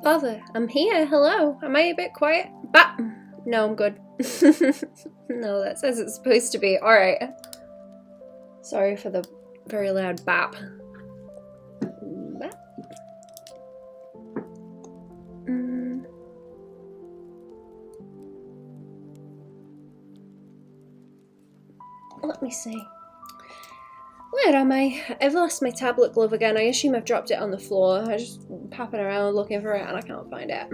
Bother, I'm here, hello. Am I a bit quiet? Bap! No, I'm good. No, that says it's supposed to be. Alright. Sorry for the very loud bap. Bap. Let me see. Where am I? I've lost my tablet glove again. I assume I've dropped it on the floor. I'm just popping around looking for it and I can't find it.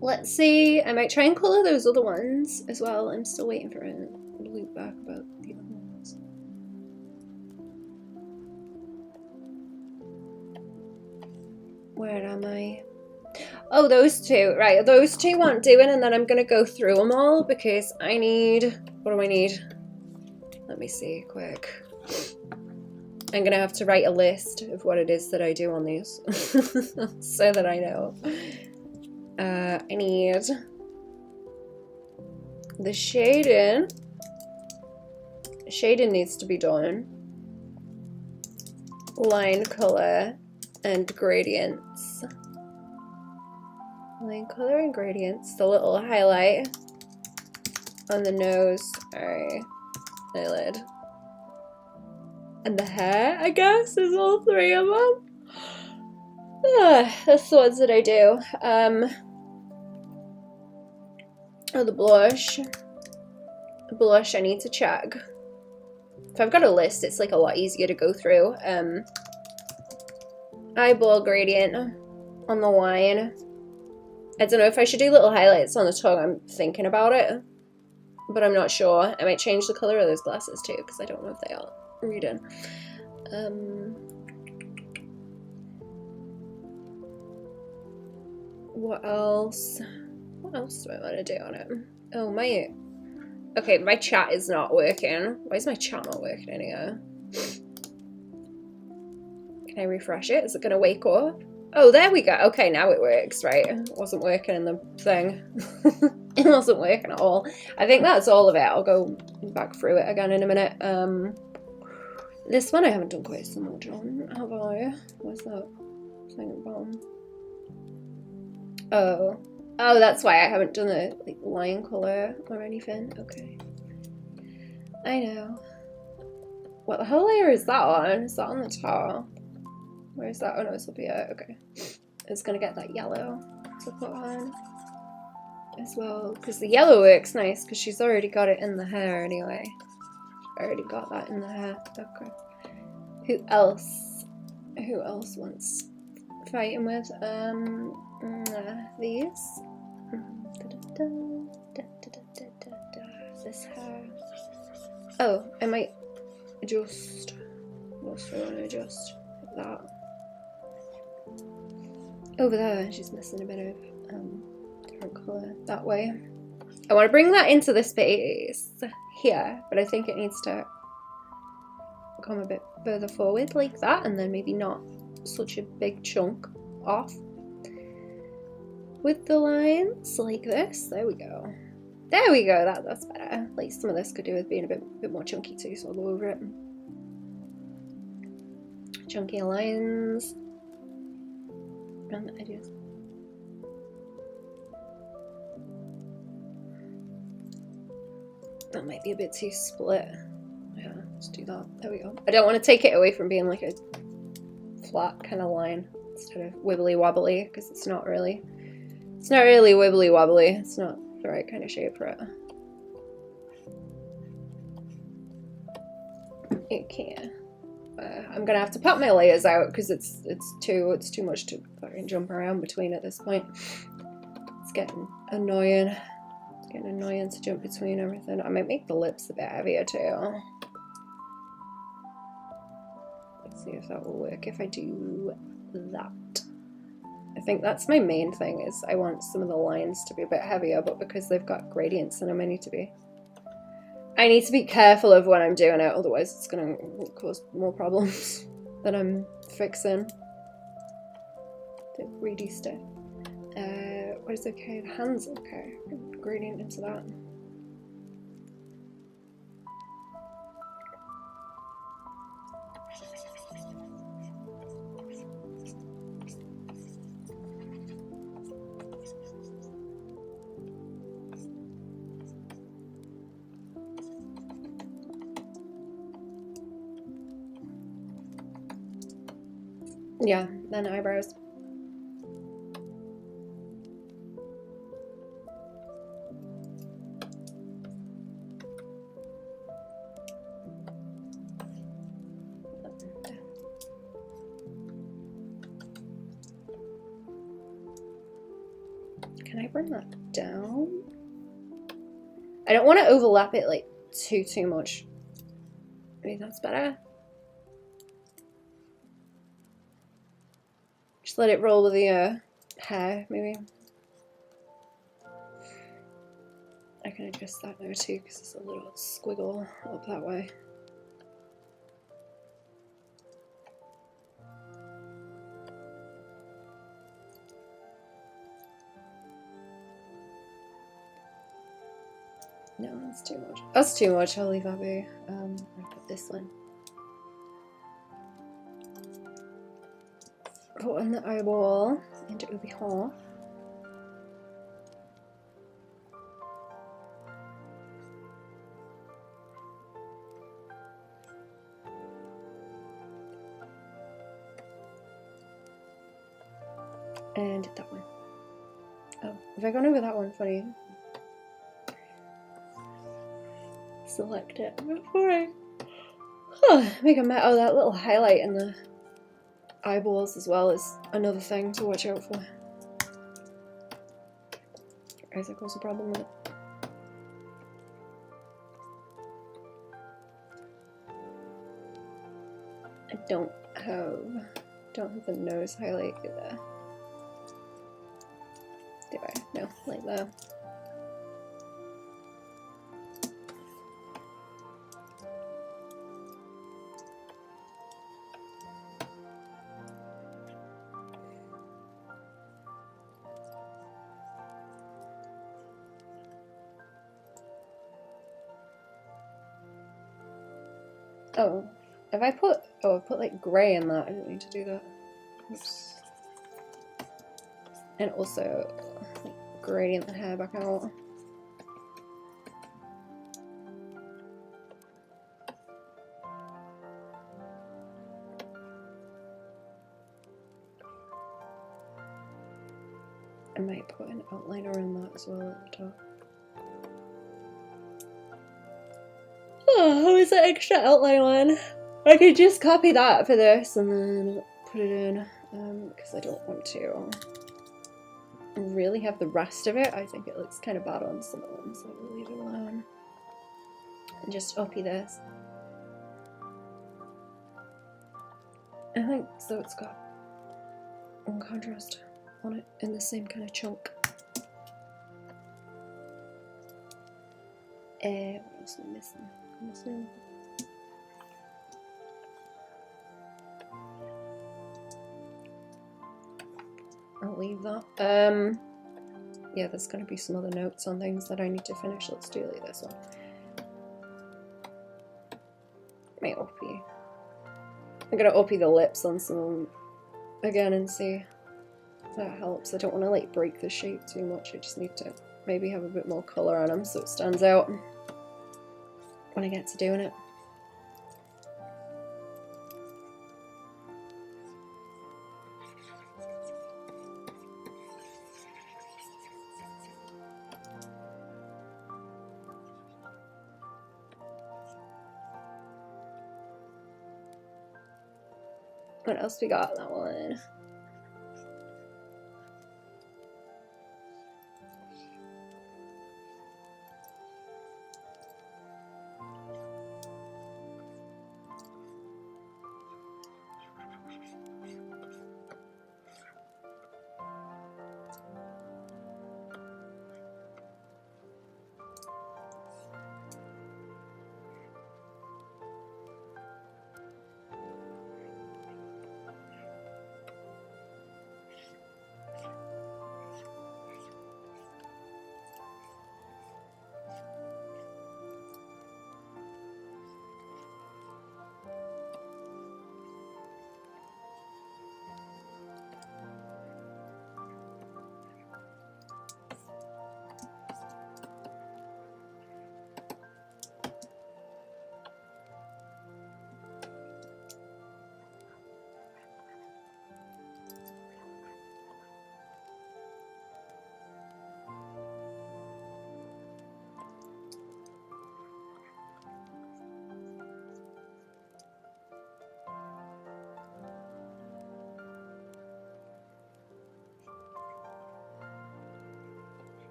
Let's see. I might try and colour those other ones as well. I'm still waiting for a loop back about the other ones. Where am I? Oh, those two. Right, those two aren't doing, and then I'm going to go through them all because I need... What do I need? Let me see quick. I'm going to have to write a list of what it is that I do on these so that I know. I need the shading. Shading needs to be done. Line color and gradients. Line color and gradients. The little highlight on the nose. Alright. Eyelid. And the hair, I guess, is all three of them. That's the ones that I do. Oh, the blush. The blush I need to check. If I've got a list, it's like a lot easier to go through. Eyeball gradient on the line. I don't know if I should do little highlights on the tongue. I'm thinking about it, but I'm not sure. I might change the color of those glasses too, because I don't know if they are reading. What else? What else do I want to do on it? Oh, my... Okay, my chat is not working. Why is my chat not working anymore? Can I refresh it? Is it going to wake up? Oh, there we go. Okay, now it works, right? It wasn't working in the thing. It wasn't working at all. I think that's all of it. I'll go back through it again in a minute. This one I haven't done quite so much on, have I? What's that thing at the bottom? Oh. Oh, that's why I haven't done the like, line colour or anything. Okay. I know. What the whole layer is that on? Is that on the top? Where is that? Oh no, it's up here. Okay. It's gonna get that yellow to put on as well. Because the yellow works nice because she's already got it in the hair anyway. I already got that in the hair. Okay. Who else? Who else wants fighting with? These. This hair. Oh, I might adjust. What's I want to adjust? Like that. Over there, she's missing a bit of different colour that way. I want to bring that into the space here, but I think it needs to come a bit further forward like that, and then maybe not such a big chunk off with the lines like this. There we go. There we go. That's better. Like some of this could do with being a bit more chunky too, so I'll go over it. Chunky lines. Ideas. That might be a bit too split. Yeah, let's do that. There we go. I don't want to take it away from being like a flat kind of line instead of wibbly wobbly, because it's not really wibbly wobbly. It's not the right kind of shape for it. Okay. I'm gonna have to pop my layers out because it's too much to fucking jump around between at this point. It's getting annoying. It's getting annoying to jump between everything. I might make the lips a bit heavier too. Let's see if that will work if I do that. I think that's my main thing, is I want some of the lines to be a bit heavier, but because they've got gradients in them, I need to be careful of when I'm doing it, otherwise it's going to cause more problems than I'm fixing. The 3D stuff. What is okay? The hands okay. Gradient into that. Yeah, then eyebrows. Can I bring that down? I don't want to overlap it like too much. Maybe that's better. Just let it roll with the hair, maybe. I can adjust that now too because it's a little squiggle up that way. No, that's too much. That's too much. I'll leave that be. I'll put this one. Put on the eyeball and it will be half. And that one. Oh, have I gone over that one? Funny. Select it before I make a mess. Oh, that little highlight in the eyeballs as well is another thing to watch out for. Icicle's a problem with it. I don't have the nose highlight either. Do I? No, like that. Oh, have I put, oh, I put like grey in that. I didn't need to do that. Oops. And also, like, gradient the hair back out. I might put an outline around that as well at the top. Oh, how is that extra outline one? I could just copy that for this and then put it in, because I don't want to really have the rest of it. I think it looks kind of bad on some of them, so we'll leave it alone. And just copy this. I think so it's got one contrast on it in the same kind of chunk. What else am I missing? I'll leave that. Yeah, there's gonna be some other notes on things that I need to finish. Let's do like this one. May OP. I'm gonna OP the lips on some of them again and see if that helps. I don't want to like break the shape too much. I just need to maybe have a bit more colour on them so it stands out when I get to doing it. What else we got? That one.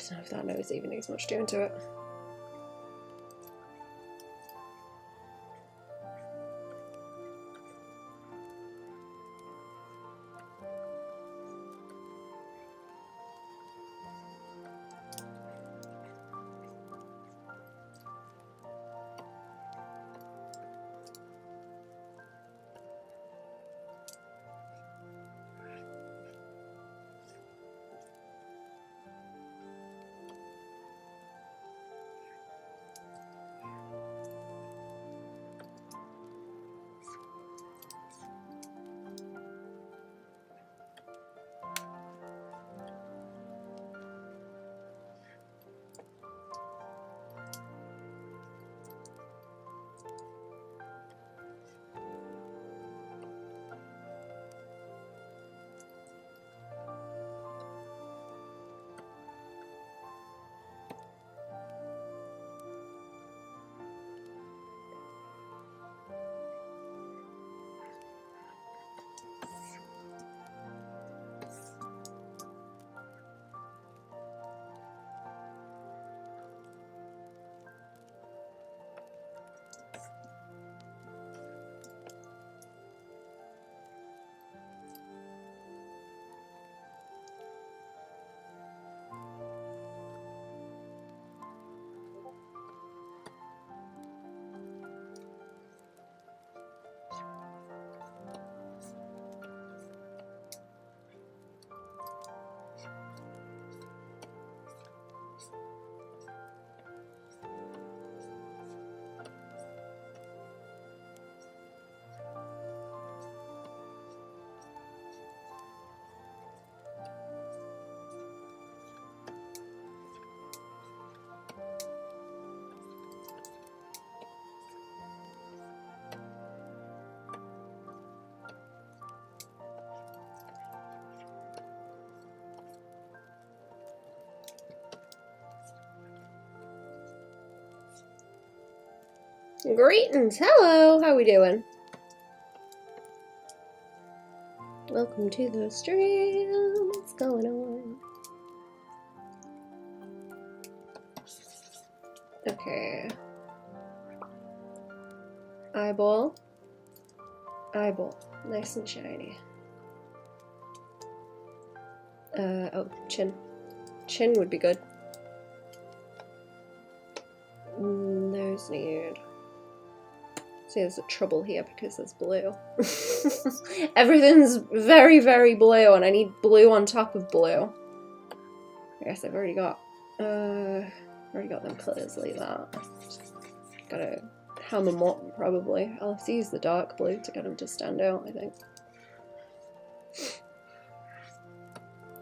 don't know if that nose even needs much doing to it. Greetings, hello, how we doing? Welcome to the stream, what's going on? Okay. Eyeball. Eyeball, nice and shiny. Oh, chin. Chin would be good. Nose need. See, there's a trouble here because there's blue. Everything's very, very blue, and I need blue on top of blue. I guess I've already got them colours like that. Gotta hammer them up, probably. I'll have to use the dark blue to get them to stand out, I think.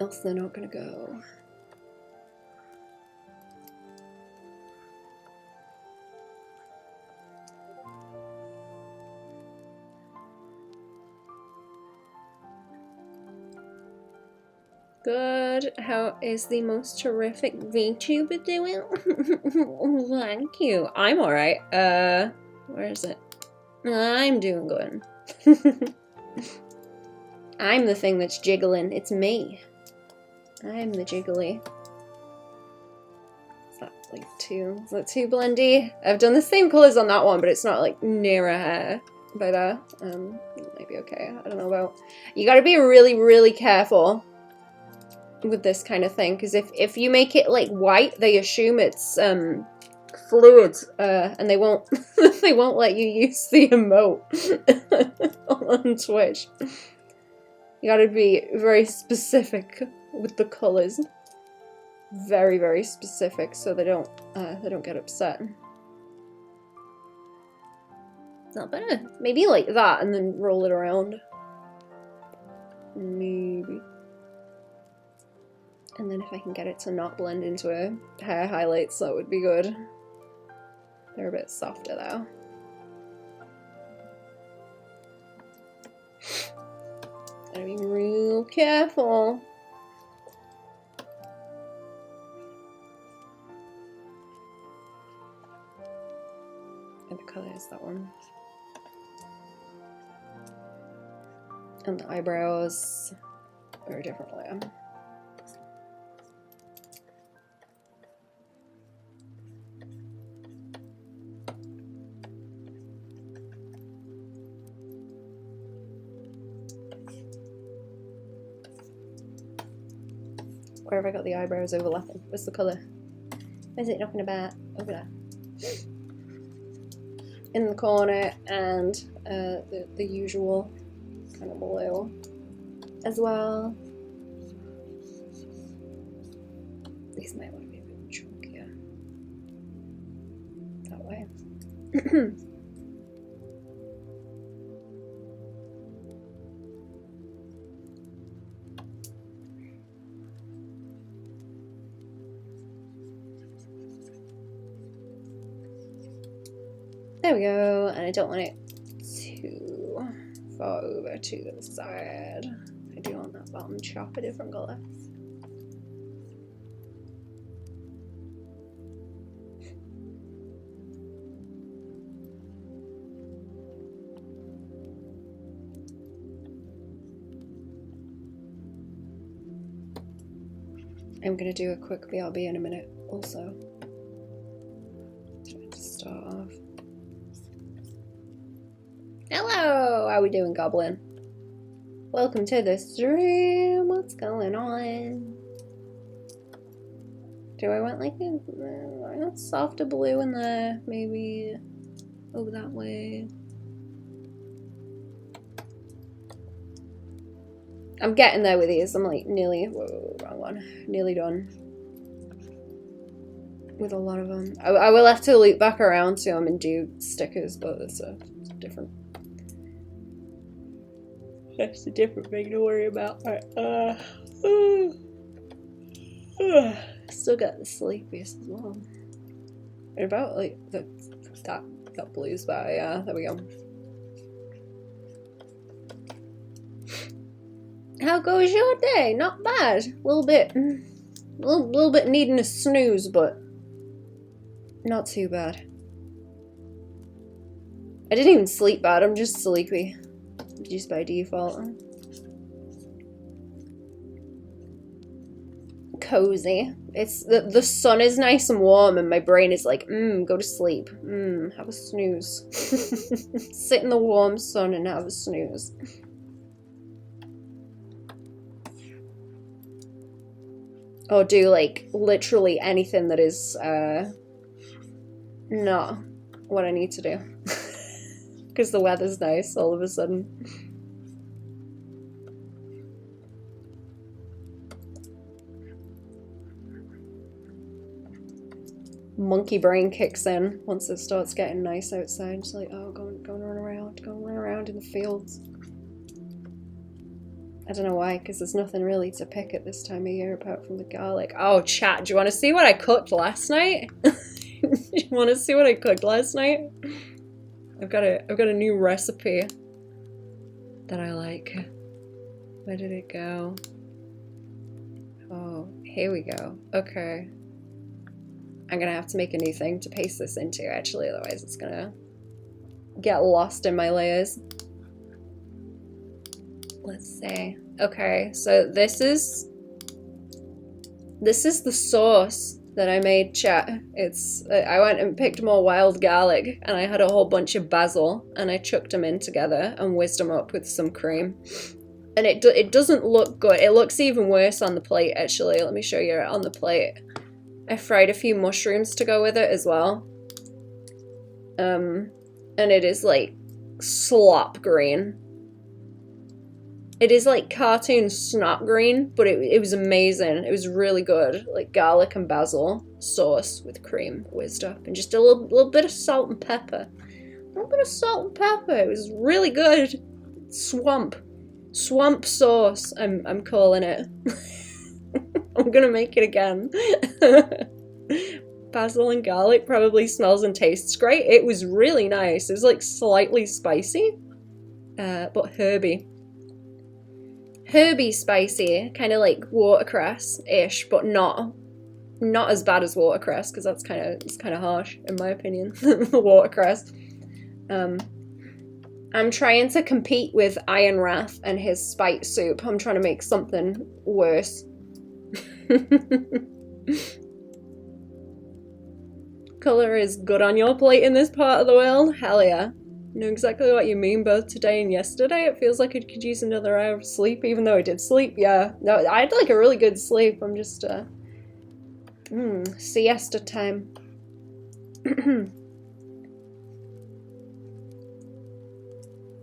Else they're not gonna go. Good. How is the most terrific VTuber doing? Thank you. I'm alright. Where is it? I'm doing good. I'm the thing that's jiggling. It's me. I'm the jiggly. Is that like is that too blendy? I've done the same colours on that one, but it's not like near a hair by there. It might be okay. I don't know about. You gotta be really, really careful with this kind of thing, because if you make it like white, they assume it's fluid, and they won't they won't let you use the emote on Twitch. You gotta be very specific with the colors, very, very specific, so they don't get upset. Not better. Maybe like that, and then roll it around. Maybe. And then if I can get it to not blend into a hair highlights, that would be good. They're a bit softer though. Gotta be real careful. And the colour is that one. And the eyebrows are a different layer. Where have I got the eyebrows overlapping? What's the colour? Where's it knocking about? Over there. In the corner, and the usual kind of blue as well. These might want to be a bit chunkier. That way. There we go, and I don't want it too far over to the side. I do want that bottom chop a different colour. I'm gonna do a quick BRB in a minute also. Trying to start off. Hello! How we doing, Goblin? Welcome to the stream. What's going on? Do I want like a softer blue in there? Maybe over that way. I'm getting there with these. I'm like nearly, whoa, wrong one. Nearly done with a lot of them. I will have to loop back around to them and do stickers, but it's a different. That's a different thing to worry about. Still got the sleepiest as well. What about like that blues bar? Yeah, there we go. How goes your day? Not bad. A little bit needing a snooze, but not too bad. I didn't even sleep bad. I'm just sleepy, just by default. Cozy. It's the sun is nice and warm, and my brain is like, go to sleep. Have a snooze. Sit in the warm sun and have a snooze. Or do like literally anything that is not what I need to do. Because the weather's nice all of a sudden. Monkey brain kicks in once it starts getting nice outside. It's like, oh, go and run around in the fields. I don't know why, because there's nothing really to pick at this time of year apart from the garlic. Oh, chat, do you want to see what I cooked last night? Do you want to see what I cooked last night? I've got a new recipe that I like. Where did it go? Oh, here we go. Okay. I'm gonna have to make a new thing to paste this into, actually, otherwise it's gonna get lost in my layers. Let's see. Okay, so this is the sauce that I made, chat. It's I went and picked more wild garlic, and I had a whole bunch of basil, and I chucked them in together and whizzed them up with some cream. And it doesn't look good. It looks even worse on the plate, actually. Let me show you it on the plate. I fried a few mushrooms to go with it as well. And it is like slop green. It is like cartoon snot green, but it was amazing. It was really good. Like garlic and basil sauce with cream whizzed up, and just a little bit of salt and pepper. A little bit of salt and pepper. It was really good. Swamp sauce. I'm calling it. I'm gonna make it again. Basil and garlic probably smells and tastes great. It was really nice. It was like slightly spicy, but herby. Herby spicy, kind of like watercress-ish, but not as bad as watercress, because that's kind of harsh in my opinion. The watercress. I'm trying to compete with Iron Wrath and his spite soup. I'm trying to make something worse. Color is good on your plate in this part of the world? Hell yeah. know exactly what you mean, both today and yesterday. It feels like I could use another hour of sleep, even though I did sleep. Yeah, no, I had like a really good sleep. I'm just, siesta time.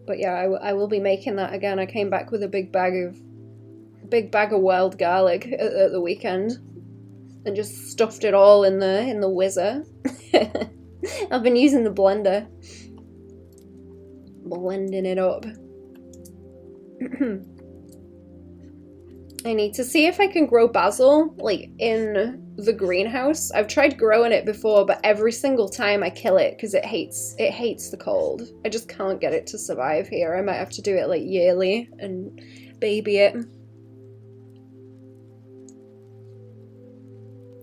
But yeah, I will be making that again. I came back with a big bag of wild garlic at the weekend, and just stuffed it all in the whizzer. I've been using the blender, blending it up. I need to see if I can grow basil, like, in the greenhouse. I've tried growing it before, but every single time I kill it because it hates the cold. I just can't get it to survive here. I might have to do it, like, yearly and baby it.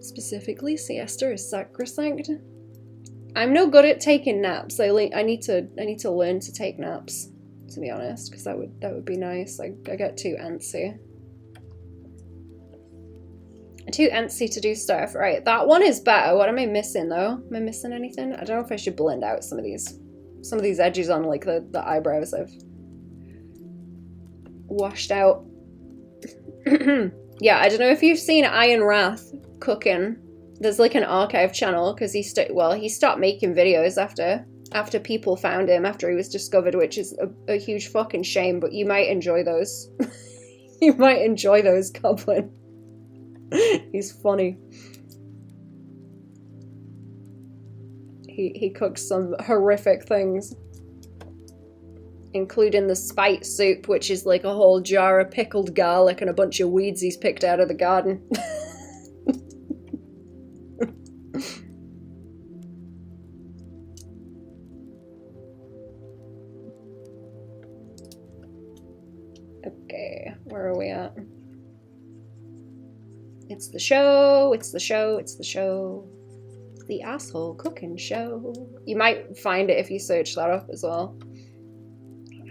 Specifically, siesta is sacrosanct. I'm no good at taking naps. I need to learn to take naps, to be honest, because that would be nice. I get too antsy. Too antsy to do stuff. Right, that one is better. What am I missing though? Am I missing anything? I don't know if I should blend out some of these edges on like the eyebrows I've washed out. Yeah, I don't know if you've seen Iron Wrath cooking. There's like an archive channel because he stopped making videos after people found him, after he was discovered, which is a huge fucking shame, but you might enjoy those. You might enjoy those, Goblin. He's funny. He cooks some horrific things, including the spite soup, which is like a whole jar of pickled garlic and a bunch of weeds he's picked out of the garden. Okay, where are we at? It's the show, it's the show, it's the show. The asshole cooking show. You might find it if you search that up as well.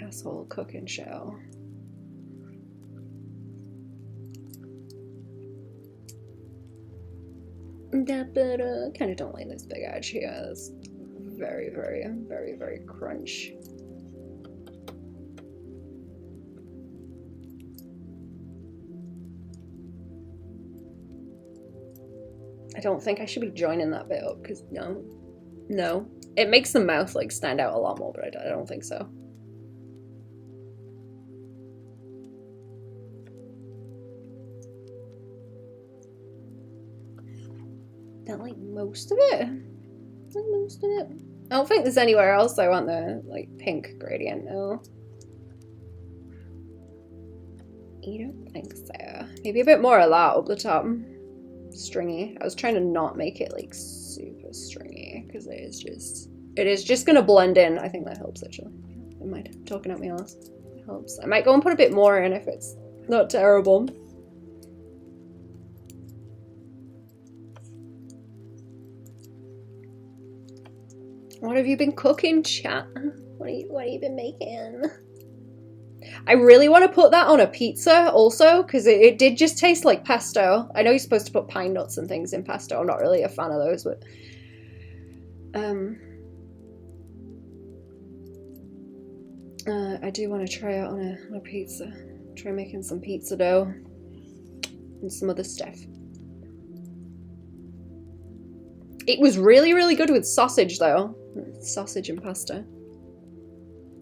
Asshole cooking show. Kind of don't like this big edge here. It's very, very, very, very crunch. I don't think I should be joining that bit up because no. It makes the mouth like stand out a lot more, but I don't think so. That like most of it. I don't think there's anywhere else I want the like pink gradient. No. You don't think so? Maybe a bit more of that up the top. Stringy. I was trying to not make it like super stringy because it is just gonna blend in. I think that helps actually. I might talking at me ass. It helps. I might go and put a bit more in if it's not terrible. What have you been cooking, chat? What have you been making? I really want to put that on a pizza also, because it did just taste like pesto. I know you're supposed to put pine nuts and things in pesto. I'm not really a fan of those, but I do want to try it on a pizza. Try making some pizza dough and some other stuff. It was really, really good with sausage though. Sausage and pasta.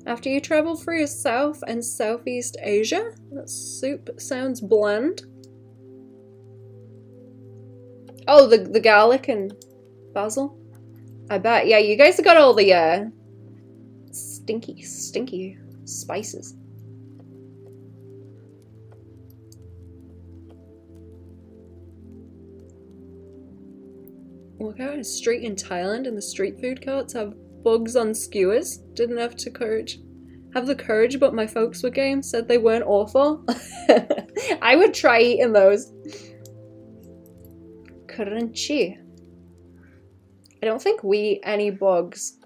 After you travel through South and Southeast Asia, that soup sounds bland. Oh, the garlic and basil? I bet. Yeah, you guys have got all the stinky spices. Walk out on a street in Thailand and the street food carts have bugs on skewers. Didn't have the courage, but my folks were game, said they weren't awful. I would try eating those. Crunchy. I don't think we eat any bugs.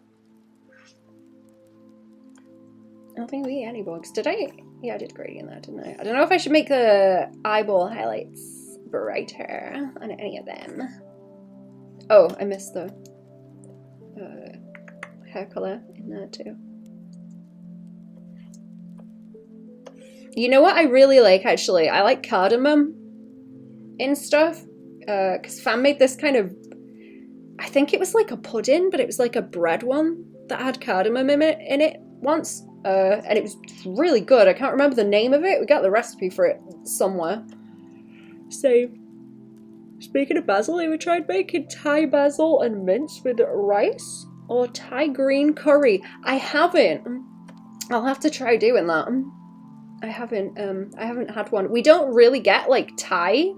I don't think we eat any bugs. Did I? Yeah, I did gradient that, didn't I? I don't know if I should make the eyeball highlights brighter on any of them. Oh, I missed the hair color in there too. You know what I really like, actually? I like cardamom in stuff. Because Fan made this kind of... I think it was like a pudding, but it was like a bread one that had cardamom in it once. And it was really good. I can't remember the name of it. We got the recipe for it somewhere. So, speaking of basil, have you tried making Thai basil and mince with rice? Or Thai green curry? I haven't. I'll have to try doing that. I haven't had one. We don't really get like Thai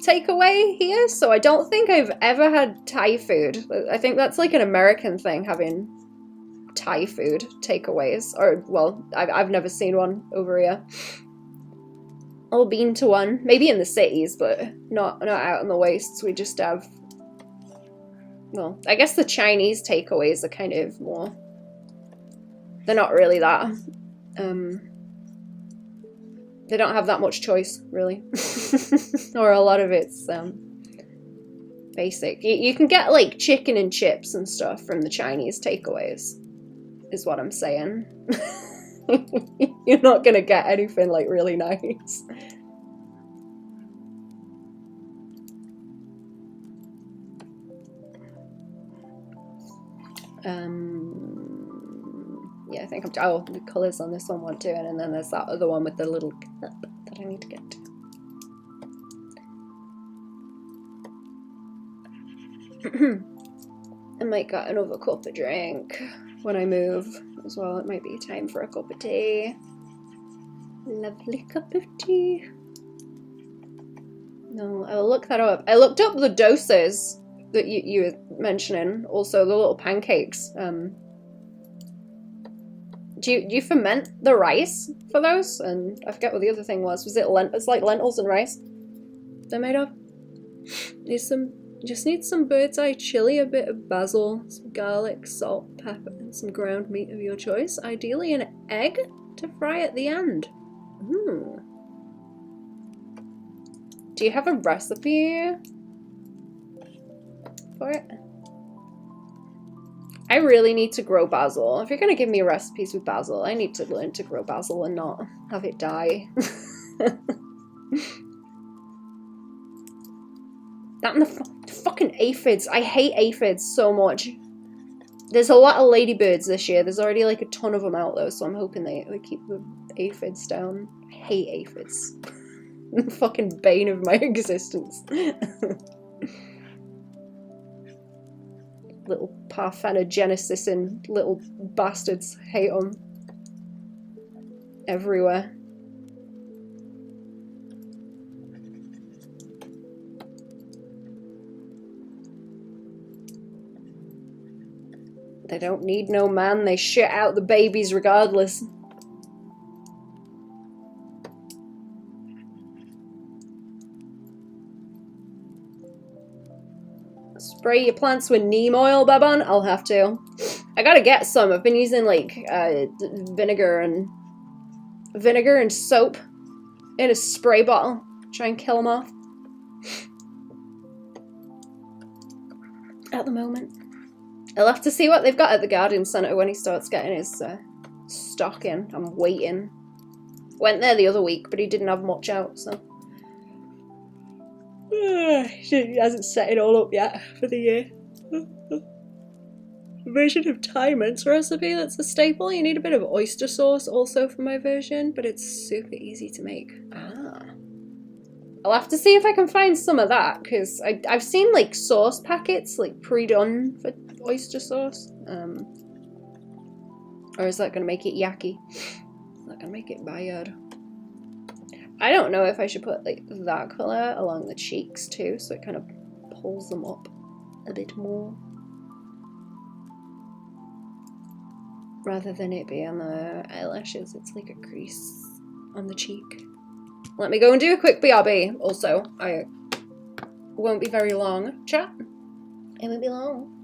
takeaway here, so I don't think I've ever had Thai food. I think that's like an American thing, having Thai food takeaways. Or, well, I've never seen one over here. Or been to one, maybe in the cities, but not out in the wastes. We just have, well, I guess the Chinese takeaways are kind of more, they're not really that, they don't have that much choice, really. Or a lot of it's basic. You can get like chicken and chips and stuff from the Chinese takeaways, is what I'm saying. You're not gonna get anything like really nice. Yeah, I think oh, the colours on this one weren't doing, and then there's that other one with the little cup that I need to get to. I might get another cup of drink when I move as well. It might be time for a cup of tea. Lovely cup of tea. No, I'll look that up. I looked up the doses that you were mentioning. Also, the little pancakes. Do you ferment the rice for those? And I forget what the other thing was. Was it it's like lentils and rice they're made of? Just need some bird's eye chili, a bit of basil, some garlic, salt, pepper, and some ground meat of your choice. Ideally an egg to fry at the end. Ooh. Do you have a recipe for it? I really need to grow basil. If you're going to give me recipes with basil, I need to learn to grow basil and not have it die. That and the fucking aphids. I hate aphids so much. There's a lot of ladybirds this year. There's already like a ton of them out though, so I'm hoping they keep the aphids down. I hate aphids. The fucking bane of my existence. Little parthenogenesis and little bastards. Hate them. Everywhere. They don't need no man, they shit out the babies regardless. Spray your plants with neem oil, Baban? I'll have to. I gotta get some. I've been using like vinegar and soap in a spray bottle. Try and kill them off. At the moment. I'll have to see what they've got at the garden centre when he starts getting his stock in. I'm waiting. Went there the other week, but he didn't have much out, so. He hasn't set it all up yet for the year. Version of Timeouts recipe, that's a staple. You need a bit of oyster sauce also for my version, but it's super easy to make. Ah. I'll have to see if I can find some of that, because I've seen like sauce packets, like pre-done for oyster sauce. Or is that going to make it yucky? Is that going to make it bad? I don't know if I should put like that colour along the cheeks too, so it kind of pulls them up a bit more. Rather than it be on the eyelashes, it's like a crease on the cheek. Let me go and do a quick BRB. Also, I won't be very long. Chat. It won't be long.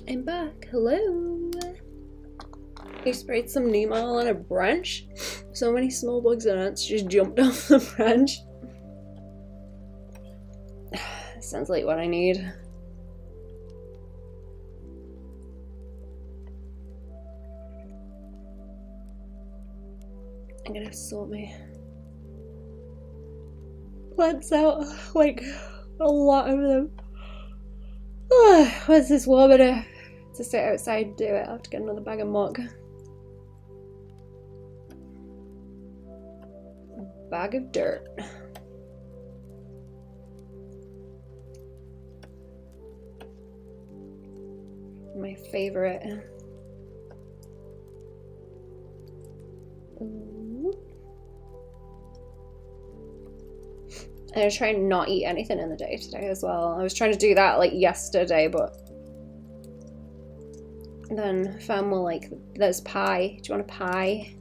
I'm back. Hello. He sprayed some neem oil on a branch. So many small bugs and ants just jumped off the branch. Sounds like what I need. I'm gonna sort my plants out, like a lot of them. What's this warm enough to sit outside and do it? I'll have to get another bag of muck. Bag of dirt. My favorite. Ooh. I'm gonna try and not eat anything in the day today as well. I was trying to do that like yesterday, but then fam were like, there's pie. Do you want a pie?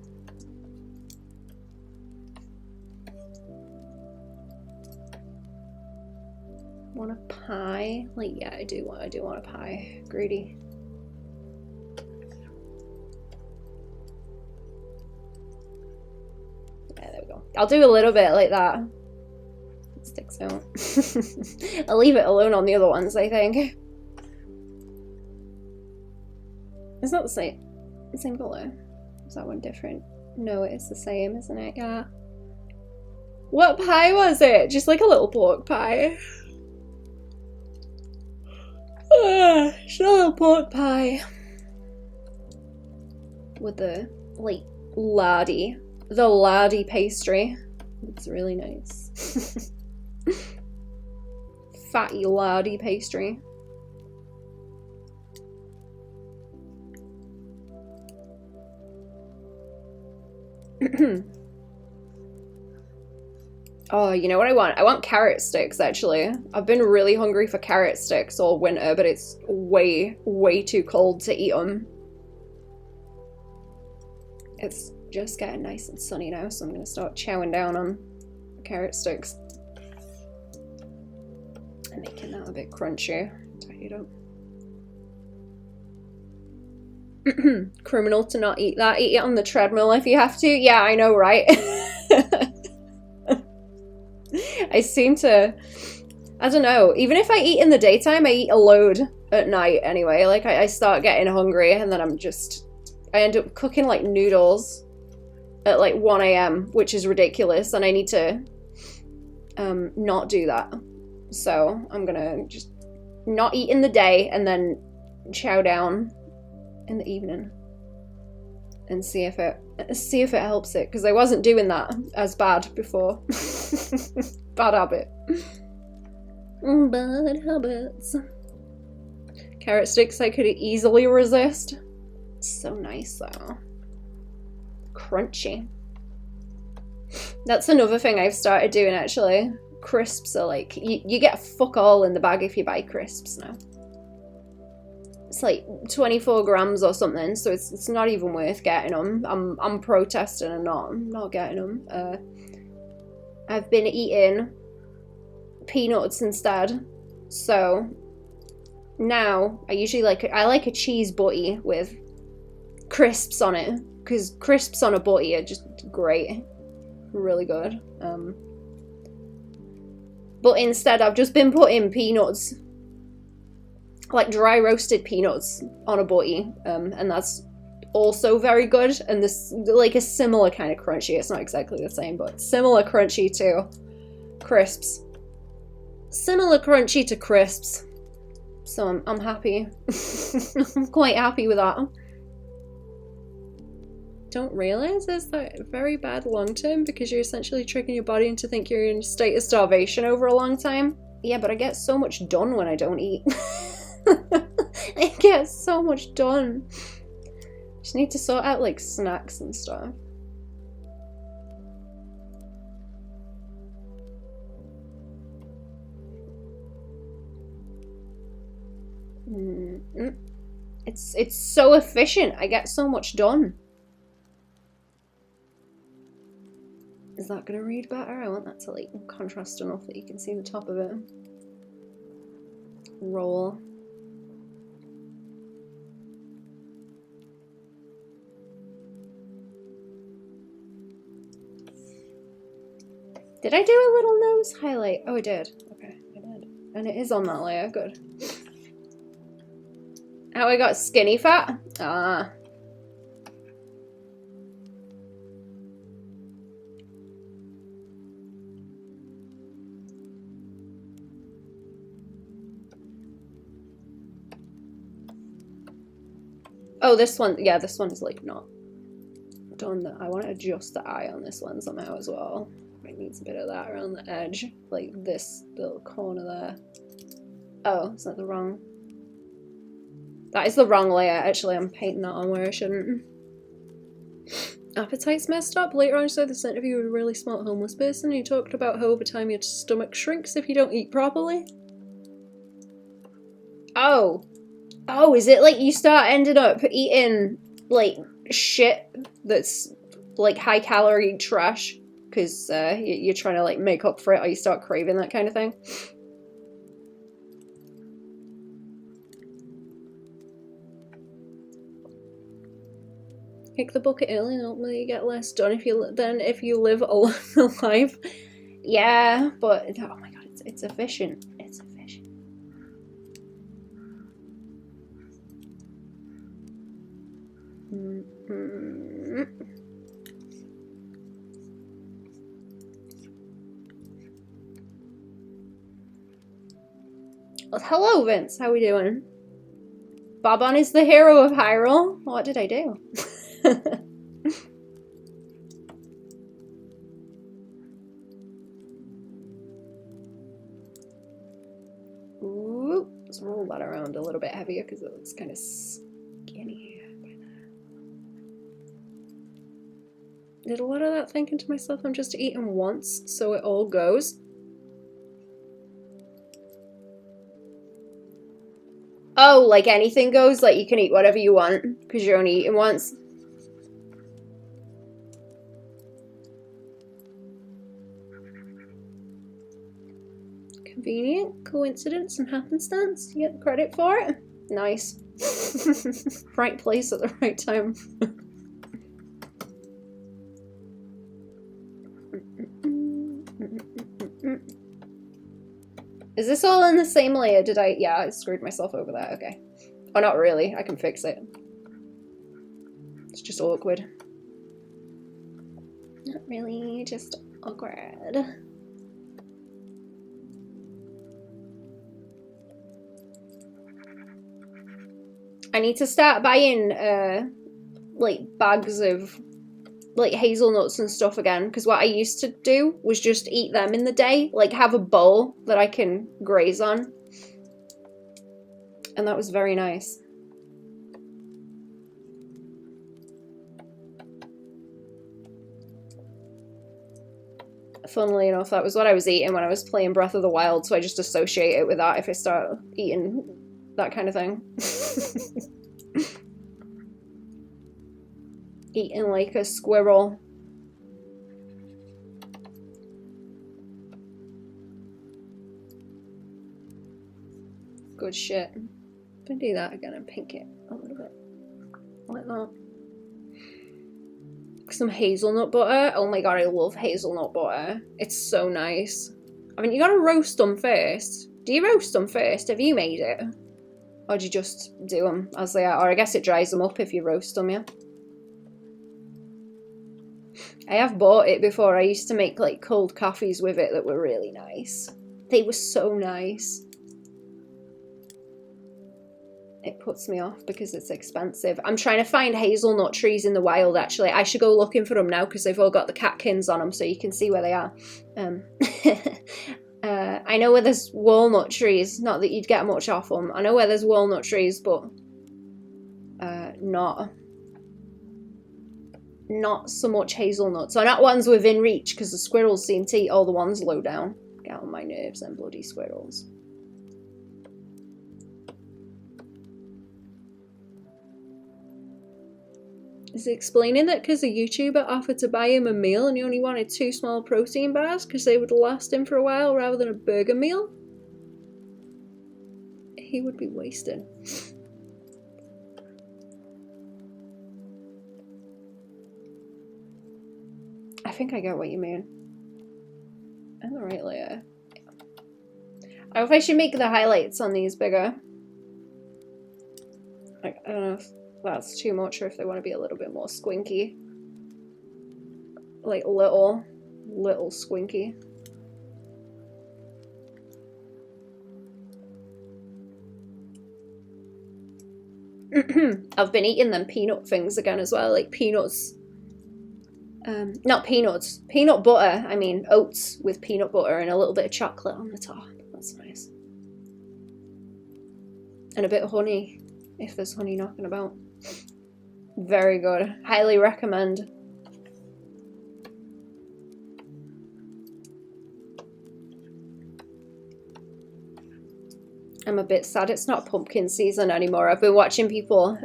Want a pie? Like, yeah, I do want a pie. Greedy. Yeah, there we go. I'll do a little bit like that. It sticks out. I'll leave it alone on the other ones, I think. It's not the same color. Is that one different? No, it's the same, isn't it? Yeah. What pie was it? Just like a little pork pie. It's a little pork pie. With the, like, lardy. The lardy pastry. It's really nice. Fatty lardy pastry. Oh, you know what I want? I want carrot sticks, actually. I've been really hungry for carrot sticks all winter, but it's way, way too cold to eat them. It's just getting nice and sunny now, so I'm going to start chowing down on carrot sticks. And making that a bit crunchy. Tidy it up. Criminal to not eat that. Eat it on the treadmill if you have to. Yeah, I know, right? I seem to, I don't know, even if I eat in the daytime, I eat a load at night anyway. Like, I start getting hungry and then I end up cooking like noodles at like 1 AM, which is ridiculous, and I need to not do that. So I'm gonna just not eat in the day and then chow down in the evening and see if it helps it, because I wasn't doing that as bad before. Bad habit. Bad habits. Carrot sticks I could easily resist. So nice though. Crunchy. That's another thing I've started doing actually. Crisps are like, you get fuck all in the bag if you buy crisps now. It's like 24 grams or something, so it's not even worth getting them. I'm protesting and not getting them. I've been eating peanuts instead, so now I like a cheese butty with crisps on it, because crisps on a butty are just great, really good. But instead I've just been putting peanuts, like dry roasted peanuts, on a butty, and that's also very good, and this like a similar kind of crunchy. It's not exactly the same, but similar crunchy to crisps. Similar crunchy to crisps. So I'm happy. I'm quite happy with that. Don't realize is that very bad long term, because you're essentially tricking your body into thinking you're in a state of starvation over a long time. Yeah, but I get so much done when I don't eat. I get so much done. Just need to sort out like snacks and stuff. It's so efficient. I get so much done. Is that gonna read better? I want that to like contrast enough that you can see the top of it. Roll. Did I do a little nose highlight? Oh, I did. Okay, I did. And it is on that layer. Good. How I got skinny fat? Ah. Oh, this one. Yeah, this one is like not done. I want to adjust the eye on this one somehow as well. It needs a bit of that around the edge, like this little corner there. Oh, is that the wrong? That is the wrong layer. Actually, I'm painting that on where I shouldn't. Appetite's messed up. Later on, I saw this interview with a really smart homeless person. He talked about how over time your stomach shrinks if you don't eat properly. Oh. Oh, is it like you start ending up eating, like, shit that's, like, high-calorie trash? Because you're trying to, like, make up for it, or you start craving that kind of thing? Pick the bucket early and ultimately you get less done if you live a long life. Yeah, but, oh my god, it's efficient. It's efficient. Well, hello, Vince. How we doing? Baban is the hero of Hyrule. What did I do? Ooh, let's roll that around a little bit heavier because it looks kind of skinny. Did a lot of that thinking to myself, I'm just eating once, so it all goes. Oh, like anything goes? Like you can eat whatever you want because you're only eating once? Convenient, coincidence, and happenstance. You get credit for it. Nice. Right place at the right time. Is this all in the same layer? Did I? Yeah, I screwed myself over there. Okay. Oh, not really. I can fix it. It's just awkward. Not really, just awkward. I need to start buying, like, bags of, like, hazelnuts and stuff again, because what I used to do was just eat them in the day, like, have a bowl that I can graze on. And that was very nice. Funnily enough, that was what I was eating when I was playing Breath of the Wild, so I just associate it with that if I start eating that kind of thing. Eating like a squirrel. Good shit. I'm gonna do that again and pink it a little bit. Like that. Some hazelnut butter. Oh my god, I love hazelnut butter. It's so nice. I mean, you gotta roast them first. Do you roast them first? Have you made it? Or do you just do them as they are? Or I guess it dries them up if you roast them, yeah? I have bought it before. I used to make like cold coffees with it that were really nice. They were so nice. It puts me off because it's expensive. I'm trying to find hazelnut trees in the wild, actually. I should go looking for them now because they've all got the catkins on them so you can see where they are. I know where there's walnut trees. Not that you'd get much off them. I know where there's walnut trees, but not so much hazelnuts. So not ones within reach because the squirrels seem to eat all the ones low down. Get on my nerves, them bloody squirrels. Is he explaining that because a YouTuber offered to buy him a meal and he only wanted 2 small protein bars because they would last him for a while rather than a burger meal? He would be wasted. I think I get what you mean. I'm the right layer. I don't know if I should make the highlights on these bigger. Like, I don't know if that's too much or if they want to be a little bit more squinky. Like little squinky. I've been eating them peanut things again as well, like peanuts. Not peanuts, peanut butter. I mean oats with peanut butter and a little bit of chocolate on the top. That's nice. And a bit of honey, if there's honey knocking about. Very good. Highly recommend. I'm a bit sad it's not pumpkin season anymore. I've been watching people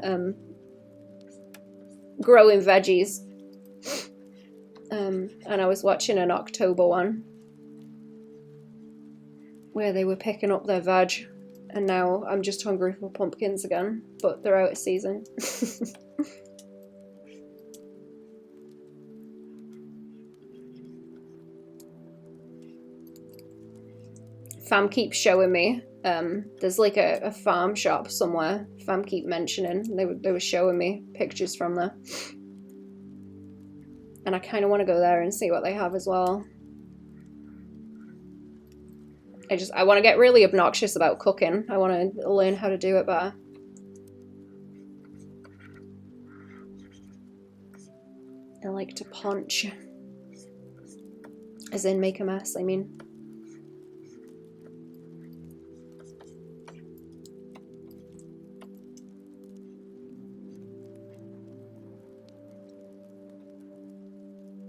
growing veggies. And I was watching an October one where they were picking up their veg, and now I'm just hungry for pumpkins again, but they're out of season. Fam keeps showing me, there's like a farm shop somewhere. Fam keep mentioning, they were showing me pictures from there. And I kind of want to go there and see what they have as well. I want to get really obnoxious about cooking. I want to learn how to do it better. I like to punch. As in make a mess, I mean.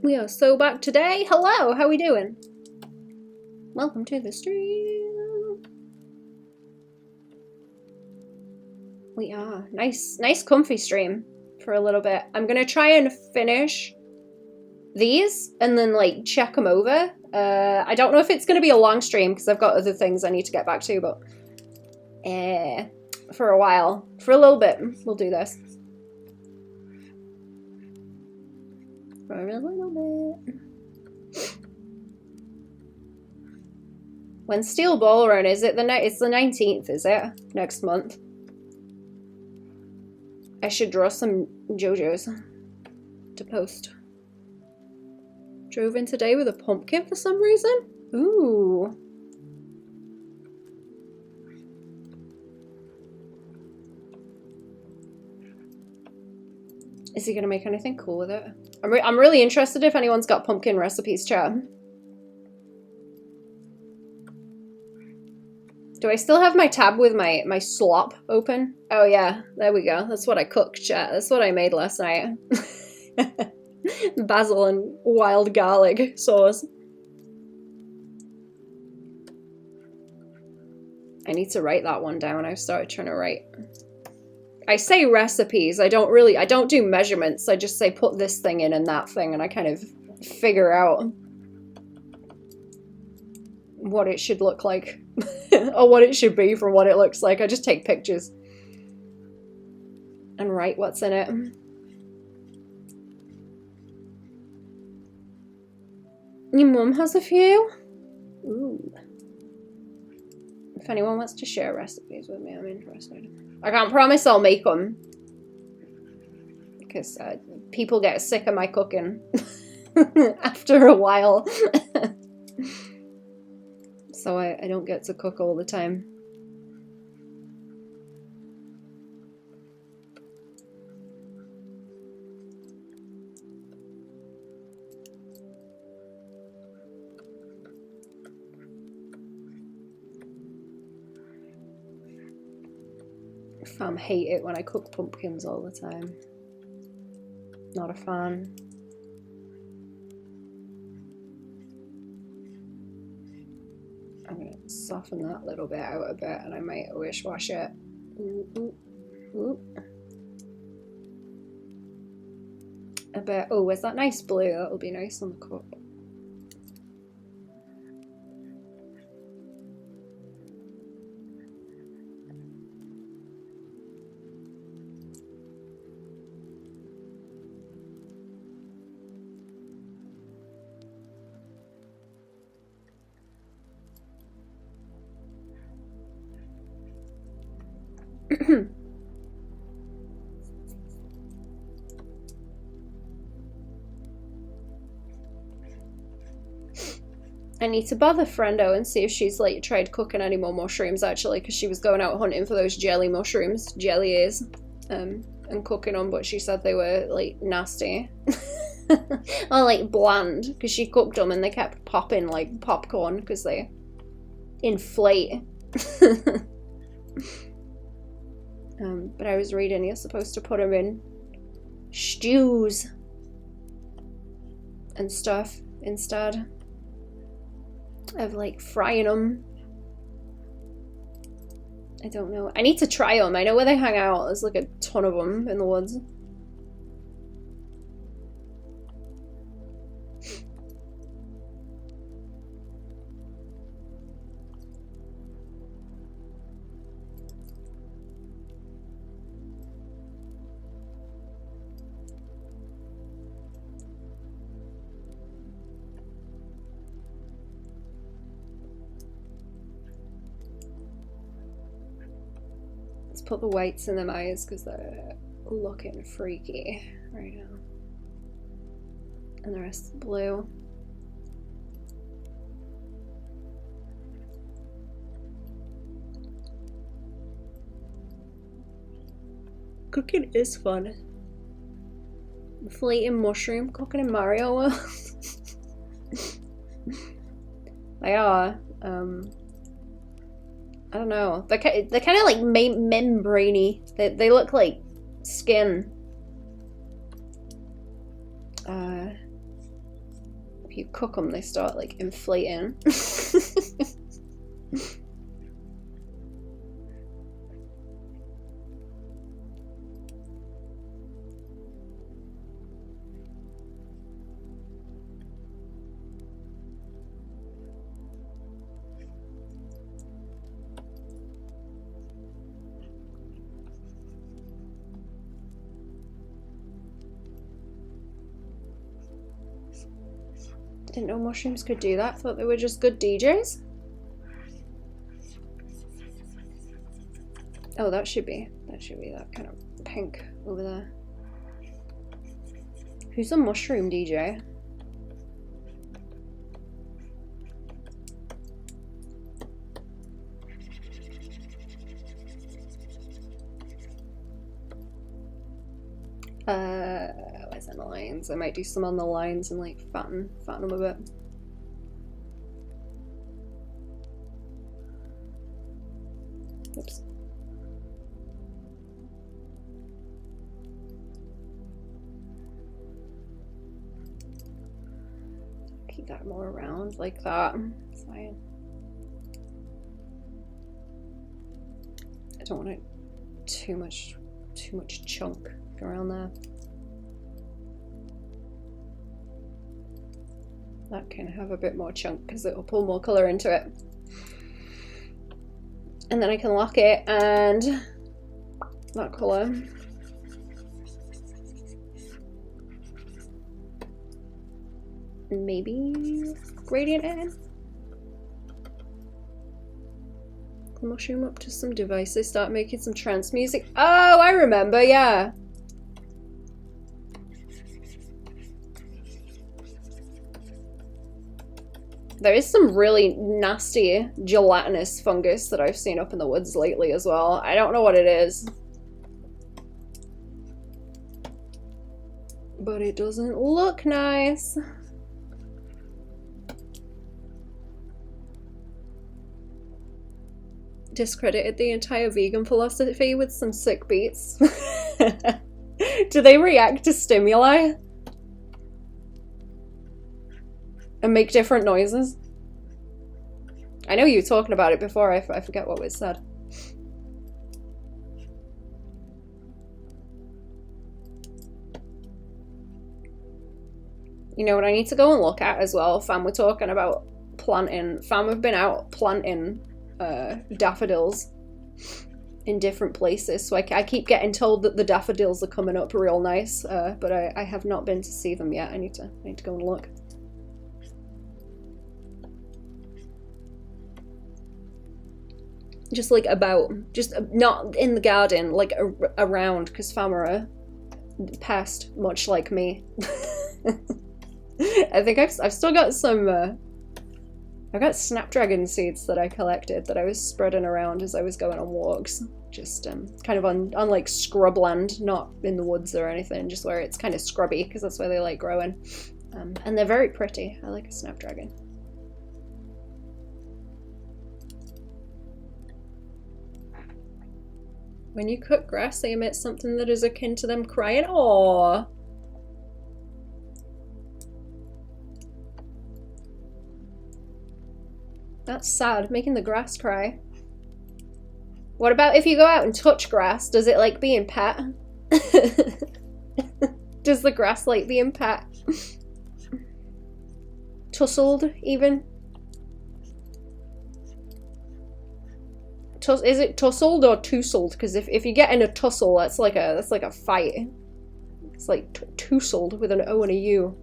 We are so back today. Hello, how we doing? Welcome to the stream. We are. Nice comfy stream for a little bit. I'm gonna try and finish these and then like check them over. I don't know if it's gonna be a long stream because I've got other things I need to get back to, but for a while, for a little bit, we'll do this. For a little bit. When Steel Ball Run is it it's the 19th, is it? Next month. I should draw some JoJo's to post. Drove in today with a pumpkin for some reason. Ooh. Is he gonna make anything cool with it? I'm really interested if anyone's got pumpkin recipes, chat. Do I still have my tab with my slop open? Oh yeah, there we go. That's what I cooked, chat. That's what I made last night. Basil and wild garlic sauce. I need to write that one down. I've started trying to write. I say recipes. I don't do measurements. I just say put this thing in and that thing, and I kind of figure out what it should look like. Or what it should be from what it looks like. I just take pictures and write what's in it. Your mum has a few? Ooh. If anyone wants to share recipes with me, I'm interested. I can't promise I'll make them, because people get sick of my cooking after a while. So I don't get to cook all the time. Fam hate it when I cook pumpkins all the time. Not a fan. I'm gonna soften that little bit out a bit, and I might wish wash it. Ooh, ooh, ooh. a bit. Oh, where's that nice blue? That will be nice on the cup. I need to bother Friendo and see if she's like tried cooking any more mushrooms actually, because she was going out hunting for those jelly mushrooms, jellies, and cooking them, but she said they were like nasty. Or like bland, because she cooked them and they kept popping like popcorn because they inflate. But I was reading you're supposed to put them in stews and stuff instead of like frying them. I don't know. I need to try them. I know where they hang out. There's like a ton of them in the woods. Put the whites in them eyes because they're looking freaky right now. And the rest is blue. Cooking is fun. Fleeting mushroom cooking in Mario World. They are. I don't know. They're kind of like membraney. They look like skin. If you cook them, they start like inflating. Didn't know mushrooms could do that. Thought they were just good DJs. Oh, that should be that kind of pink over there. Who's a mushroom DJ? Where's on the lines? I might do some on the lines and like fatten them a bit. Oops. Keep that more around like that. It's fine. I don't want it too much chunk around there. That can have a bit more chunk because it will pull more colour into it. And then I can lock it and that colour. Maybe gradient it in. The mushroom up to some devices, start making some trance music. Oh, I remember, yeah. There is some really nasty gelatinous fungus that I've seen up in the woods lately as well. I don't know what it is. But it doesn't look nice. Discredited the entire vegan philosophy with some sick beats. Do they react to stimuli? And make different noises? I know you were talking about it before, I forget what was said. You know what I need to go and look at as well? Fam, we're talking about planting. Fam have been out planting daffodils in different places. So I keep getting told that the daffodils are coming up real nice, but I have not been to see them yet. I need to go and look. Just like about, just not in the garden, like around, because fam are past, much like me. I think I've still got some, I've got snapdragon seeds that I collected that I was spreading around as I was going on walks. Just kind of on like scrubland, not in the woods or anything, just where it's kind of scrubby, because that's where they like growing. And they're very pretty. I like a snapdragon. When you cut grass, they emit something that is akin to them crying. Aww. That's sad, making the grass cry. What about if you go out and touch grass? Does it like being pet? Does the grass like being pet? Tussled, even? Is it tussled or tussled? Because if you get in a tussle, that's like a fight. It's like tussled with an O and a U.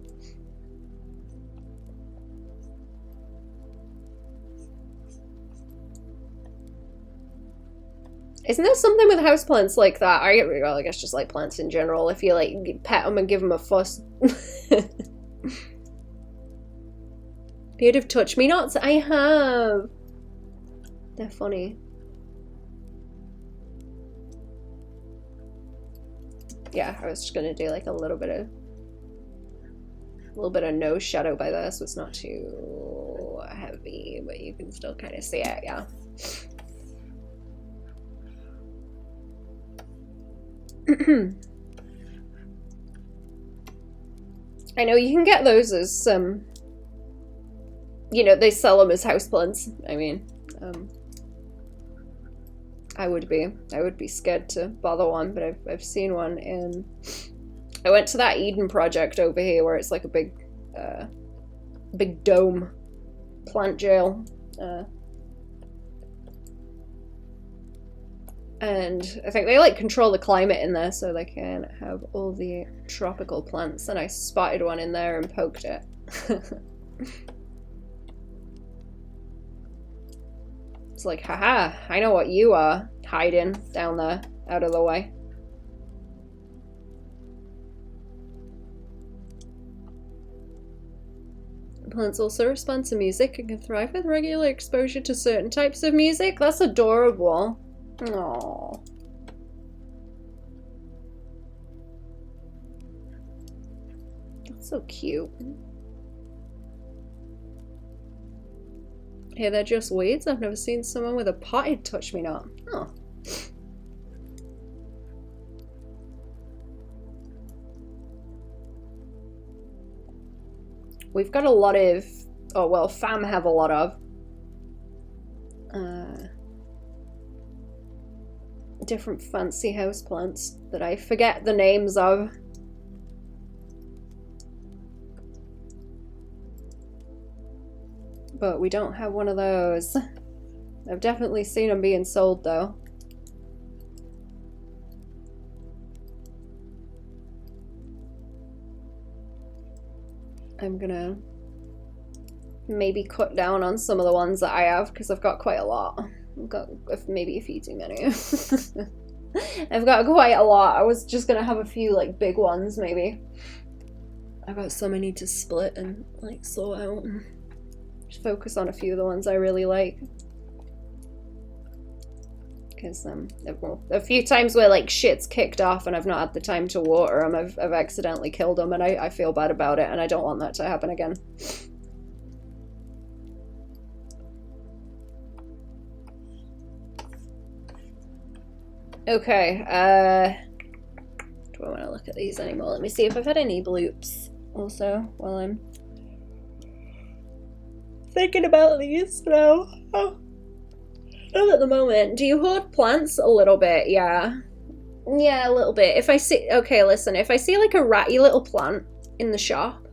Isn't there something with houseplants like that? Well, I guess just like plants in general. If you like pet them and give them a fuss. You'd have touched me nots. I have. They're funny. Yeah, I was just gonna do like a little bit of nose shadow by there, so it's not too heavy, but you can still kind of see it. Yeah. I know you can get those as you know, they sell them as houseplants. I mean, I would be scared to bother one, but I've seen one in. I went to that Eden project over here where it's like a big dome plant jail, and I think they like control the climate in there so they can have all the tropical plants. And I spotted one in there and poked it. It's like, haha, I know what you are hiding down there, out of the way. Plants also respond to music and can thrive with regular exposure to certain types of music. That's adorable. Aww. That's so cute. Hey, they're just weeds. I've never seen someone with a potted touch-me-not. Oh. We've got a lot of, oh well, fam have a lot of different fancy houseplants that I forget the names of. But we don't have one of those. I've definitely seen them being sold though. I'm gonna maybe cut down on some of the ones that I have because I've got quite a lot. I've got maybe a few too many. I've got quite a lot. I was just gonna have a few like big ones maybe. I've got some I need to split and like sort out. Just focus on a few of the ones I really like. Because a few times where like shit's kicked off and I've not had the time to water them, I've accidentally killed them and I feel bad about it and I don't want that to happen again. Okay, do I want to look at these anymore? Let me see if I've had any bloops also while I'm thinking about these now. Oh. Not at the moment. Do you hoard plants? A little bit, yeah. Yeah, a little bit. If I see, okay, listen, if I see like a ratty little plant in the shop,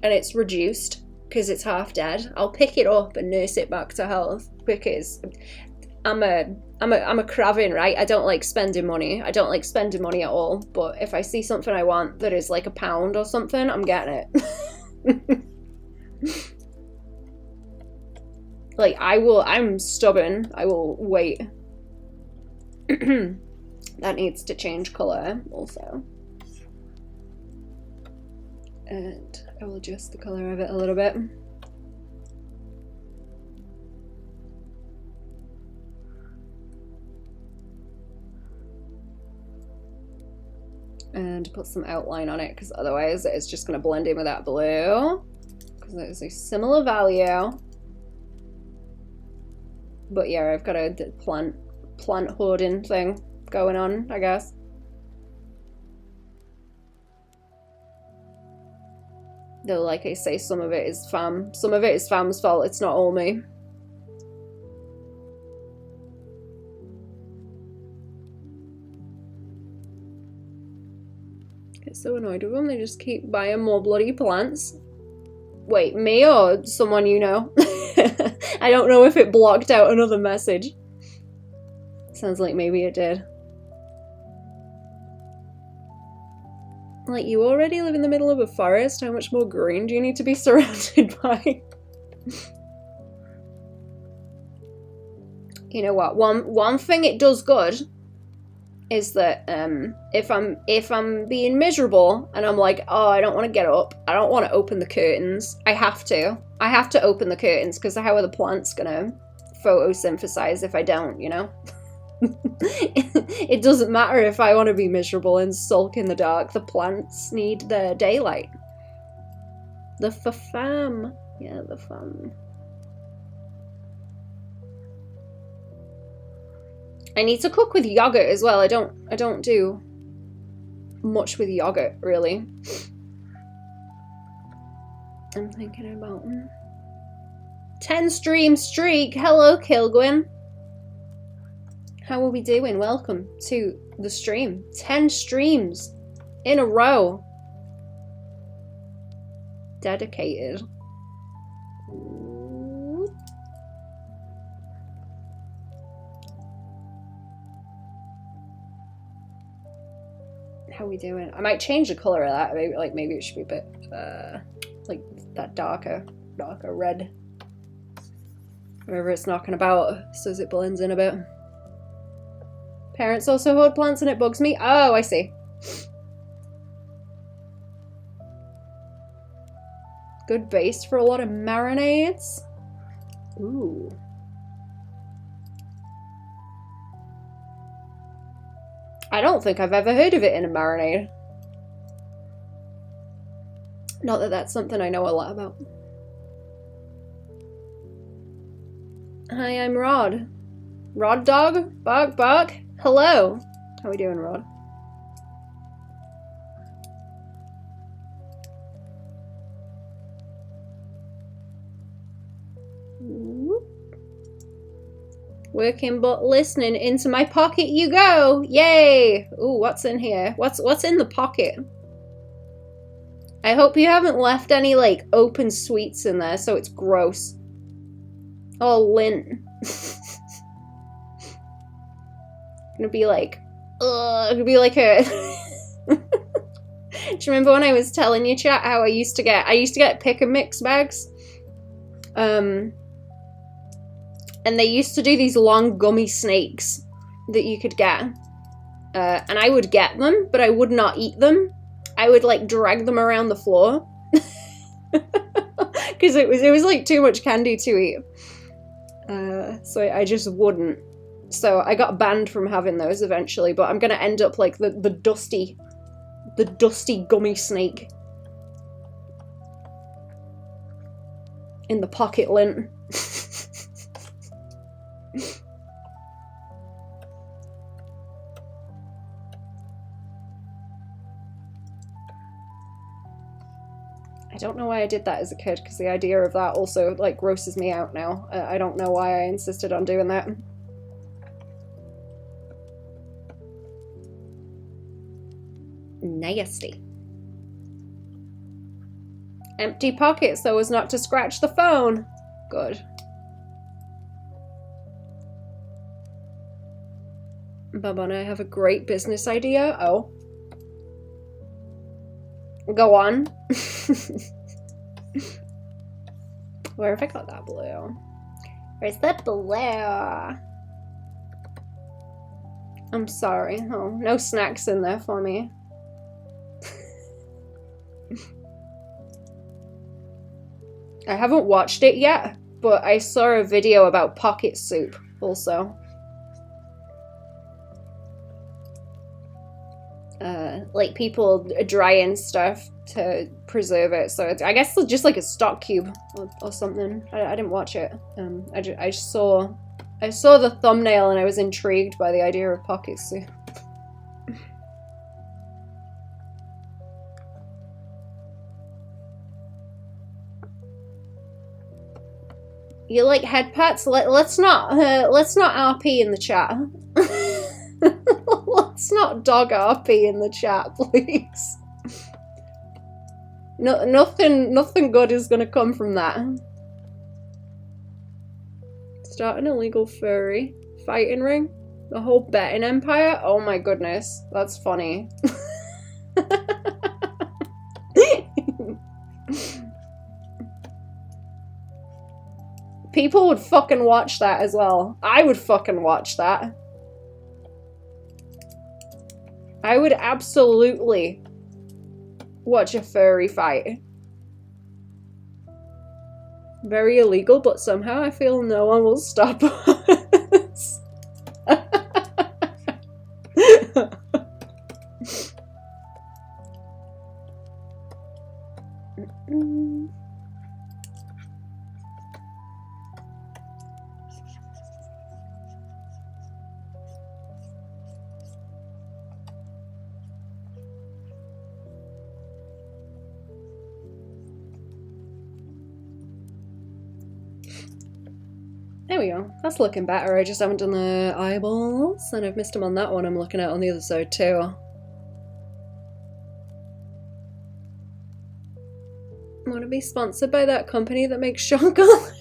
and it's reduced because it's half dead, I'll pick it up and nurse it back to health, because I'm a craven, right? I don't like spending money. I don't like spending money at all. But if I see something I want that is like £1 or something, I'm getting it. Like, I'm stubborn. I will wait. That needs to change colour also. And I will adjust the colour of it a little bit. And put some outline on it, because otherwise it's just going to blend in with that blue. Because it is a similar value. But yeah, I've got a plant hoarding thing going on, I guess. Though, like I say, some of it is fam. Some of it is fam's fault. It's not all me. Get so annoyed with them. They just keep buying more bloody plants. Wait, me or someone you know? I don't know if it blocked out another message. Sounds like maybe it did. Like, you already live in the middle of a forest. How much more green do you need to be surrounded by? You know what? One thing it does good is that if I'm being miserable and I'm like, oh, I don't want to get up, I don't want to open the curtains, I have to open the curtains, because how are the plants gonna photosynthesize if I don't, you know? It doesn't matter if I want to be miserable and sulk in the dark. The plants need their daylight. The fam. Yeah, the fam. I need to cook with yogurt as well. I don't do much with yogurt, really. I'm thinking about 10 stream streak. Hello, Kilgwin. How are we doing? Welcome to the stream. 10 streams in a row. Dedicated. How are we doing? I might change the color of that. Maybe it should be a bit like that darker red. Wherever it's knocking about, so as it blends in a bit. Parents also hoard plants and it bugs me. Oh, I see. Good base for a lot of marinades. Ooh. I don't think I've ever heard of it in a marinade. Not that that's something I know a lot about. Hi, I'm Rod. Rod dog? Bark, bark. Hello. How we doing, Rod? Working but listening. Into my pocket you go. Yay. Ooh, what's in here? What's in the pocket? I hope you haven't left any like open sweets in there so it's gross. Oh, lint. Gonna be like, ugh, gonna be like a do you remember when I was telling you, chat, how I used to get pick and mix bags? And they used to do these long gummy snakes that you could get. And I would get them, but I would not eat them. I would like drag them around the floor. Because it was like too much candy to eat. So I just wouldn't. So I got banned from having those eventually, but I'm gonna end up like the dusty gummy snake in the pocket lint. I don't know why I did that as a kid, because the idea of that also like grosses me out now. I don't know why I insisted on doing that. Nasty. Empty pockets so as not to scratch the phone. Good. Baban, I have a great business idea. Oh. Go on. Where have I got that blue? Where's that blue? I'm sorry. Oh, no snacks in there for me. I haven't watched it yet, but I saw a video about pocket soup also. Like people drying stuff to preserve it, so it's, I guess it's just like a stock cube or something. I didn't watch it. I saw the thumbnail and I was intrigued by the idea of pocket soup. You like head pats? Let's not RP in the chat. Let's not dog RP in the chat, please. No, nothing good is gonna come from that. Start an illegal furry fighting ring? The whole betting empire? Oh my goodness, that's funny. People would fucking watch that as well. I would fucking watch that. I would absolutely watch a furry fight. Very illegal, but somehow I feel no one will stop us. There we go. That's looking better. I just haven't done the eyeballs, and I've missed them on that one I'm looking at on the other side too. I want to be sponsored by that company that makes shotguns.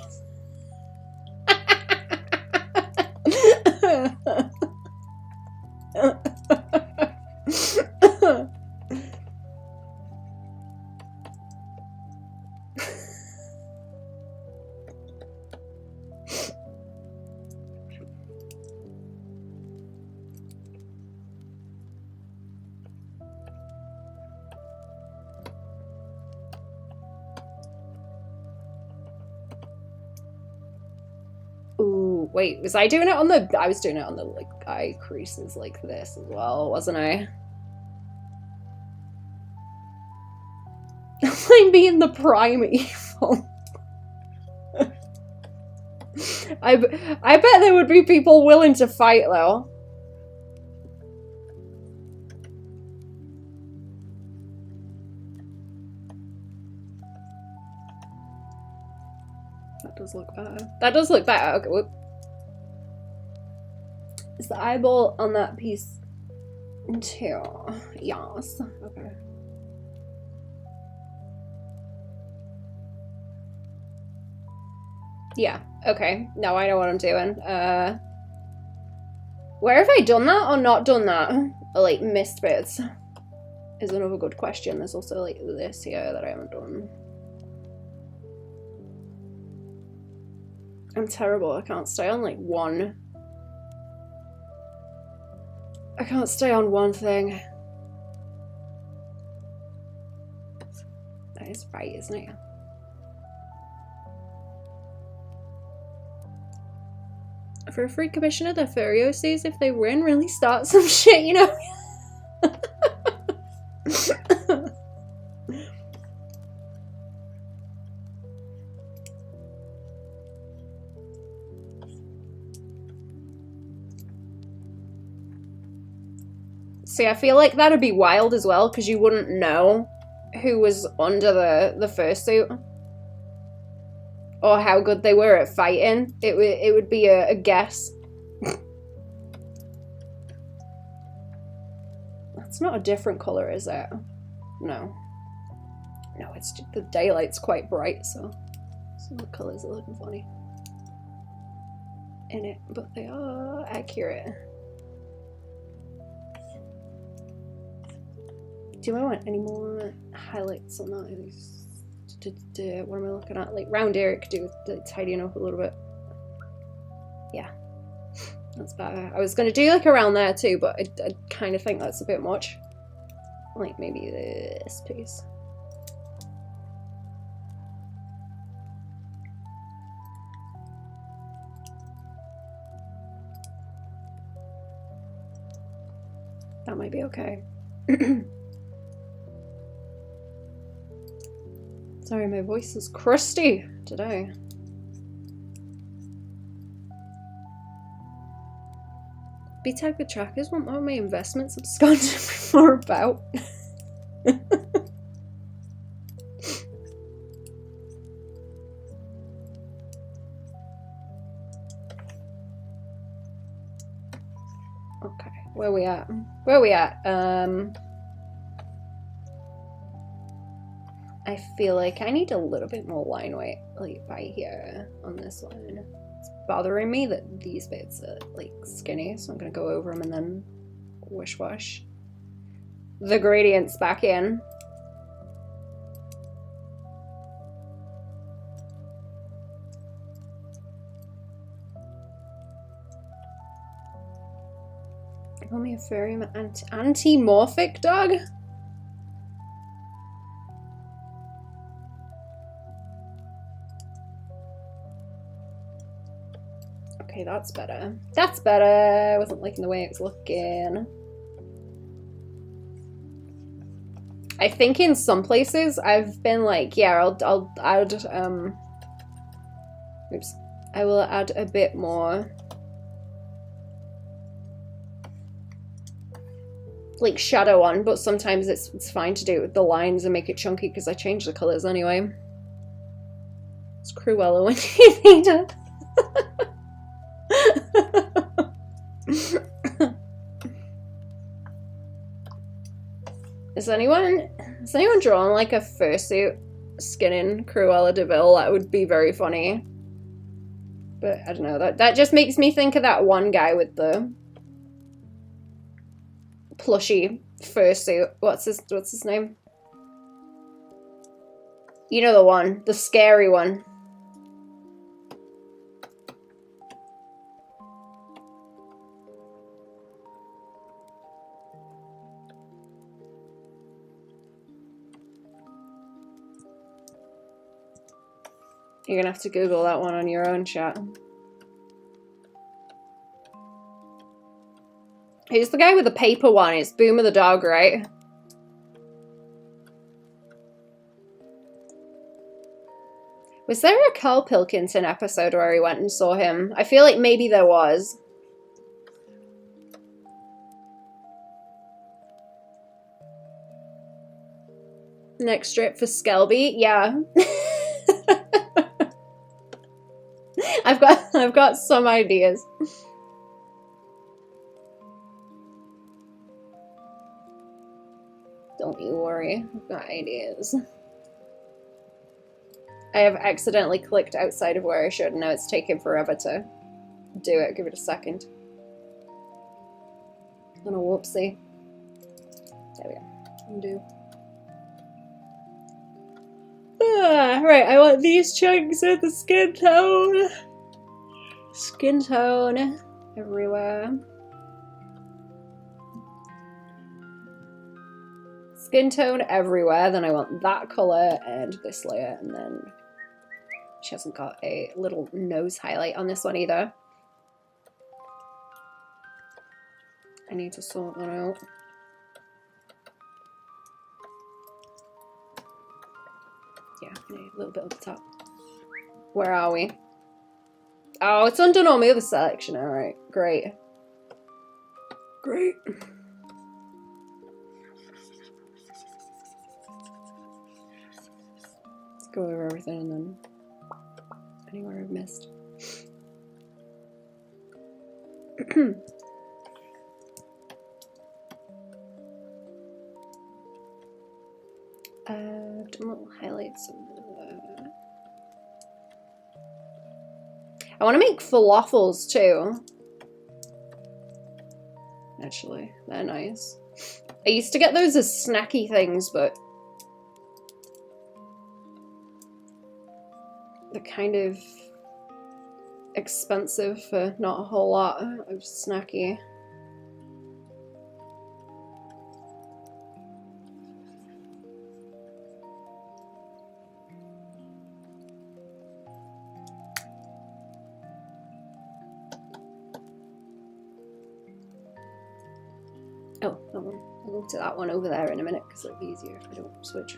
Ooh, wait, was I doing it on the... I was doing it on the, like, eye creases like this as well, wasn't I? I'm being the prime evil. I bet there would be people willing to fight, though. That does look better. That does look better. Okay, whoop. Is the eyeball on that piece too? Yes. Okay. Yeah, okay. Now I know what I'm doing. Where have I done that or not done that? Or, like, missed bits? Is another good question. There's also, like, this here that I haven't done. I'm terrible. I can't stay on, like, one. I can't stay on one thing. That is right, isn't it? For a free commissioner, the Furio sees if they win, really start some shit, you know? See, I feel like that'd be wild as well, because you wouldn't know who was under the fursuit. Or how good they were at fighting. It would be a guess. That's not a different colour, is it? No. No, it's just, the daylight's quite bright, so some of the colours are looking funny in it, but they are accurate. Do I want any more highlights on that? What am I looking at? Like round here, it could do with tidying up a little bit. Yeah, that's better. I was going to do like around there too, but I kind of think that's a bit much. Like maybe this piece. That might be okay. Sorry, my voice is crusty today. B-tag the trackers want more of my investments absconded before about. Okay, where we at? Where we at? I feel like I need a little bit more line weight, like by here on this one. It's bothering me that these bits are like skinny, so I'm gonna go over them and then wish wash the gradients back in. Call me a furry anti-morphic dog? Okay, that's better. That's better. I wasn't liking the way it was looking. I think in some places I've been like, yeah, I'll add oops. I will add a bit more like shadow on, but sometimes it's fine to do it with the lines and make it chunky because I change the colours anyway. It's Cruella when you need it. Has anyone drawn like a fursuit skinning Cruella de Vil? That would be very funny. But I don't know, that just makes me think of that one guy with the plushy fursuit. What's his name? You know the one, the scary one. You're gonna have to Google that one on your own, chat. Who's the guy with the paper one? It's Boomer the dog, right? Was there a Carl Pilkington episode where we went and saw him? I feel like maybe there was. Next strip for Skelby? Yeah. I've got some ideas. Don't you worry, I've got ideas. I have accidentally clicked outside of where I should, and now it's taking forever to do it. Give it a second. On a whoopsie. There we go. Undo. Right, I want these chunks of the skin tone. Skin tone everywhere. Skin tone everywhere. Then I want that colour and this layer, and then she hasn't got a little nose highlight on this one either. I need to sort that out. Yeah, a little bit at the top. Where are we? Oh, it's undone all my other selection. Alright, great. Great. Let's go over everything and then anywhere I've missed. Done a little highlight some of that. I want to make falafels too. Actually, they're nice. I used to get those as snacky things, but they're kind of expensive for not a whole lot of snacky. Oh, that one. I'll go to that one over there in a minute because it'll be easier if I don't switch.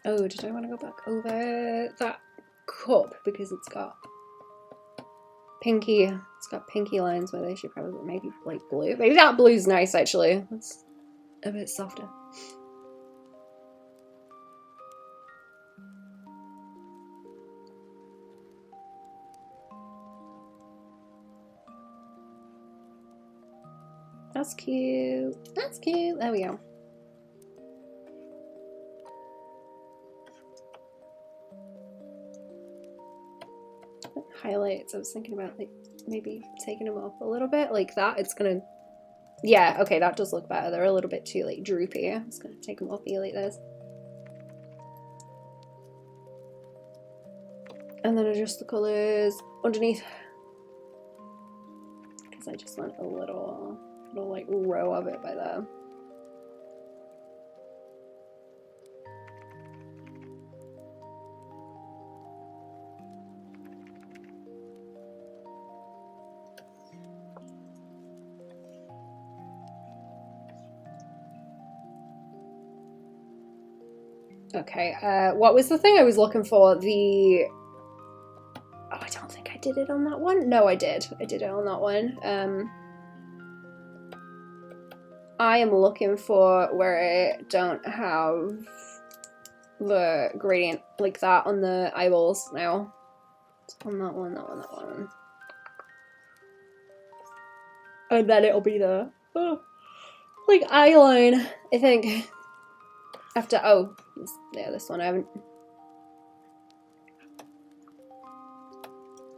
Oh, did I want to go back over that cup because it's got pinky, it's got pinky lines where they should probably maybe like blue. Maybe that blue's nice actually. That's a bit softer. That's cute. That's cute. There we go. Highlights. I was thinking about like maybe taking them off a little bit like that. It's gonna, yeah, okay, that does look better. They're a little bit too like droopy. I'm just gonna take them off here like this, and then adjust the colors underneath because I just want a little like row of it by there. Okay, what was the thing I was looking for? The... Oh, I don't think I did it on that one. No, I did. I did it on that one. I am looking for where I don't have the gradient like that on the eyeballs now. It's on that one, that one, that one. And then it'll be the... Oh, like eyeline, I think. After... Oh, yeah, this one I haven't...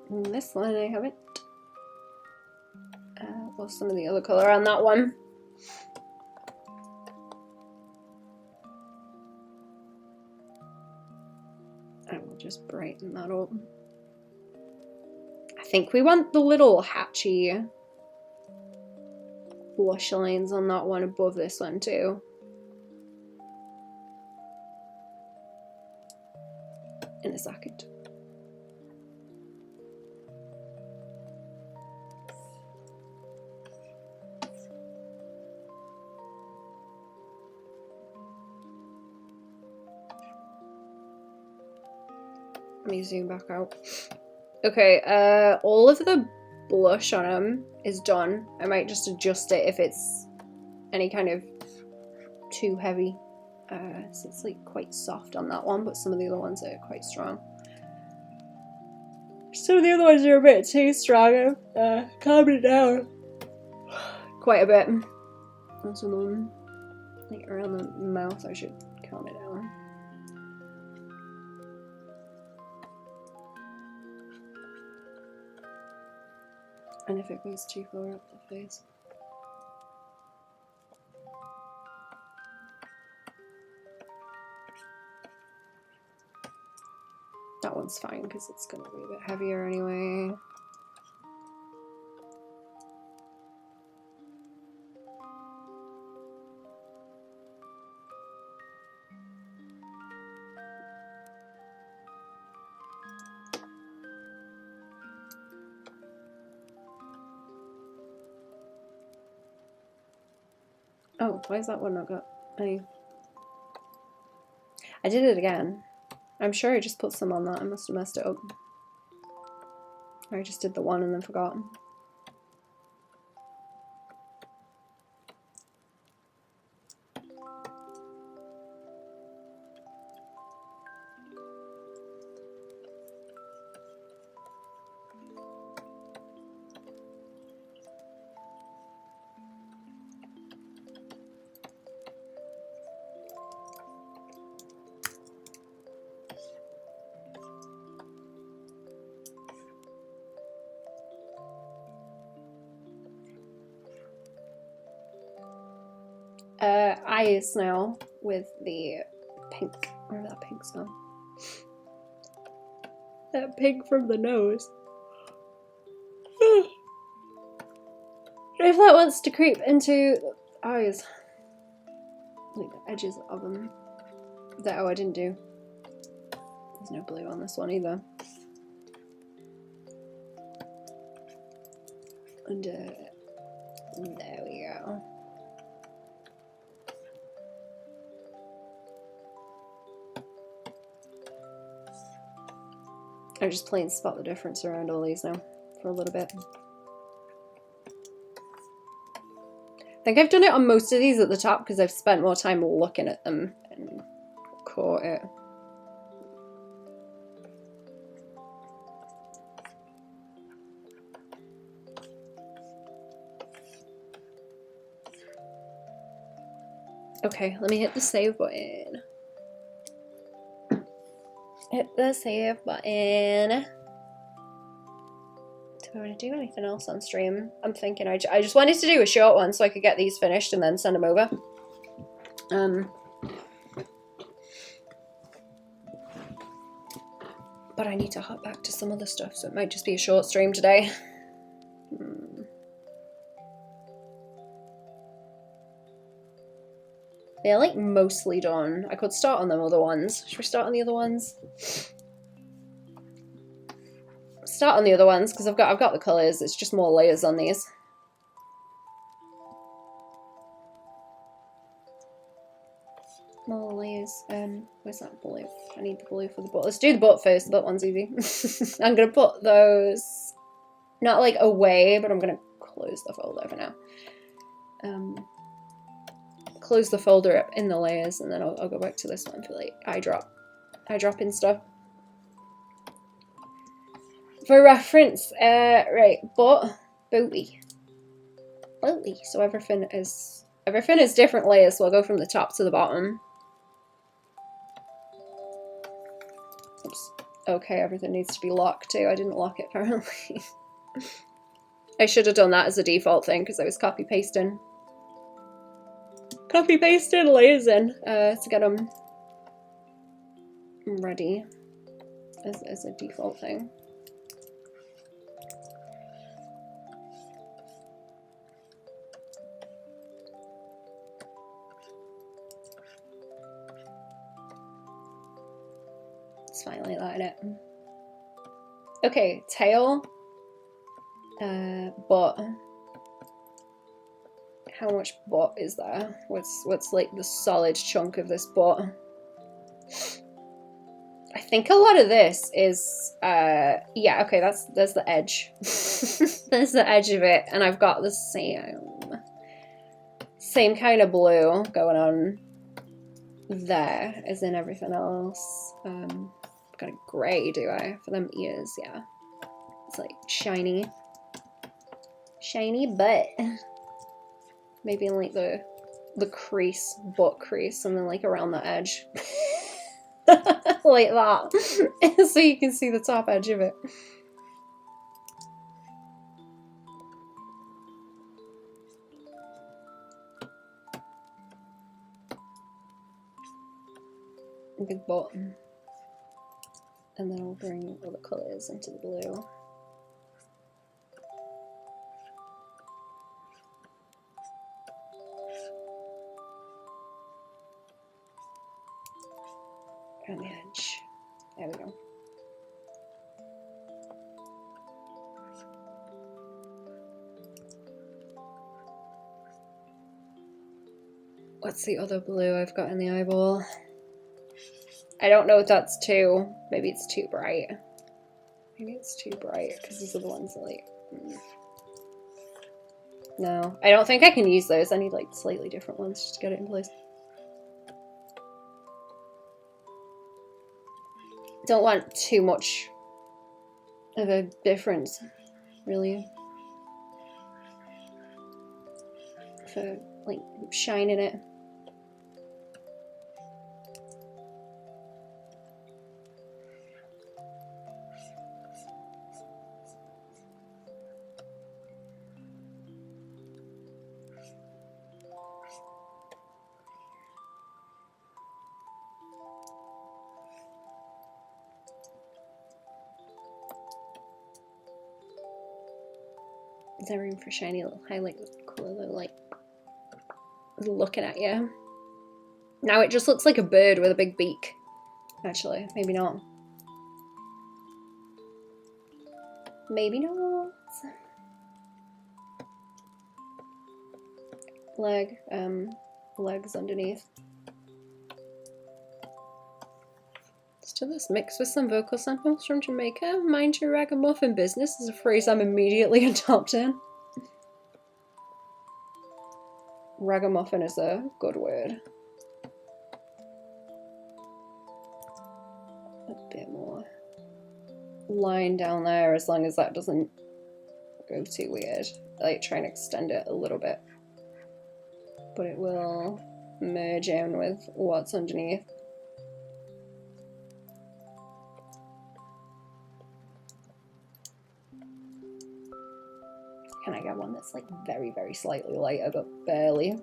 This one I haven't. What's some of the other colour on that one? I will just brighten that up. I think we want the little hatchy blush lines on that one above this one too. In a second. Let me zoom back out. Okay, all of the blush on them is done. I might just adjust it if it's any kind of too heavy. So it's like quite soft on that one, but some of the other ones are quite strong. Some of the other ones are a bit too strong. Calm it down quite a bit. And some of them, like around the mouth, I should calm it down. And if it goes too far up the face. That one's fine because it's going to be a bit heavier anyway. Oh, why is that one not got any? I did it again. I'm sure I just put some on that. I must have messed it up. Or I just did the one and then forgot. eyes now with the pink. Wherever that pink's gone. That pink from the nose. If that wants to creep into the eyes, like the edges of them. That, oh, I didn't do. There's no blue on this one either. And there we go. I'm just playing spot the difference around all these now for a little bit. I think I've done it on most of these at the top because I've spent more time looking at them and caught it. Okay, let me hit the save button. Hit the save button. Do I want to do anything else on stream? I'm thinking I just wanted to do a short one so I could get these finished and then send them over. But I need to hop back to some other stuff, so it might just be a short stream today. They're like mostly done. I could start on them other ones. Should we start on the other ones? Start on the other ones because I've got the colours. It's just more layers on these. More layers. Where's that blue? I need the blue for the butt. Let's do the butt first. The butt one's easy. I'm gonna put those not like away, but I'm gonna close the folder for now. Close the folder up in the layers, and then I'll go back to this one for like eyedropping stuff. For reference, right, booty. So everything is different layers, so I'll go from the top to the bottom. Oops. Okay, everything needs to be locked too. I didn't lock it apparently. I should have done that as a default thing because I was copy pasting layers in to get them ready as a default thing. It's finally lighting it. Okay, tail, butt. How much butt is there? What's like the solid chunk of this butt? I think a lot of this is yeah, okay, there's the edge. There's the edge of it, and I've got the same kind of blue going on there as in everything else. I've got a grey, do I? For them ears, yeah. It's like shiny butt. Maybe in like the crease, butt crease, and then like around the edge. Like that. So you can see the top edge of it. Big butt. And then I'll bring all the colours into the blue. On the edge. There we go. What's the other blue I've got in the eyeball? I don't know if that's too... Maybe it's too bright. Maybe it's too bright because these are the ones that like... No, I don't think I can use those. I need like slightly different ones just to get it in place. Don't want too much of a difference, really, for like shining it. Is there room for shiny little highlight with cool little like looking at you? Now it just looks like a bird with a big beak. Actually, maybe not. Maybe not. Legs underneath. To this mixed with some vocal samples from Jamaica. Mind your ragamuffin business is a phrase I'm immediately adopting. Ragamuffin is a good word. A bit more line down there, as long as that doesn't go too weird. Like, try and extend it a little bit. But it will merge in with what's underneath. Can I get one that's like very, very slightly lighter, but barely?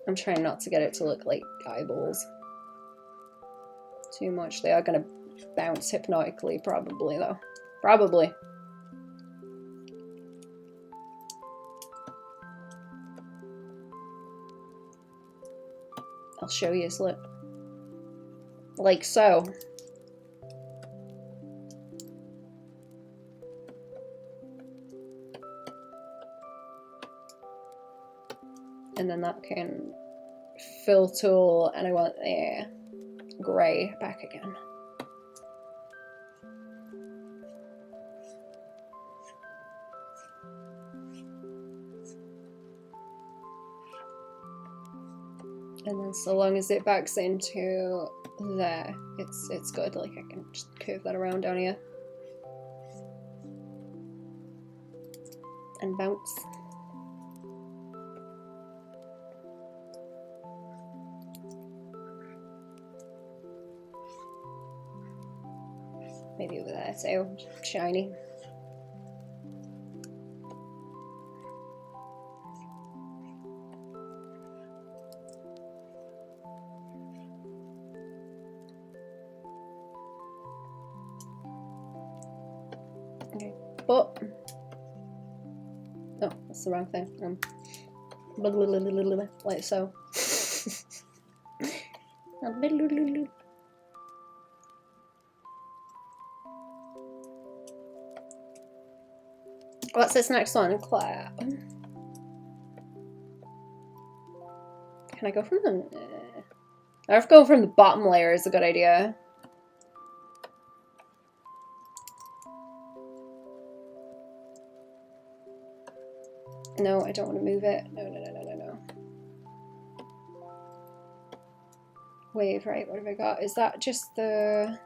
I'm trying not to get it to look like eyeballs too much. They are going to bounce hypnotically, probably, though. Probably. I'll show you a slip. Like so. And then that can fill tool, and I want the grey back again. And then so long as it backs into there, it's good. Like I can just curve that around down here. And bounce. Maybe over there too, shiny. Okay, but no, that's the wrong thing. Like so. What's this next one, Claire? Can I go from the... I have to go from the bottom layer is a good idea. No, I don't want to move it. No. Wave, right, what have I got? Is that just the...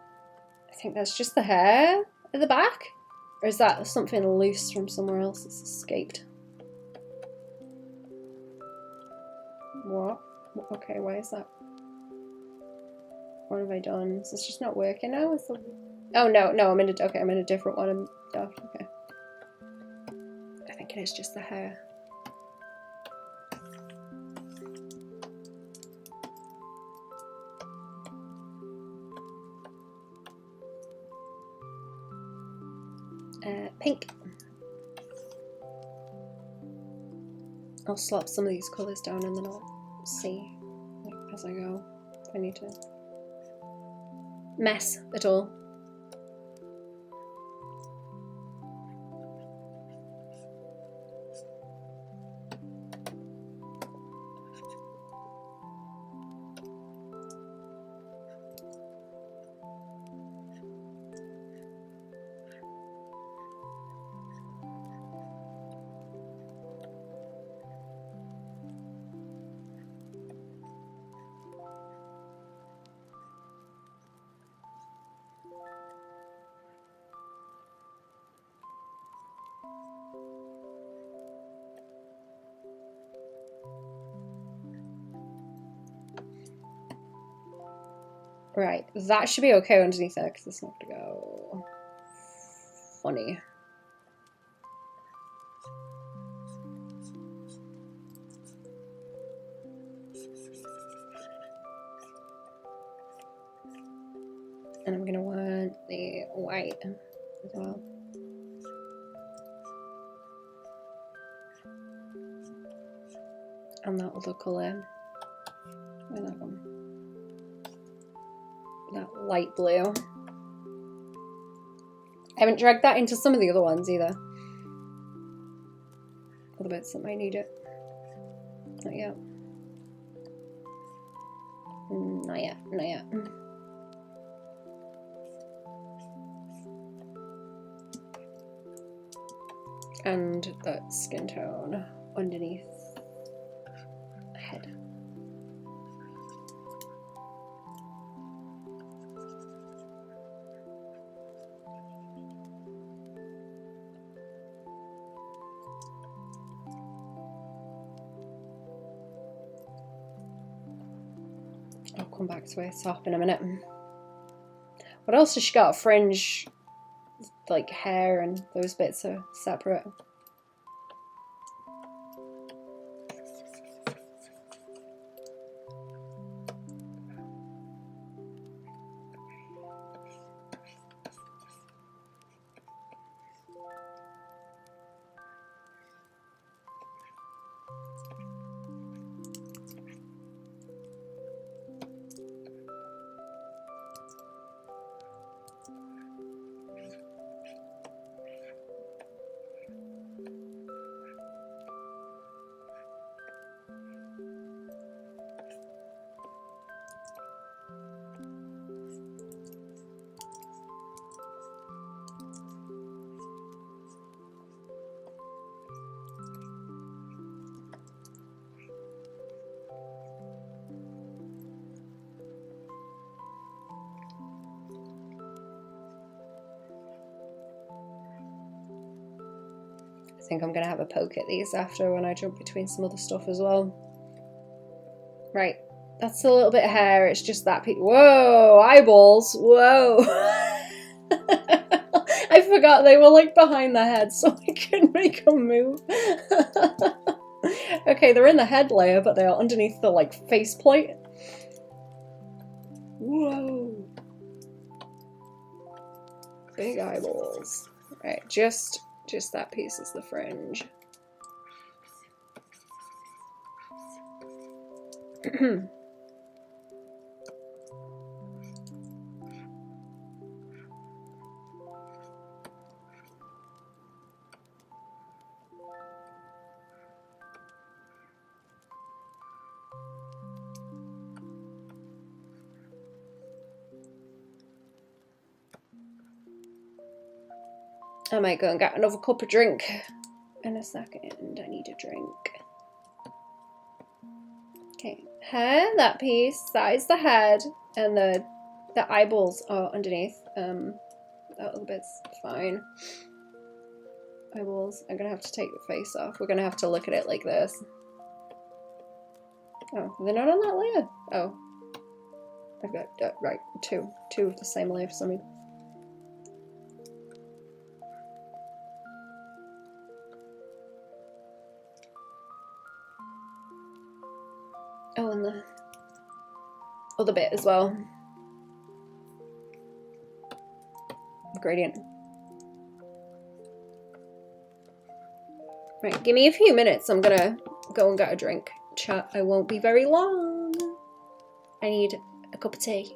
I think that's just the hair at the back? Or is that something loose from somewhere else that's escaped? What? Okay, why is that? What have I done? Is this just not working now? Is the... Oh no, I'm in a... Okay, I'm in a different one. I'm daft. Okay. I think it is just the hair. Pink. I'll slap some of these colours down and then I'll see as I go if I need to mess at all. Right, that should be okay underneath there because it's not going to go funny. And I'm going to want the white as well. And that other colour. Where's that one? That light blue. I haven't dragged that into some of the other ones either. Other bits that might need it. Not yet. Not yet, not yet. And that skin tone underneath the head. I'll come back to her top in a minute. What else has she got? Fringe, like hair, and those bits are separate. I think I'm going to have a poke at these after when I jump between some other stuff as well. Right, that's a little bit of hair, it's just that piece. Whoa, eyeballs, whoa. I forgot they were like behind the head so I couldn't make them move. Okay, they're in the head layer, but they are underneath the like faceplate. Whoa. Big eyeballs. Right, just that piece is the fringe. I might go and get another cup of drink in a second. I need a drink. Okay, hair, that piece, that is the head, and the eyeballs are underneath. That little bit's fine. Eyeballs, I'm gonna have to take the face off. We're gonna have to look at it like this. Oh, they're not on that layer. Oh, I've got right, two of the same layer for some reason. Oh, and the other bit as well. Gradient. Right, give me a few minutes. I'm gonna go and get a drink. Chat, I won't be very long. I need a cup of tea.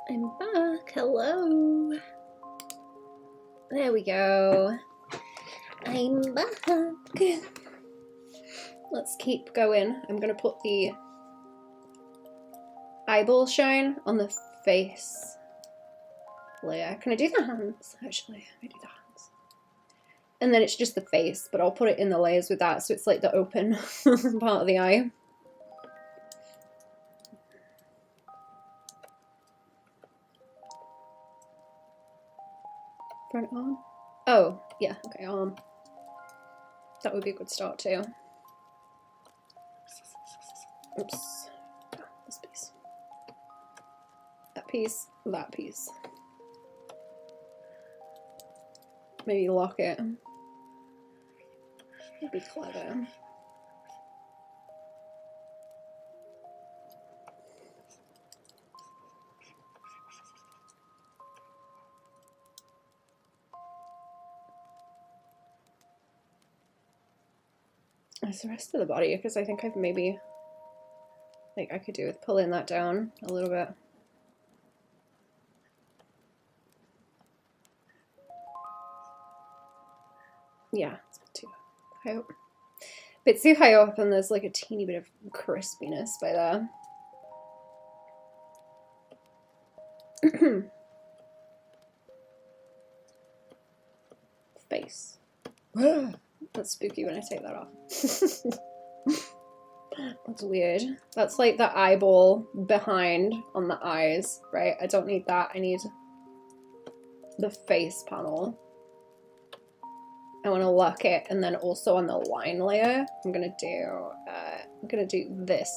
I'm back. Hello. There we go. I'm back. Let's keep going. I'm gonna put the eyeball shine on the face layer. Can I do the hands? Actually, I do the hands. And then it's just the face, but I'll put it in the layers with that so it's like the open part of the eye. Front arm? Oh, yeah, okay, arm. That would be a good start too. Oops. Oh, this piece. That piece, that piece. Maybe lock it. That'd be clever. That's the rest of the body, because I think I've maybe, like, I could do with pulling that down a little bit. Yeah, it's a bit too high up. Bit too high up, and there's like a teeny bit of crispiness by there. Face. That's spooky when I take that off. That's weird. That's like the eyeball behind on the eyes, right? I don't need that. I need the face panel. I want to lock it, and then also on the line layer, I'm gonna do this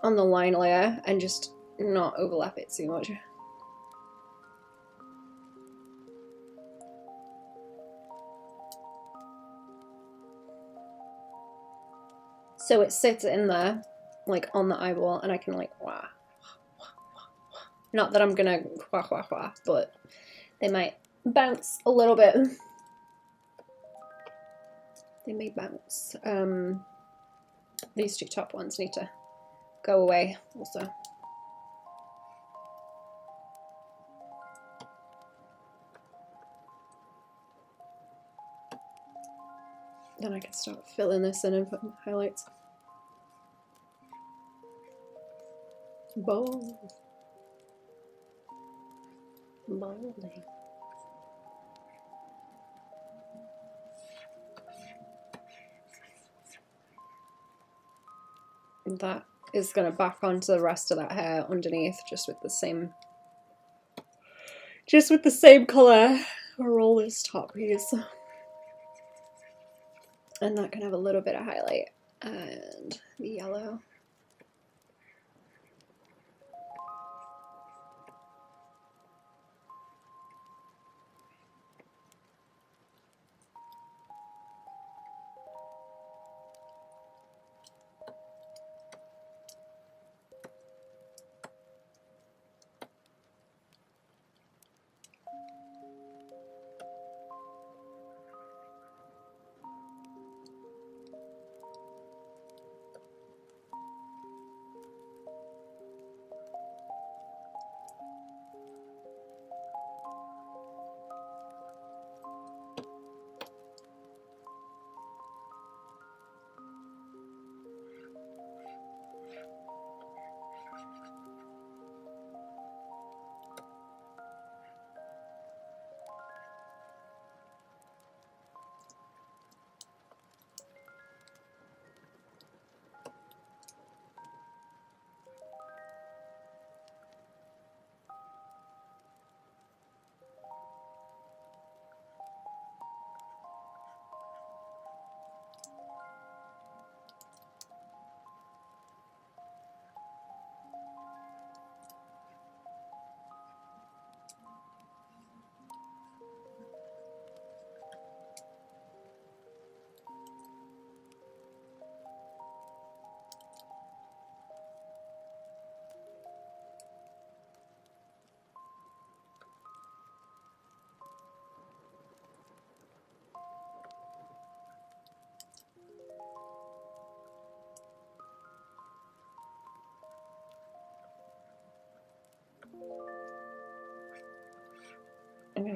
on the line layer and just not overlap it too much. So it sits in there, like on the eyeball, and I can like wah. Not that I'm gonna wah wah wah, but they might bounce a little bit. They may bounce. These two top ones need to go away also. Then I can start filling this in and putting highlights. Bold. Boldly. That is going to back onto the rest of that hair underneath, just with the same colour roll this top piece. And that can have a little bit of highlight and the yellow.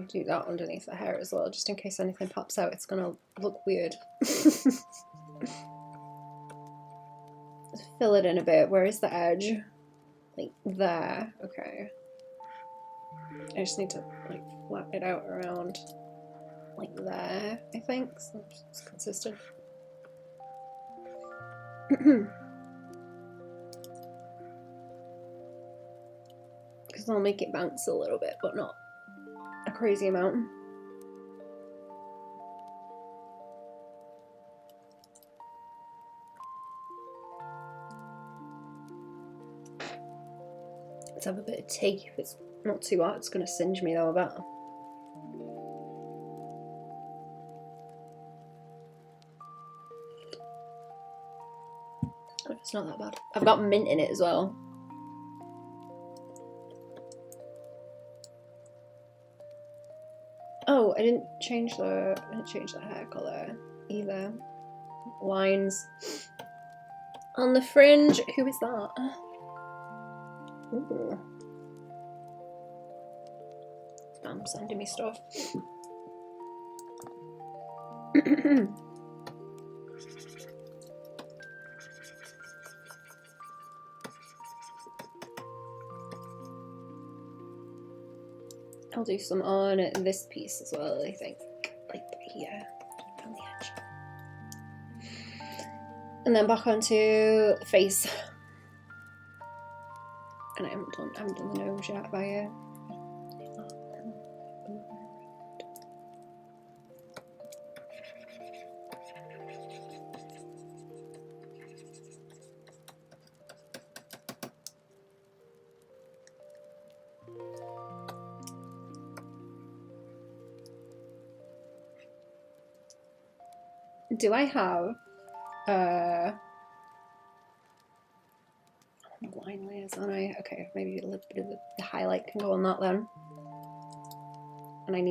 do that underneath the hair as well, just in case anything pops out. It's gonna look weird. Fill it in a bit. Where is the edge? Like there. Okay. I just need to like flatten it out around like there, I think, so it's consistent. Because I'll make it bounce a little bit, but not a crazy amount. Let's have a bit of tea. If it's not too hot, it's going to singe me though, I bet. It's not that bad. I've got mint in it as well. Oh, I didn't change the hair colour either. Lines on the fringe. Who is that? Ooh. I'm sending me stuff. I'll do some on this piece as well, I think. Like here, on the edge. And then back onto the face. And I haven't done the nose yet, have I? Do I have line layers on I? Okay, maybe a little bit of the highlight can go on that then. And I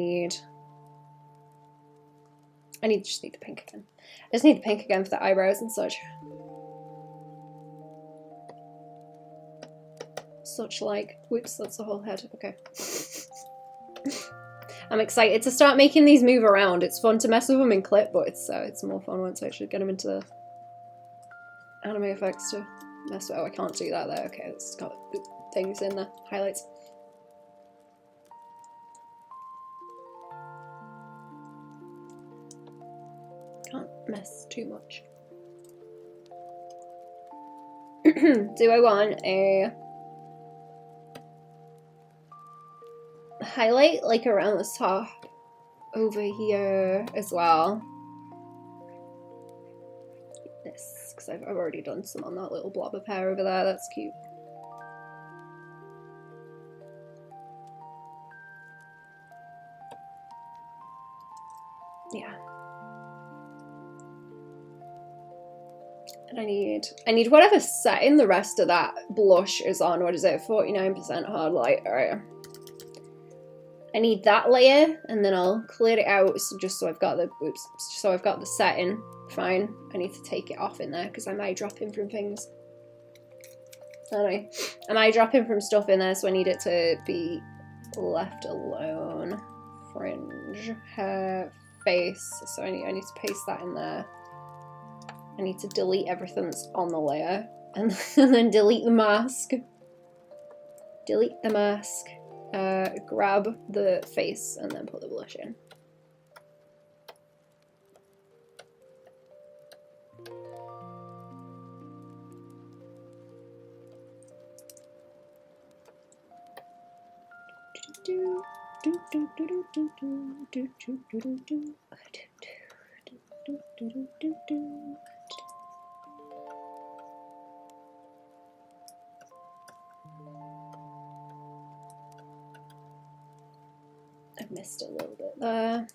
just need the pink again. I just need the pink again for the eyebrows and such. Such like, whoops, that's the whole head, okay. I'm excited to start making these move around. It's fun to mess with them in clip, but it's more fun once I actually get them into the anime effects to mess with. Oh, I can't do that there. Okay, it's got things in the highlights. Can't mess too much. Do I want a highlight like around the top over here as well? This, because I've already done some on that little blob of hair over there. That's cute. Yeah. And I need whatever setting the rest of that blush is on. What is it? 49% hard light. Alright. I need that layer, and then I'll clear it out just so I've got the so I've got the setting. Fine. I need to take it off in there because I might drop in from things. Anyway, I might drop in from stuff in there, so I need it to be left alone. Fringe, hair, face. So I need to paste that in there. I need to delete everything that's on the layer, and then delete the mask. Delete the mask. Grab the face and then put the blush in. I've missed a little bit there.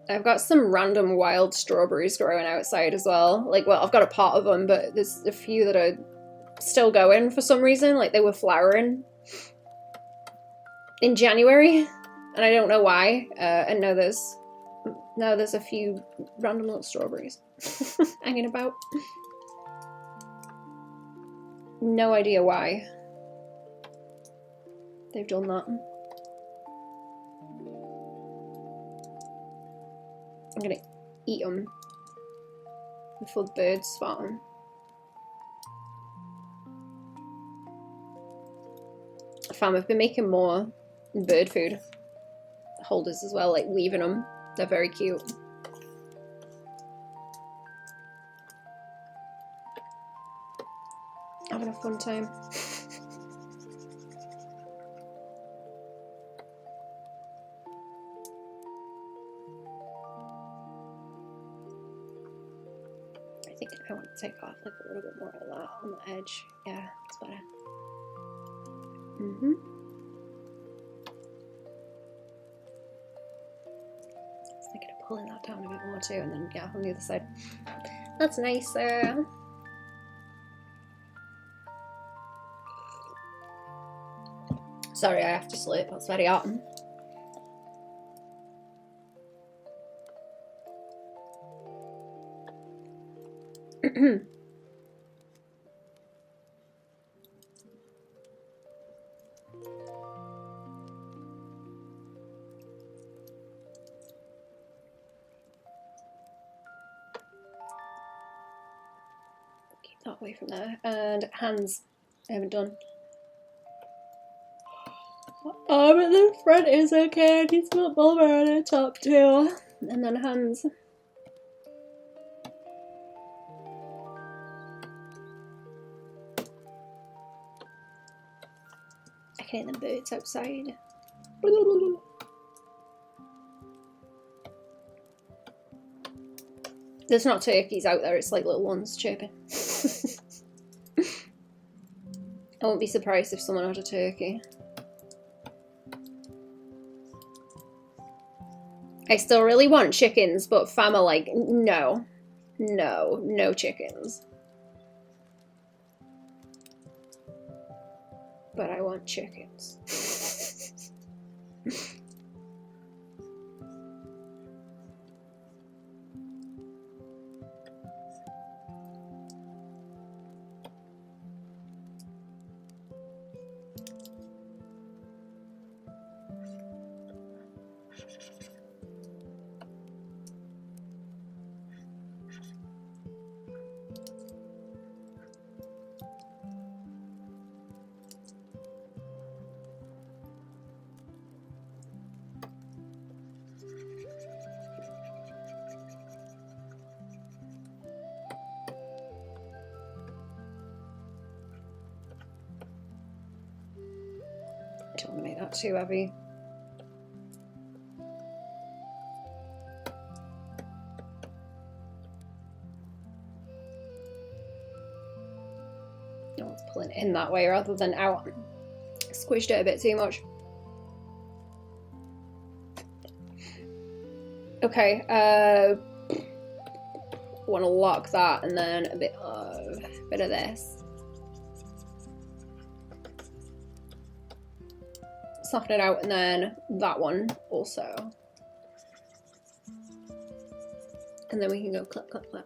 I've got some random wild strawberries growing outside as well. Like, well, I've got a pot of them, but there's a few that are still going for some reason. Like, they were flowering in January, and I don't know why. And now there's a few random little strawberries hanging about. No idea why they've done that. I'm gonna eat them before the birds spawn. Fam, I've been making more bird food holders as well, like leaving them. They're very cute. Having a fun time. I think I want to take off like a little bit more of that on the edge. Yeah, it's better. I was thinking of pulling that down a bit more too, and then yeah, on the other side. That's nicer. Sorry, I have to sleep. That's very hot. Keep that away from there. And hands. I haven't done. Arm at the front is okay. I need to put Bulba on the top too. And then hands. I can hear the birds outside. There's not turkeys out there, it's like little ones chirping. I won't be surprised if someone had a turkey. I still really want chickens, but fam are like, no. No, no chickens. But I want chickens. Don't want to make that too heavy. No, it's pulling it in that way rather than out. Squished it a bit too much. Okay, want to lock that and then a bit of this. Soften it out, and then that one also. And then we can go clip, clip, clip.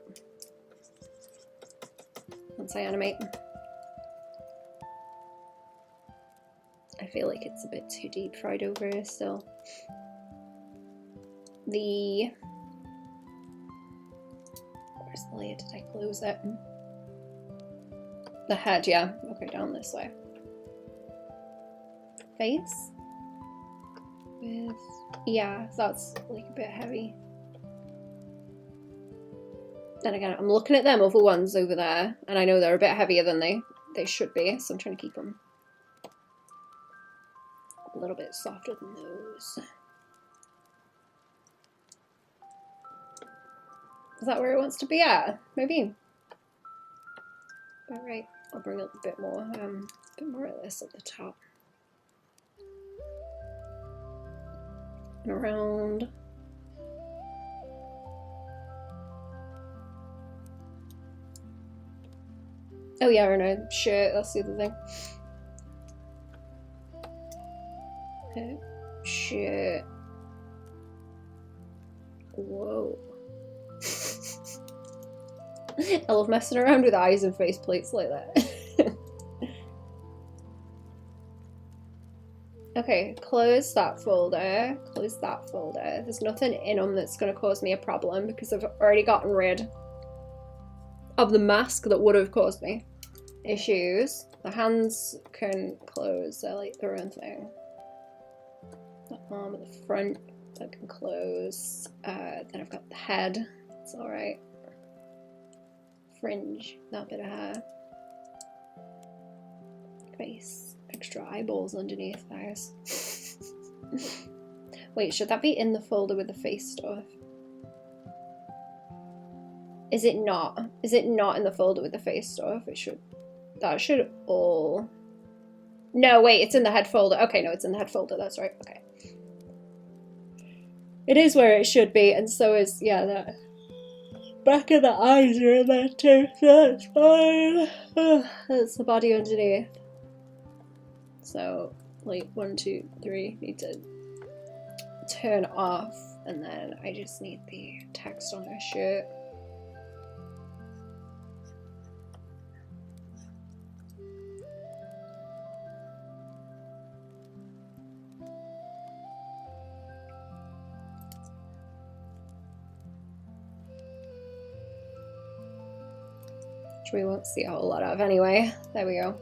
Once I animate. I feel like it's a bit too deep fried over here still. Where's the layer? Did I close it? The head, yeah. Okay, down this way. Face. Yeah, that's like a bit heavy. Then again, I'm looking at them other ones over there, and I know they're a bit heavier than they should be, so I'm trying to keep them a little bit softer than those. Is that where it wants to be at? Maybe. Alright, I'll bring up a bit more of this at the top. And around. Oh yeah, I know, shirt, that's the other thing. Okay. Shirt. Whoa. I love messing around with eyes and face plates like that. Okay, close that folder. Close that folder. There's nothing in them that's going to cause me a problem because I've already gotten rid of the mask that would have caused me issues. The hands can close. They're like their own thing. The arm at the front, that can close. Then I've got the head. It's alright. Fringe, that bit of hair. Face. Extra eyeballs underneath those. Wait, should that be in the folder with the face stuff? Is it not? Is it not in the folder with the face stuff? It should. That should all. No, wait, it's in the head folder. Okay, no, it's in the head folder. That's right. Okay. It is where it should be, and so is, yeah, that. Back of the eyes are in there too, so that's fine. That's the body underneath. So, like, 1, 2, 3, need to turn off, and then I just need the text on her shirt. Which we won't see a whole lot of anyway. There we go.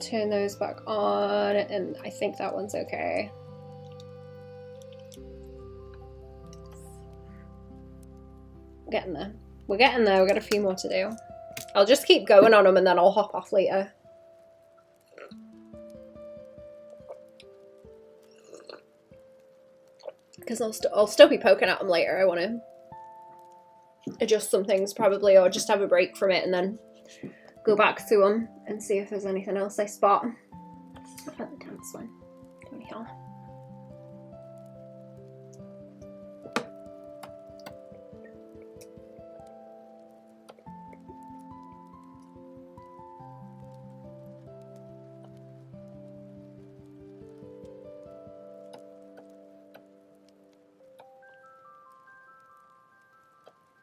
Turn those back on, and I think that one's okay. We're getting there. We're getting there. We've got a few more to do. I'll just keep going on them and then I'll hop off later. Because I'll still be poking at them later. I want to adjust some things probably, or just have a break from it and then go back through them and see if there's anything else I spot. I found the dance one. Down here.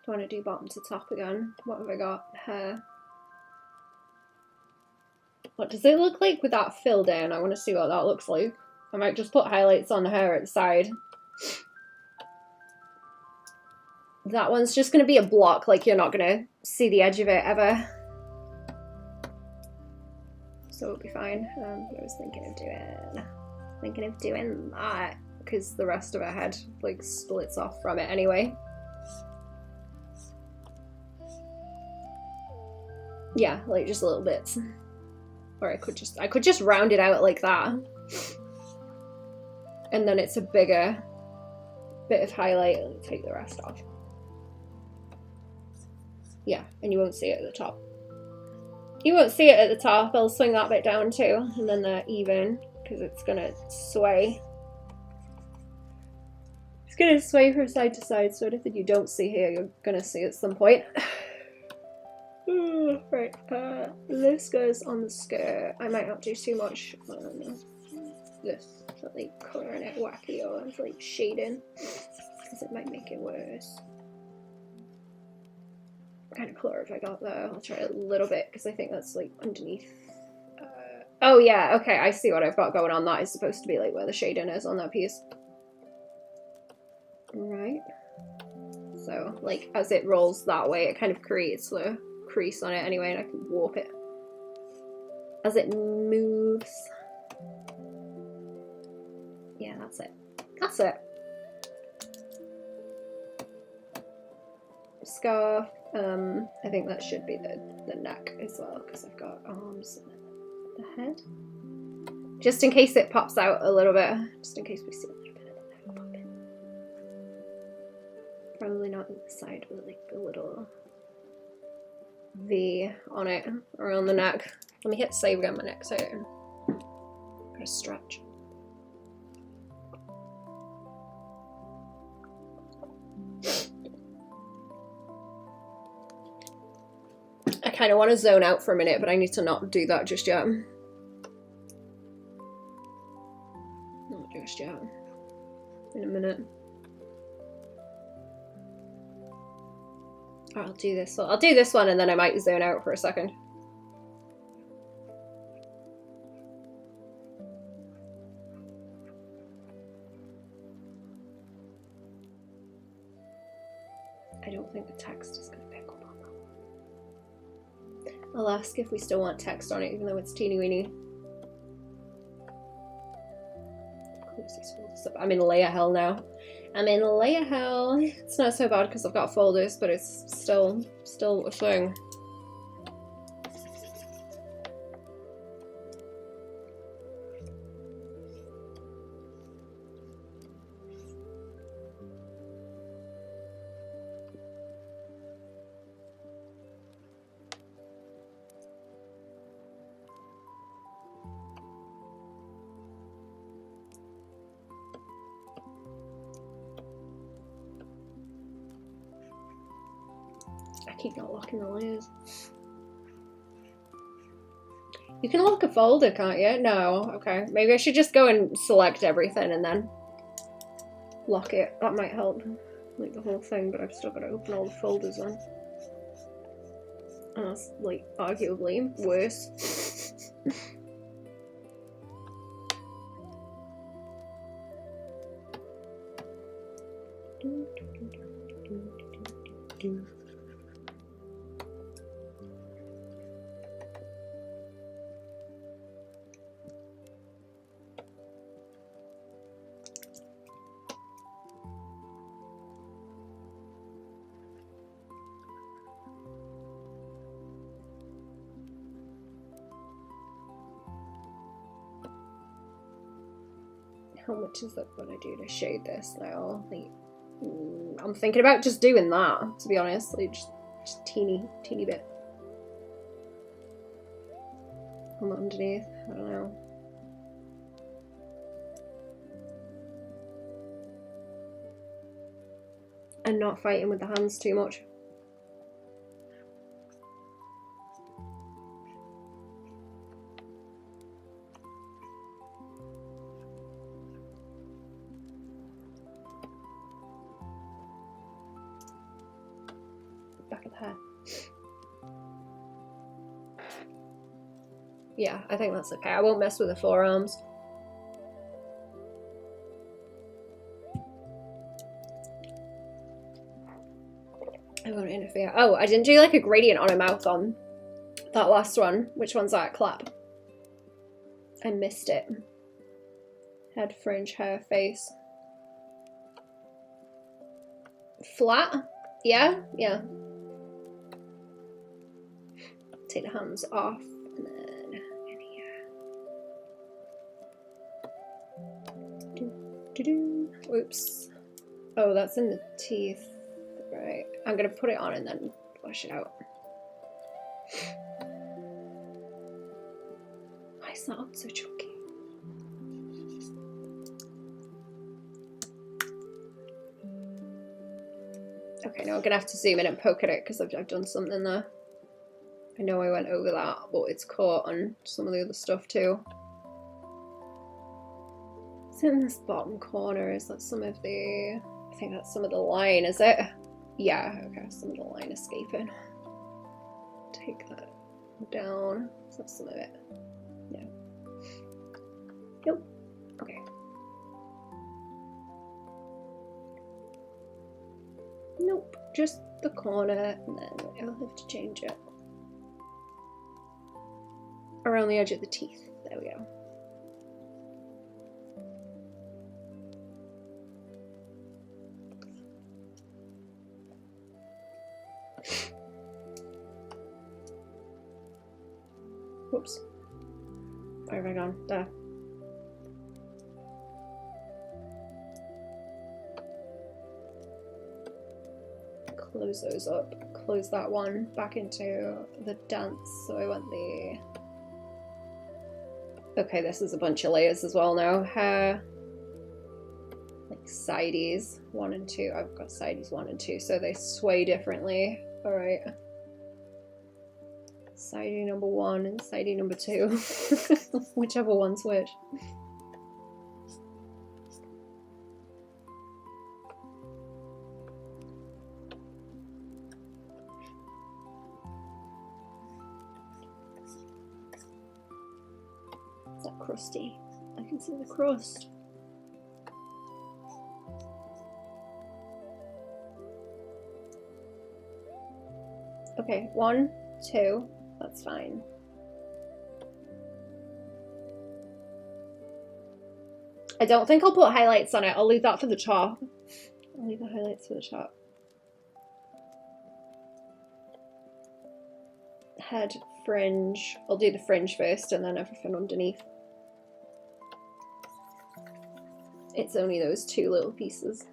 Do I want to do bottom to top again? What have I got? Hair. What does it look like with that filled in? I want to see what that looks like. I might just put highlights on the hair at the side. That one's just going to be a block, like you're not going to see the edge of it ever. So it'll be fine. I was thinking of doing that, because the rest of her head like splits off from it anyway. Yeah, like just little bits. Or I could just round it out like that. And then it's a bigger bit of highlight and take the rest off. Yeah, and you won't see it at the top. You won't see it at the top. I'll swing that bit down too, and then they're even, because it's gonna sway. It's gonna sway from side to side, so anything you don't see here, you're gonna see at some point. Right, this goes on the skirt. I might not do too much on this, like colouring it wacky or like shading, because it might make it worse. What kind of colour have I got though? I'll try a little bit, because I think that's like underneath. Oh yeah, okay, I see what I've got going on. That is supposed to be like where the shading is on that piece. Right. So, like, as it rolls that way, it kind of creates the crease on it anyway, and I can warp it as it moves. Yeah, that's it. That's it. Scarf. I think that should be the neck as well, because I've got arms and the head. Just in case it pops out a little bit. Just in case we see a little bit of the neck pop in. Probably not the side with like the little V on it around the neck. Let me hit save again, my neck's out. Gotta stretch. I kind of want to zone out for a minute, but I need to not do that just yet. Not just yet. In a minute. I'll do this one and then I might zone out for a second. think the text is going to pick up on that. I'll ask if we still want text on it, even though it's teeny weeny. Close these folders up. I'm in layer hell now. I'm in layer hell. It's not so bad because I've got folders, but it's still a thing. I keep not locking the layers. You can lock a folder, can't you? No. Okay. Maybe I should just go and select everything and then lock it. That might help. Like the whole thing, but I've still got to open all the folders on. And that's, like, arguably worse. How much is that going to do to shade this now? Like, I'm thinking about just doing that, to be honest. Like, just teeny bit. On the underneath, I don't know. And not fighting with the hands too much. Back of the hair. Yeah, I think that's okay. I won't mess with the forearms. I won't interfere. Oh, I didn't do like a gradient on her mouth on that last one. Which one's that? Clap. I missed it. Head, fringe, hair, face. Flat? Yeah? Yeah. Take the hands off and then in here. Oops. Oh, that's in the teeth. Right. I'm gonna put it on and then wash it out. Why is that on so chunky? Okay, now I'm gonna have to zoom in and poke at it because I've done something there. I know I went over that, but it's caught on some of the other stuff too. It's in this bottom corner. Is that some of the... I think that's some of the line, is it? Yeah, okay, some of the line escaping. Take that down. Is that some of it? Yeah. Nope. Okay. Nope, just the corner, and then I'll have to change it. Around the edge of the teeth. There we go. Whoops. Where have I gone? There. Close those up. Close that one back into the dance. So I want the... Okay, this is a bunch of layers as well now. Hair, like sides 1 and 2. I've got sides 1 and 2, so they sway differently. All right. Sidey number 1 and sidey number 2, whichever one's which. Is that crusty? I can see the crust. Okay, 1, 2, that's fine. I don't think I'll put highlights on it. I'll leave that for the top. I'll leave the highlights for the top. Head, fringe. I'll do the fringe first and then everything underneath. It's only those 2 little pieces.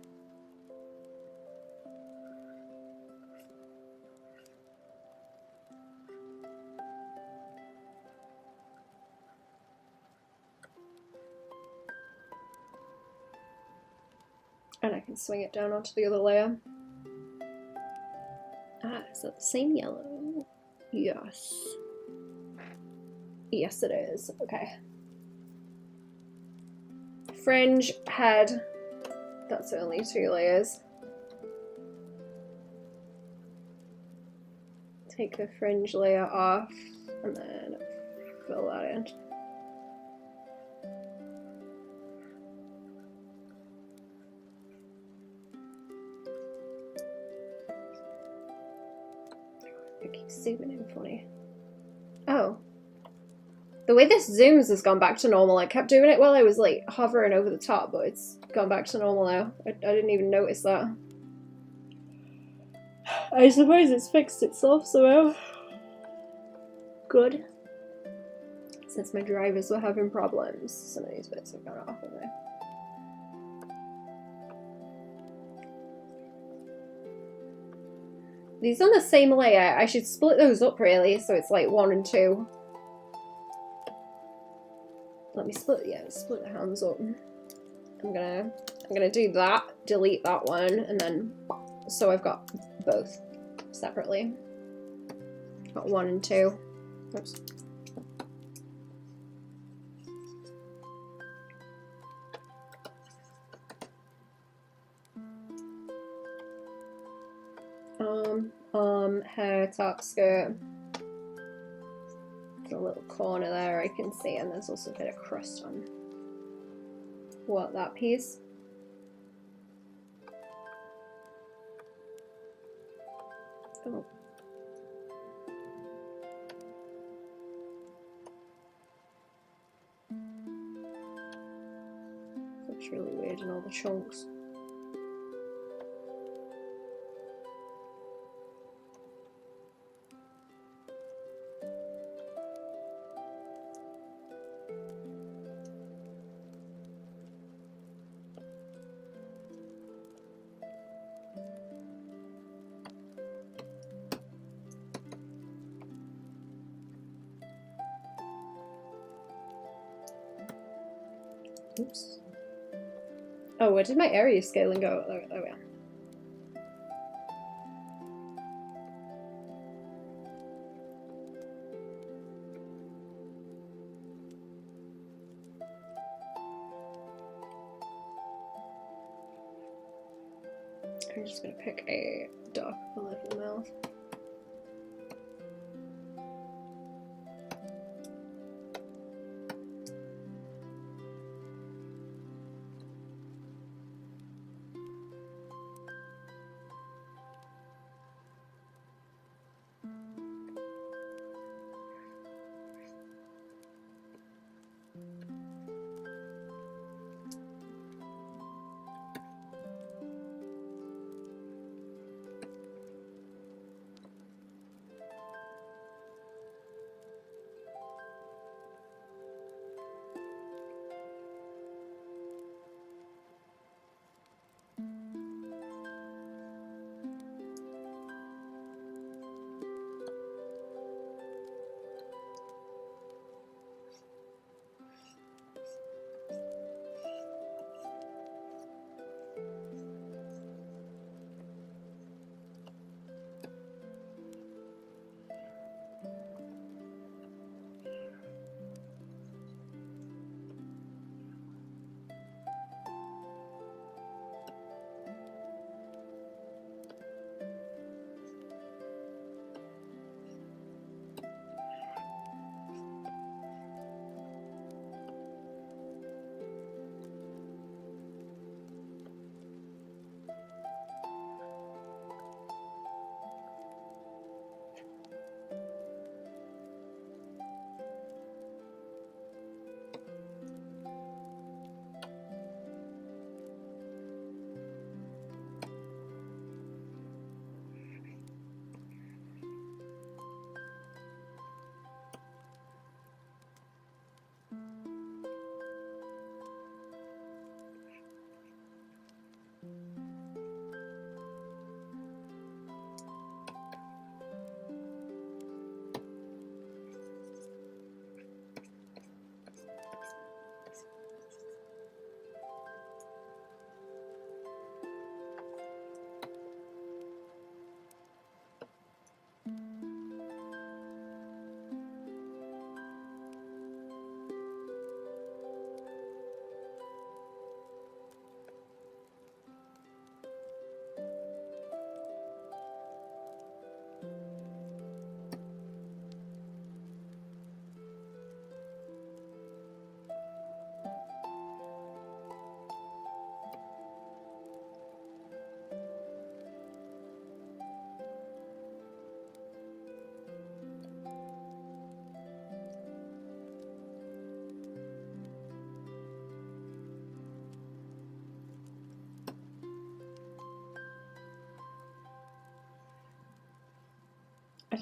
And I can swing it down onto the other layer. Ah, is that the same yellow? Yes. Yes, it is. Okay. Fringe, head. That's only 2 layers. Take the fringe layer off and then fill that in. It keeps zooming in funny. Oh. The way this zooms has gone back to normal. I kept doing it while I was like hovering over the top, but it's gone back to normal now. I didn't even notice that. I suppose it's fixed itself somehow. Good. Since my drivers were having problems, some of these bits have gone off, haven't they? These on the same layer. I should split those up really, so it's like 1 and 2. Let me split the hands up. I'm gonna do that, delete that one, and then so I've got both separately. Got 1 and 2. Oops. Hair, top, skirt. There's a little corner there I can see, and there's also a bit of crust on that piece. Oh. Looks really weird in all the chunks. Oops. Oh, where did my area scaling go? There we are. I'm just gonna pick a dark colour for the mouth.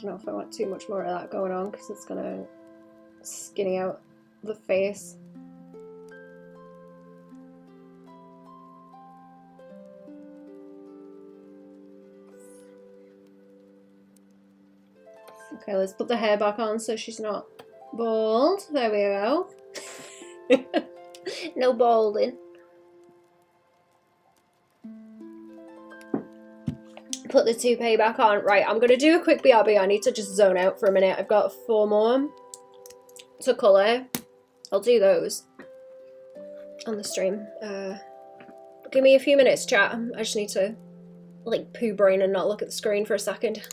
don't know if I want too much more of that going on because it's gonna skinny out the face. Okay, let's put the hair back on so she's not bald. There we go. No balding. Put the toupee back on. Right, I'm going to do a quick BRB. I need to just zone out for a minute. I've got 4 more to colour. I'll do those on the stream. Give me a few minutes, chat. I just need to, like, poo brain and not look at the screen for a second.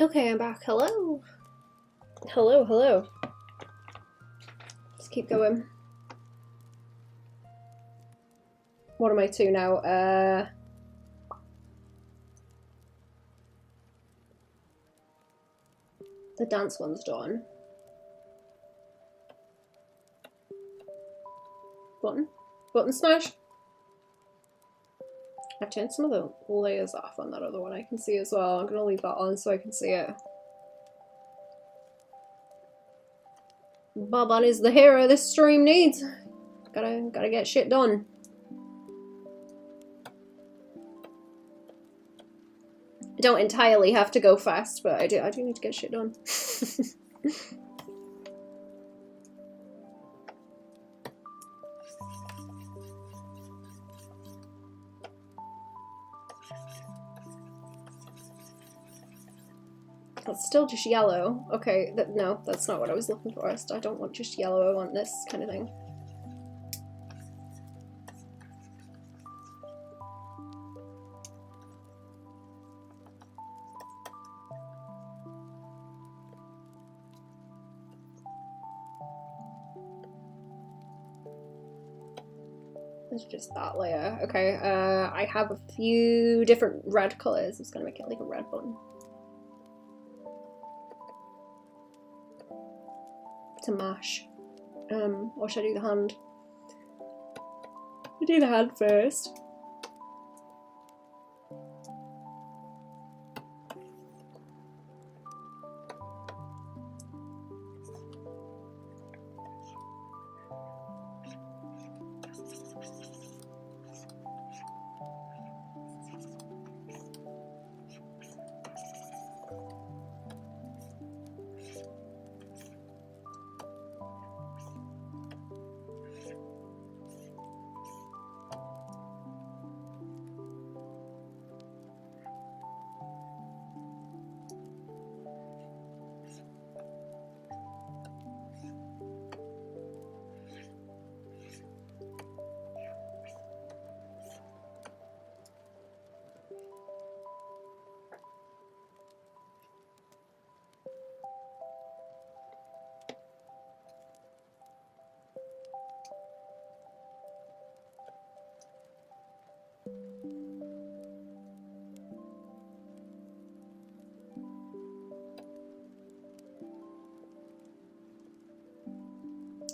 Okay, I'm back. Hello. Hello, hello. Let's keep going. What am I to now? The dance one's done. Button smash. I've turned some of the layers off on that other one. I can see as well. I'm gonna leave that on so I can see it. Baban is the hero this stream needs. Gotta get shit done. I don't entirely have to go fast, but I do need to get shit done. That's still just yellow. Okay, no, that's not what I was looking for. I don't want just yellow, I want this kind of thing. It's just that layer. Okay, I have a few different red colours. I'm just gonna make it like a red button. To mash. Or should I do the hand? I'll do the hand first.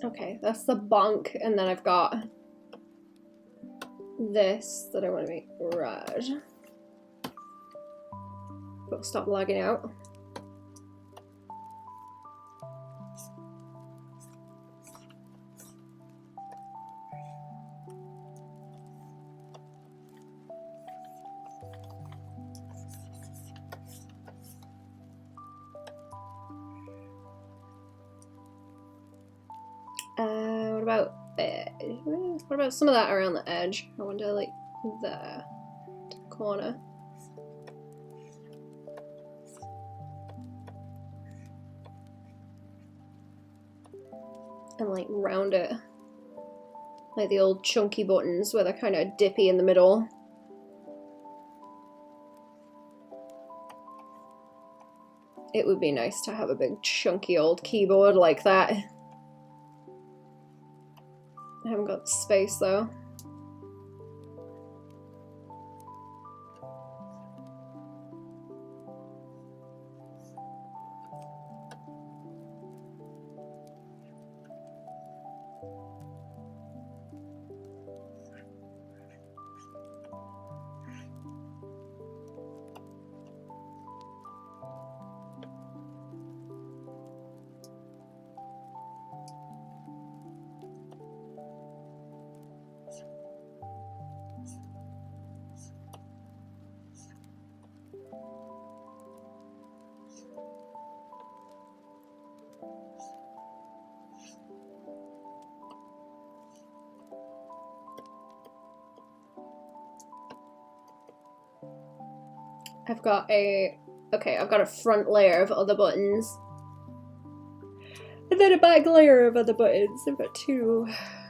Okay, that's the bonk, and then I've got this that I want to make red. But stop lagging out. What about some of that around the edge? I wonder, like, there, to the corner. And, like, round it. Like the old chunky buttons where they're kind of dippy in the middle. It would be nice to have a big chunky old keyboard like that. I haven't got the space though. I've got a front layer of other buttons. And then a back layer of other buttons. I've got two,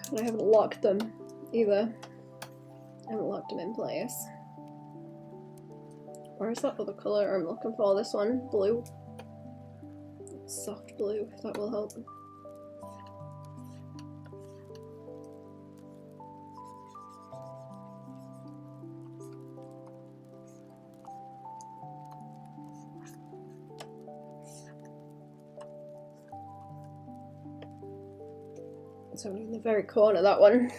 and I haven't locked them either. I haven't locked them in place. Where's that other colour I'm looking for? This one, blue. Soft blue, if that will help. It's only in the very corner, that one.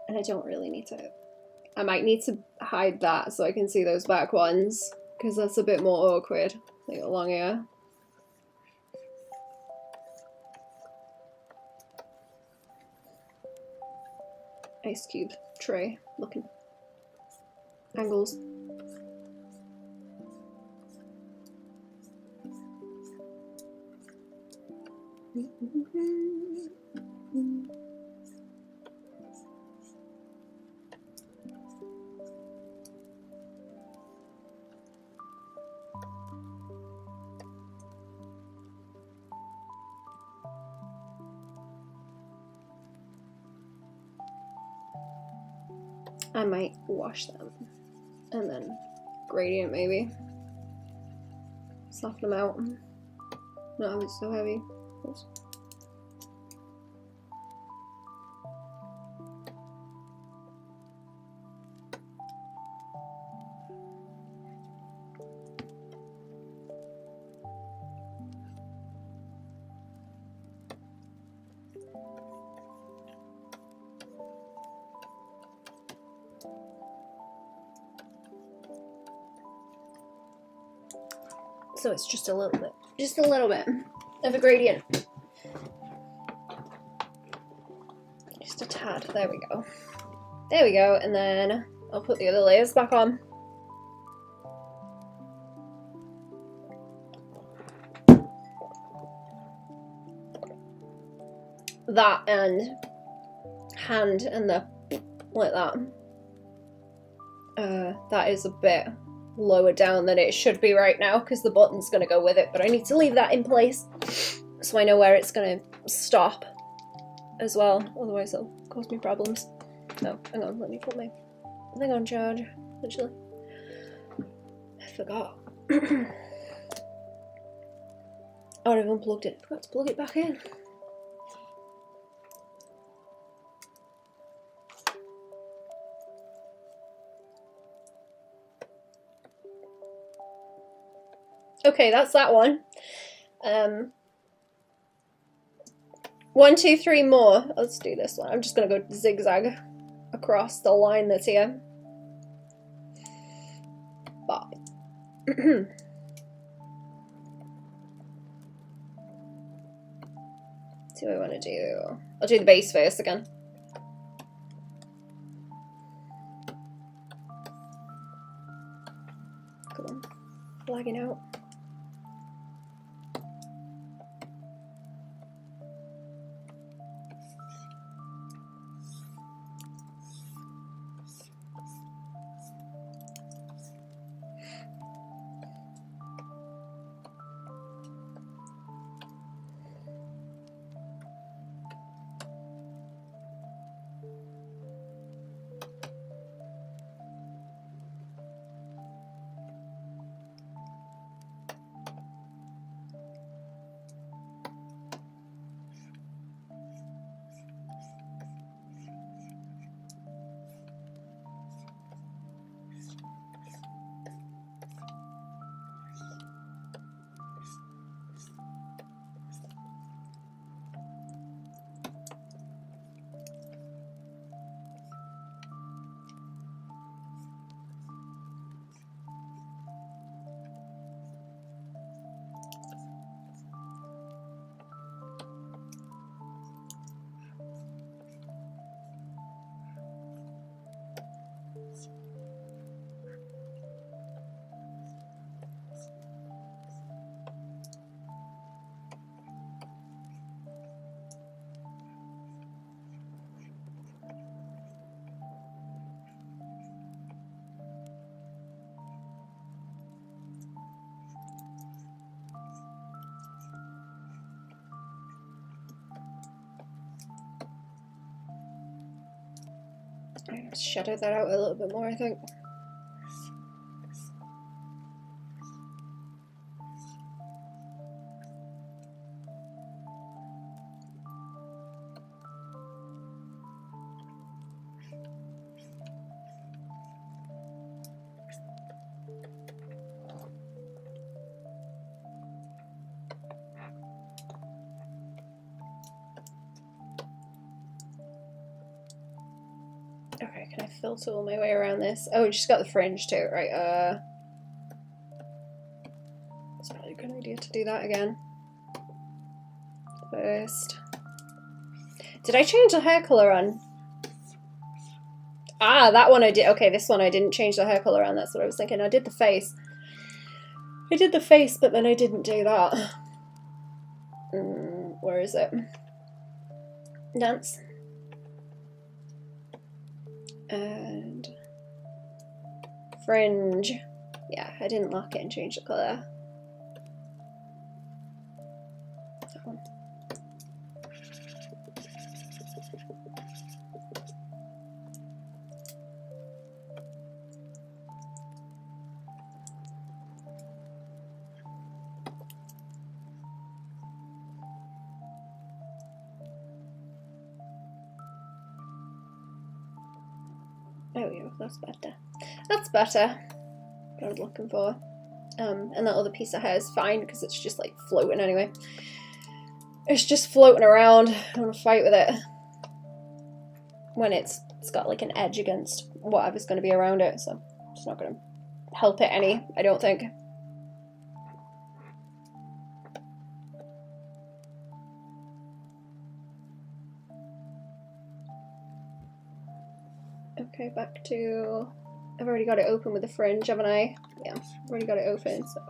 And I don't really need to... I might need to hide that so I can see those back ones, because that's a bit more awkward. Like along here. Ice cube tray looking angles. I might wash them and then gradient maybe. Soften them out. Not have it so heavy. Oops. So it's just a little bit of a gradient. Just a tad, there we go. There we go, and then I'll put the other layers back on. That and hand and the like that. That is a bit lower down than it should be right now because the button's going to go with it, but I need to leave that in place so I know where it's going to stop as well, otherwise it'll cause me problems. No, hang on, let me put my thing on charge, actually. I forgot. Oh, I've unplugged it. I forgot to plug it back in. Okay, that's that one. 1, 2, 3 more. Let's do this one. I'm just gonna go zigzag across the line that's here. Bop. See what I want to do. I'll do the base first again. Come on. Lagging out. I shadow that out a little bit more, I think. Okay, can I filter all my way around this? Oh, she's got the fringe too, right? It's probably a good idea to do that again. First. Did I change the hair colour on? Ah, that one I did. Okay, this one I didn't change the hair colour on. That's what I was thinking. I did the face. I did the face, but then I didn't do that. Where is it? Dance. And fringe. Yeah, I didn't lock it and change the colour. That one. There we go, that's better. That's better. What I was looking for. And that other piece of hair is fine because it's just like floating anyway. It's just floating around. I want to fight with it when it's got like an edge against whatever's going to be around it, so it's not going to help it any, I don't think. Okay, back to... I've already got it open with the fringe, haven't I? Yeah, I've already got it open, so...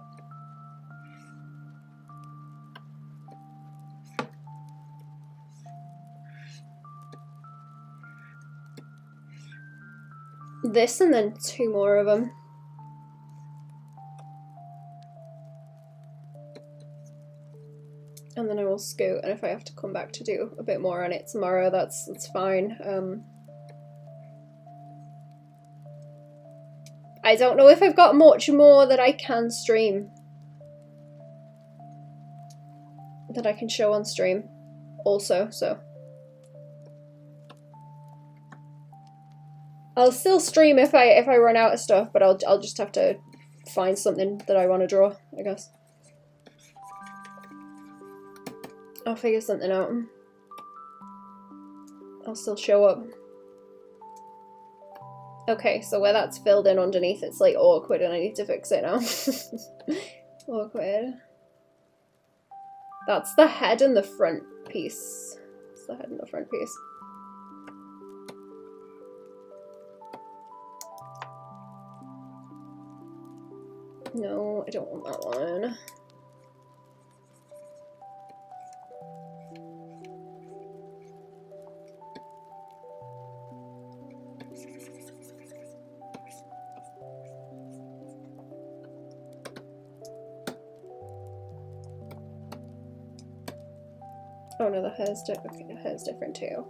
This and then 2 more of them. And then I will scoot, and if I have to come back to do a bit more on it tomorrow, that's fine. I don't know if I've got much more that I can stream. That I can show on stream also, so. I'll still stream if I run out of stuff, but I'll just have to find something that I want to draw, I guess. I'll figure something out. I'll still show up. Okay, so where that's filled in underneath, it's like awkward and I need to fix it now. Awkward. That's the head and the front piece. It's the head and the front piece. No, I don't want that one. Oh no, the hair's different. Okay, the hair's different too.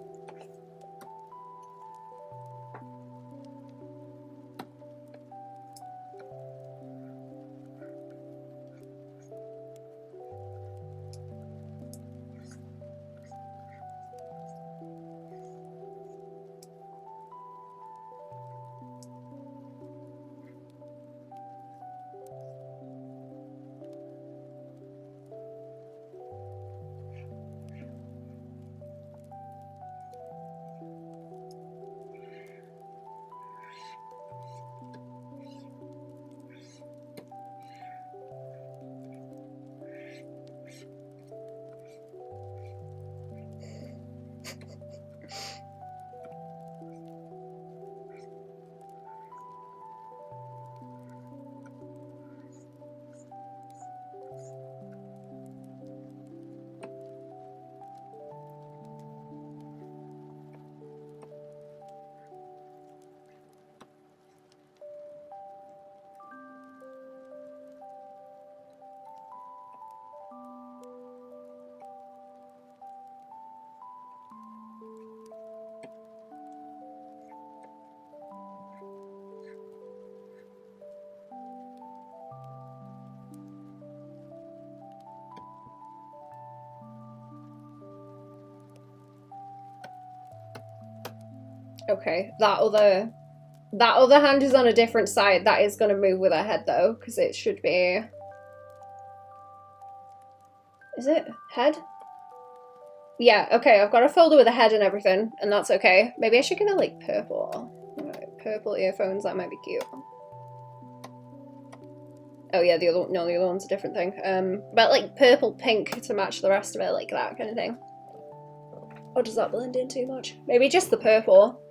Okay, that other hand is on a different side. That is going to move with her head though, because it should be... Is it head? Yeah, okay, I've got a folder with a head and everything, and that's okay. Maybe I should get her like purple. Right, purple earphones, that might be cute. Oh yeah, the other one's a different thing. But like purple pink to match the rest of it, like that kind of thing. Or does that blend in too much? Maybe just the purple.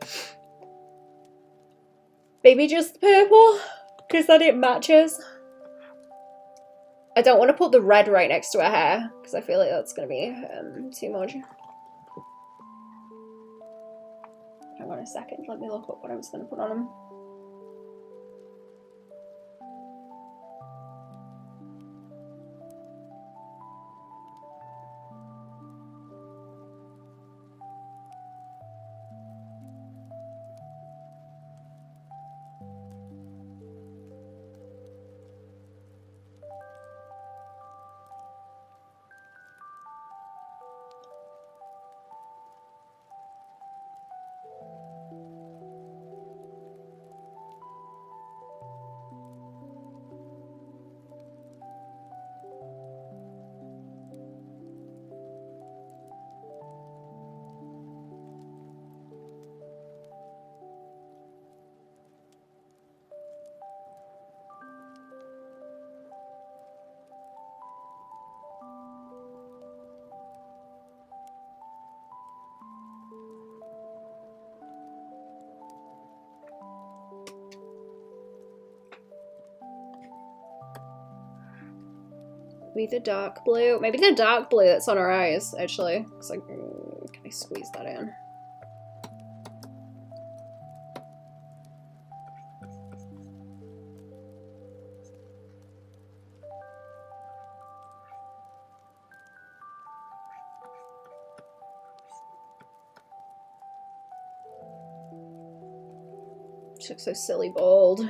Maybe just the purple, because then it matches. I don't want to put the red right next to her hair, because I feel like that's going to be too much. Hang on a second, let me look up what I was going to put on them. Maybe the dark blue. Maybe the dark blue that's on her eyes, actually. It's like, can I squeeze that in? She looks so silly bald.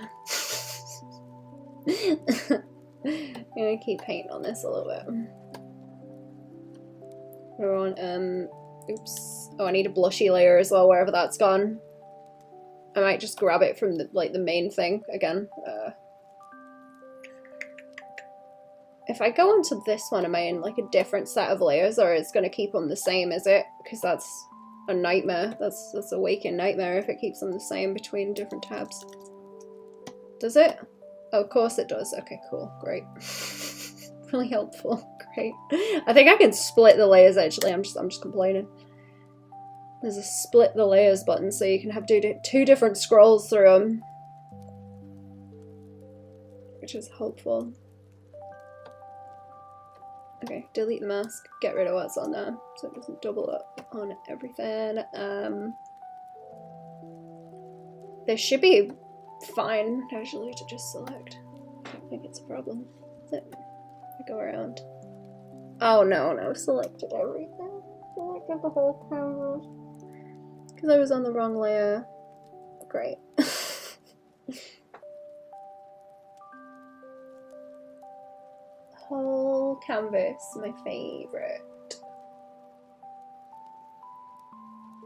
I'm gonna keep painting on this a little bit. We're on, oops. Oh, I need a blushy layer as well, wherever that's gone. I might just grab it from the, like, the main thing again. If I go onto this one, am I in, like, a different set of layers, or it's gonna keep on the same, is it? Because that's a nightmare. That's a waking nightmare if it keeps them the same between different tabs. Does it? Oh, of course it does. Okay, cool. Great. Really helpful. Great. I think I can split the layers actually. I'm just complaining. There's a split the layers button so you can have two different scrolls through them. Which is helpful. Okay, delete the mask. Get rid of what's on there so it doesn't double up on everything. This should be fine actually to just select. I don't think it's a problem. I go around. Oh no, no, selected everything. Selected the whole canvas. Because I was on the wrong layer. Great. Whole canvas, my favourite.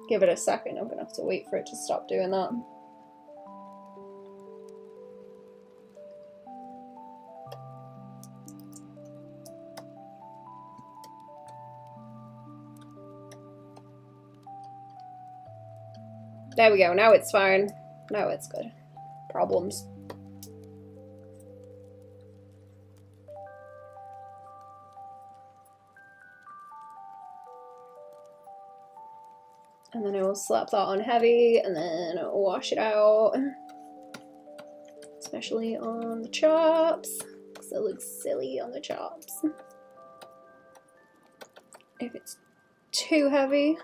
Give it a second, I'm gonna have to wait for it to stop doing that. There we go, now it's fine. Now it's good. Problems. And then I will slap that on heavy and then wash it out. Especially on the chops, because it looks silly on the chops. If it's too heavy,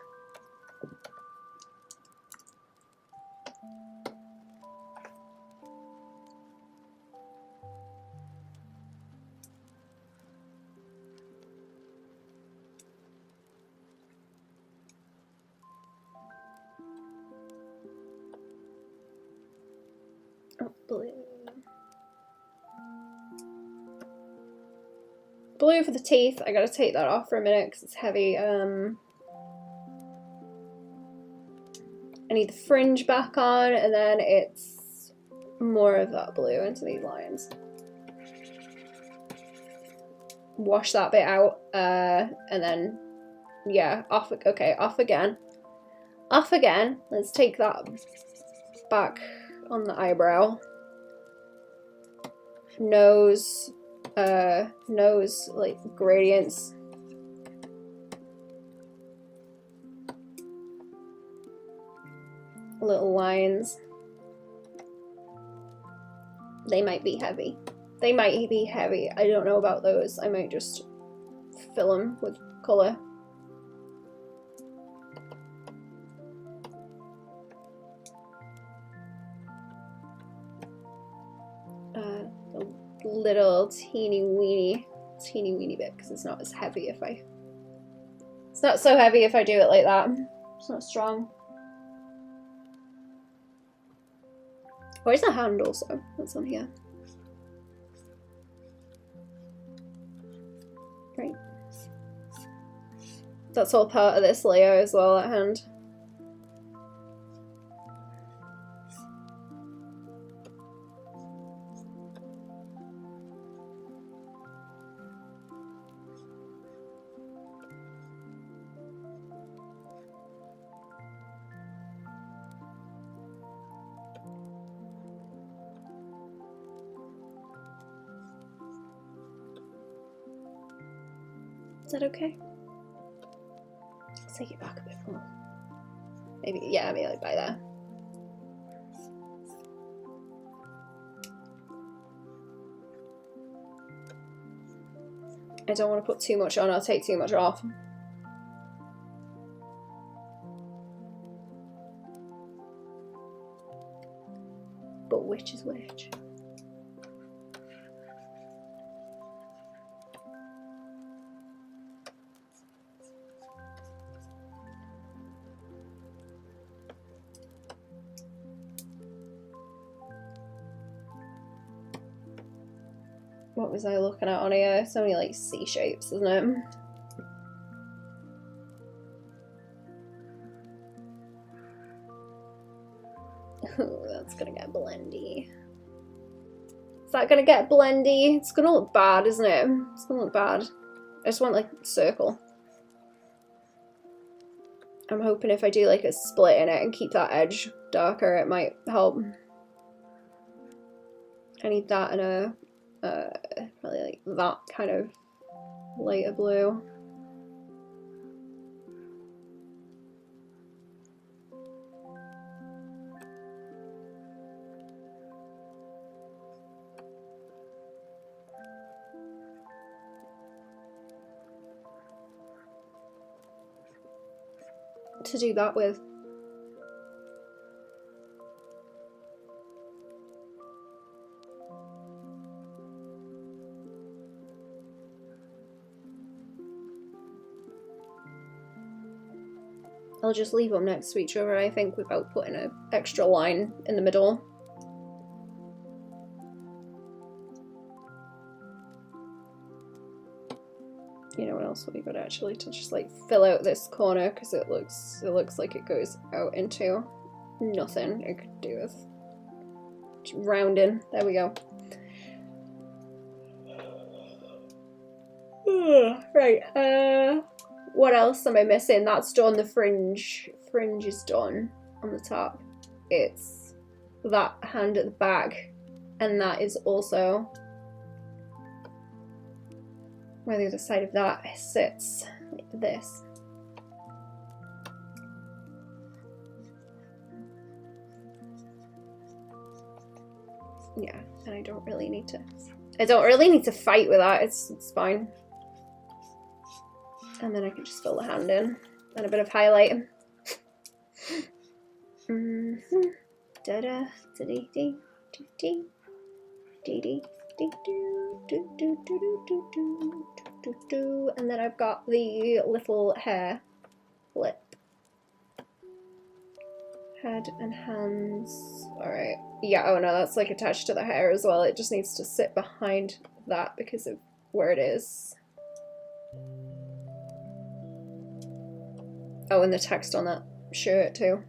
blue. Blue for the teeth. I gotta take that off for a minute because it's heavy. I need the fringe back on, and then it's more of that blue into these lines. Wash that bit out, and then, yeah, off, okay, off again. Off again. Let's take that back on the eyebrow. Nose, like, gradients. Little lines. They might be heavy. They might be heavy. I don't know about those. I might just fill them with colour. A little teeny weeny bit, because it's not as heavy if I... It's not so heavy if I do it like that. It's not strong. Where's the hand also? That's on here. Right. That's all part of this layer as well, that hand. Is that okay? Let's take it back a bit more. Maybe, yeah, maybe like by there. I don't want to put too much on, I'll take too much off. But which is which? What was I looking at on here? So many like C shapes, isn't it? Ooh, that's gonna get blendy. Is that gonna get blendy? It's gonna look bad, isn't it? It's gonna look bad. I just want like a circle. I'm hoping if I do like a split in it and keep that edge darker, it might help. I need that in a probably like that kind of lighter blue. To do that with. I'll just leave them next to each other, I think, without putting an extra line in the middle. You know what else would be good actually, to just like fill out this corner, because it looks like it goes out into nothing. It could do with just rounding. There we go. Right, what else am I missing? That's done. The fringe is done on the top. It's that hand at the back, and that is also where the other side of that sits, like this. Yeah, and I don't really need to fight with that. It's fine. And then I can just fill the hand in and a bit of highlight. Da da da dee dee dee dee dee dee do. And then I've got the little hair lip. Head and hands. Alright. Yeah, oh no, that's like attached to the hair as well. It just needs to sit behind that because of where it is. Oh, and the text on that shirt too.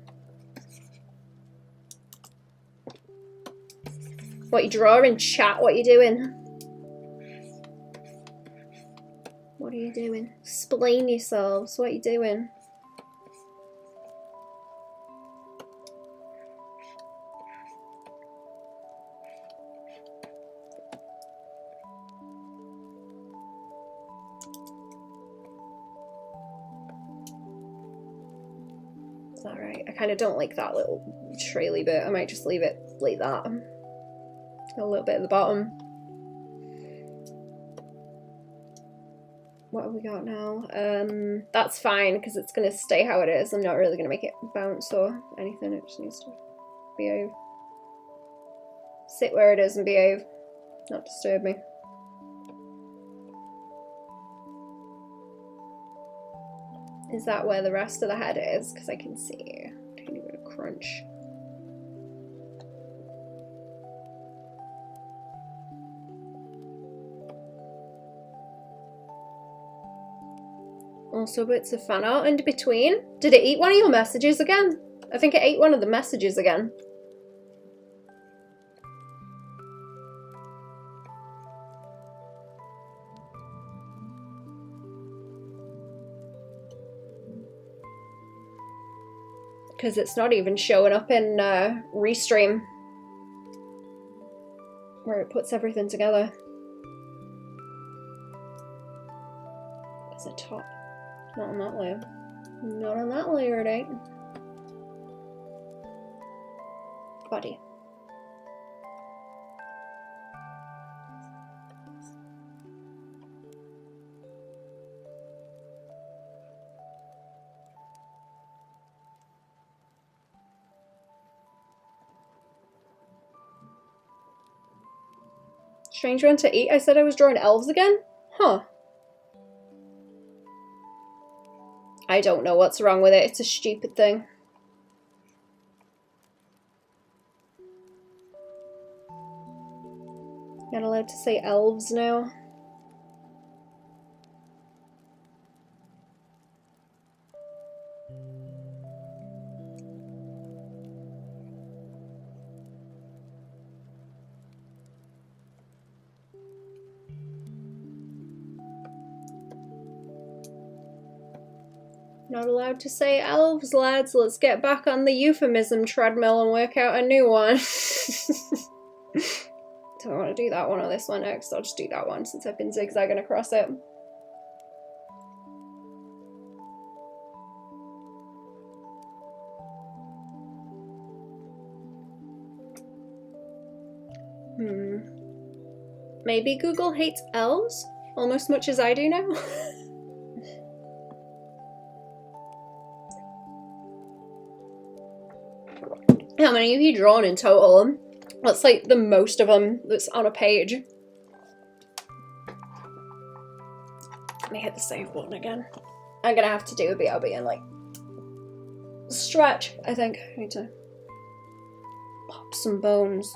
What you draw in chat? What you doing? What are you doing? Explain yourselves. What are you doing? Is that right? I kind of don't like that little traily bit. I might just leave it like that. A little bit at the bottom. What have we got now? That's fine because it's going to stay how it is. I'm not really going to make it bounce or anything. It just needs to behave. Sit where it is and behave. Not disturb me. Is that where the rest of the head is? Because I can see a tiny bit of crunch. Also bits of fan art in between. Did it eat one of your messages again? I think it ate one of the messages again. Because it's not even showing up in Restream, where it puts everything together. There's a top. Not on that layer. Not on that layer, it ain't. Body. Strange one to eat. I said I was drawing elves again? Huh. I don't know what's wrong with it. It's a stupid thing. Not allowed to say elves now. Not allowed to say elves, lads. Let's get back on the euphemism treadmill and work out a new one. Do I want to do that one or this one next? I'll just do that one since I've been zigzagging across it. Maybe Google hates elves almost as much as I do now. How many have you drawn in total? That's like the most of them that's on a page. Let me hit the save button again. I'm gonna have to do a BRB and like stretch, I think. I need to pop some bones.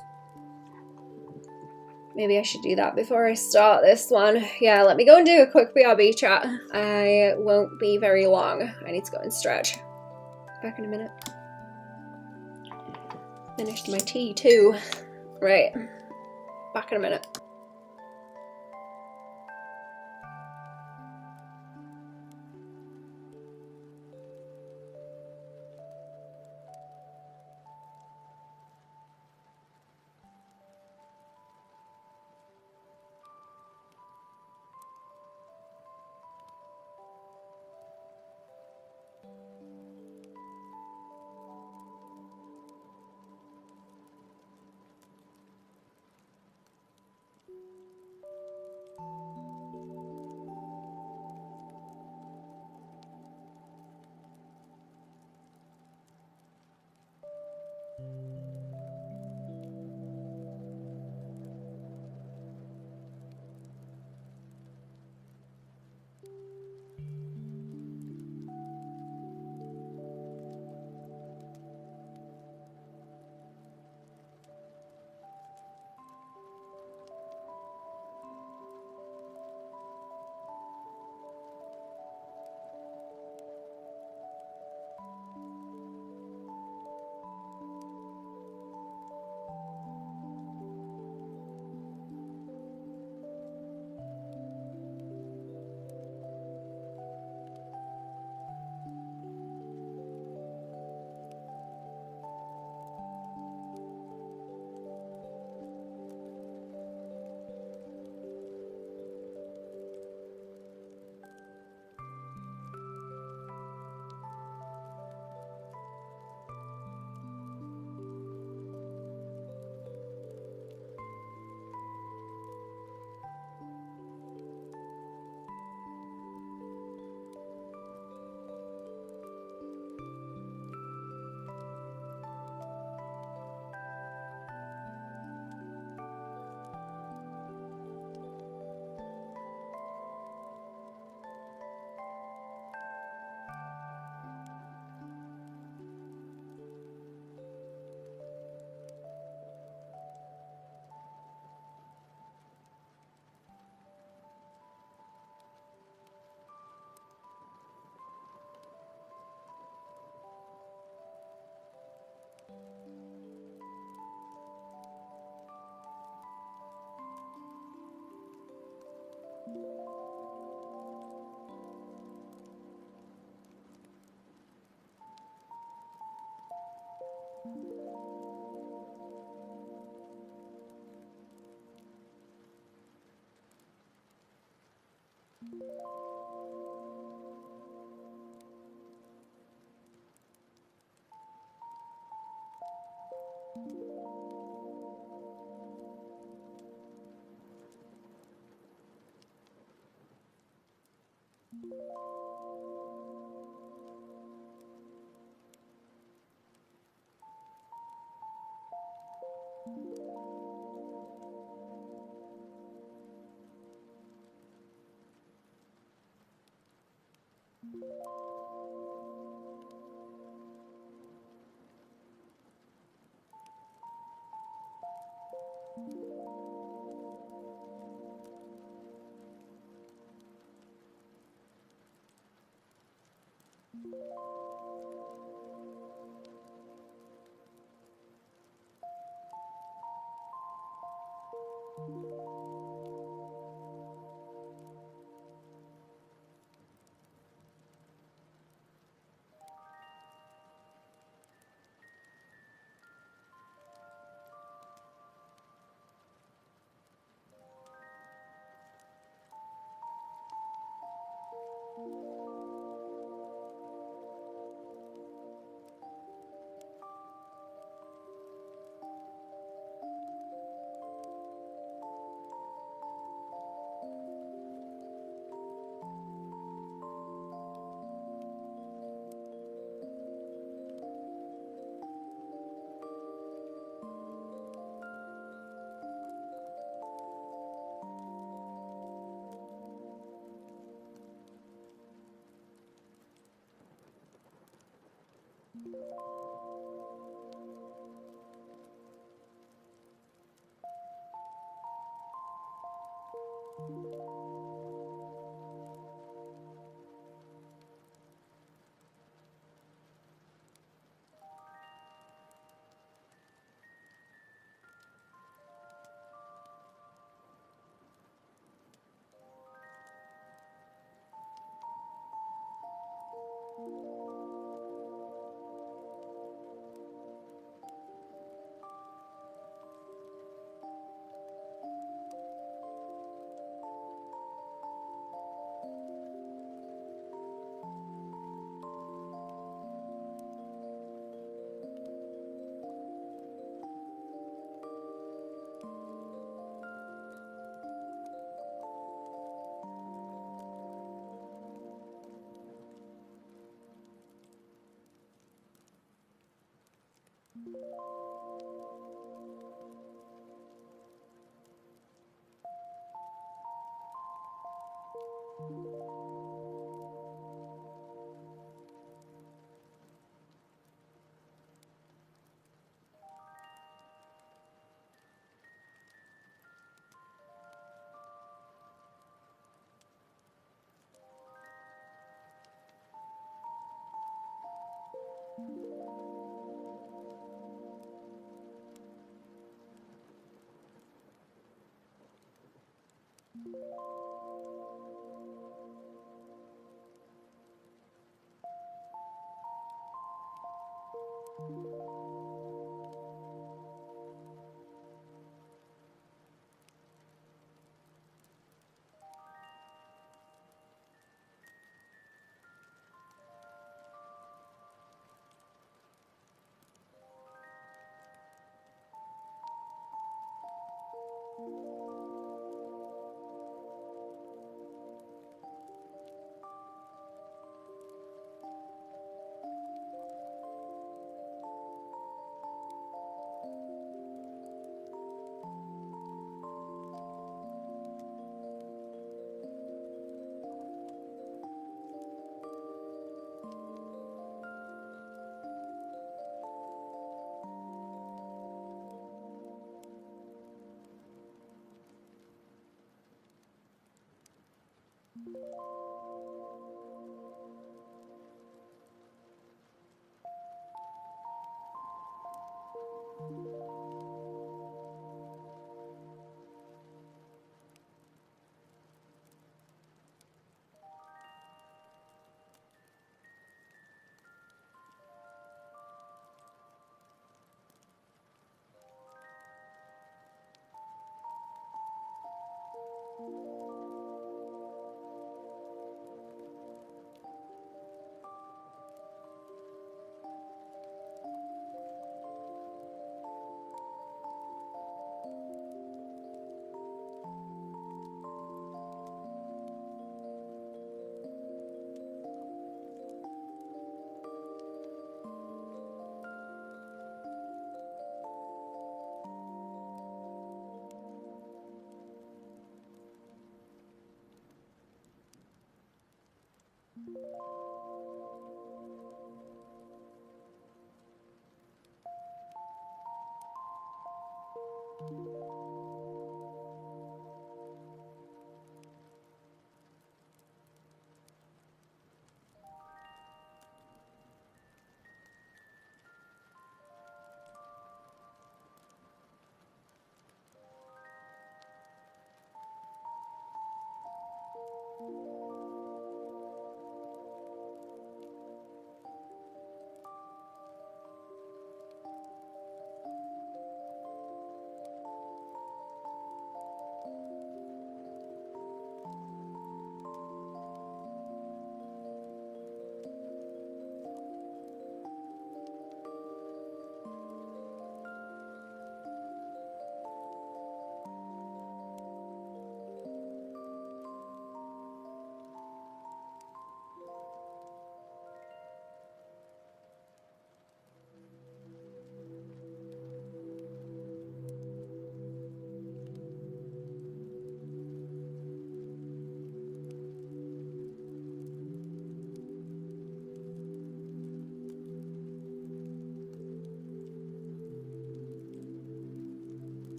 Maybe I should do that before I start this one. Yeah, let me go and do a quick BRB chat. I won't be very long. I need to go and stretch. Back in a minute. Finished my tea too. Right. Back in a minute.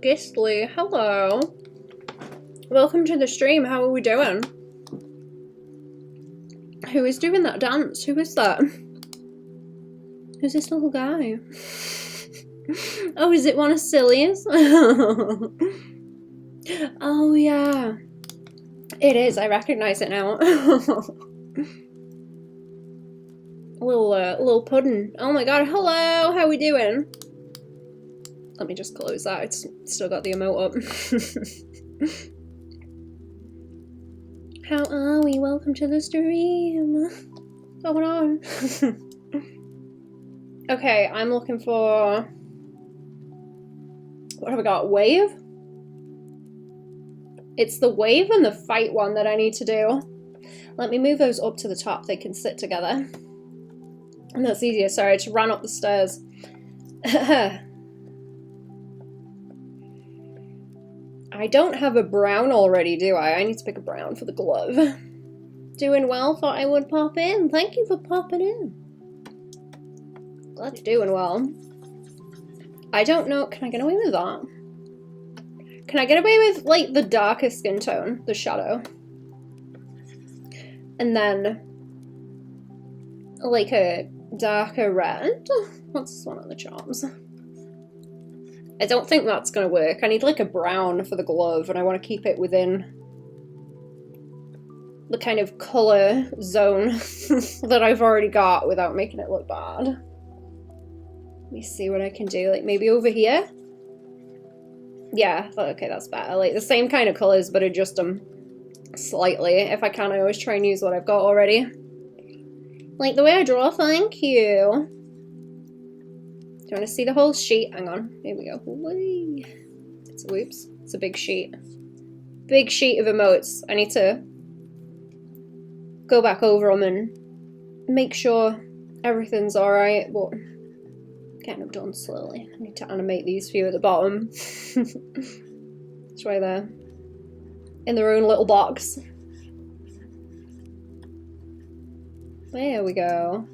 Ghistly, hello. Welcome to the stream. How are we doing? Who is doing that dance? Who is that? Who's this little guy? Oh, is it one of Cillian's? Oh yeah. It is, I recognize it now. Little pudding. Oh my god, hello, how we doing? Let me just close that, it's still got the emote up. How are we? Welcome to the stream. What's going on? Okay, I'm looking for... What have we got? Wave? It's the wave and the fight one that I need to do. Let me move those up to the top, they can sit together. And that's easier, sorry, I just ran up the stairs. I don't have a brown already, do I? I need to pick a brown for the glove. Doing well, thought I would pop in. Thank you for popping in. Glad you're doing well. I don't know, can I get away with that? Can I get away with, like, the darker skin tone, the shadow? And then, like, a darker red? What's this one on the charms? I don't think that's gonna work. I need, like, a brown for the glove, and I want to keep it within the kind of colour zone that I've already got without making it look bad. Let me see what I can do, like, maybe over here? Yeah, okay, that's better. Like, the same kind of colours, but adjust them slightly. If I can, I always try and use what I've got already. Like the way I draw, thank you. Do you want to see the whole sheet? Hang on, here we go. Whee. Whoops, it's a big sheet. Big sheet of emotes. I need to go back over them and make sure everything's alright, but getting them done slowly. I need to animate these few at the bottom. That's why they're in their own little box. There we go.